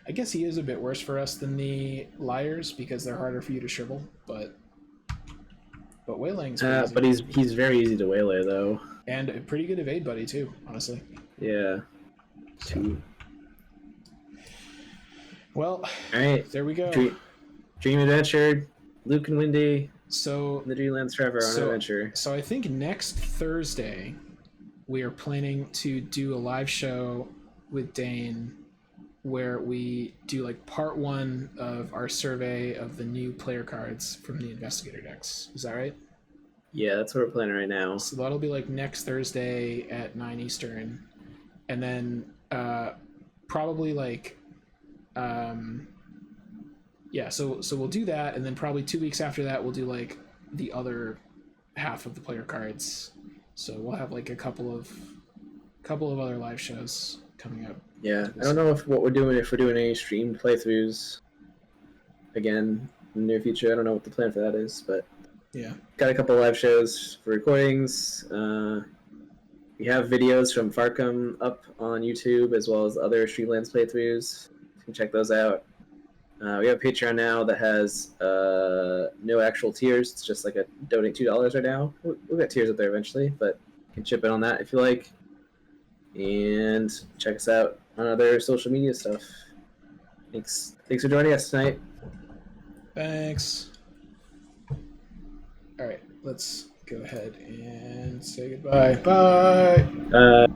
I guess he is a bit worse for us than the Liars, because they're harder for you to shrivel, but Waylaying's pretty easy. But he's very easy to Waylay, though. And a pretty good evade buddy, too, honestly. Yeah. So. Well, all right, there we go. Dream Adventure, Luke and Wendy. So the Dreamlands forever on adventure. So I think next Thursday we are planning to do a live show with Dane where we do like part 1 of our survey of the new player cards from the investigator decks. Is that right? Yeah, that's what we're planning right now. So that'll be like next Thursday at 9 Eastern. And then probably like so we'll do that, and then probably 2 weeks after that we'll do like the other half of the player cards. So we'll have like a couple of other live shows coming up. Yeah, I don't know if we're doing any streamed playthroughs again in the near future. I don't know what the plan for that is, but yeah, got a couple live shows for recordings. We have videos from Farcom up on YouTube as well as other Streamlands playthroughs. You can check those out. We have a Patreon now that has no actual tiers. It's just like a donate $2 right now. We'll get tiers up there eventually, but you can chip in on that if you like. And check us out on other social media stuff. Thanks for joining us tonight. Thanks. All right, let's go ahead and say goodbye. Bye.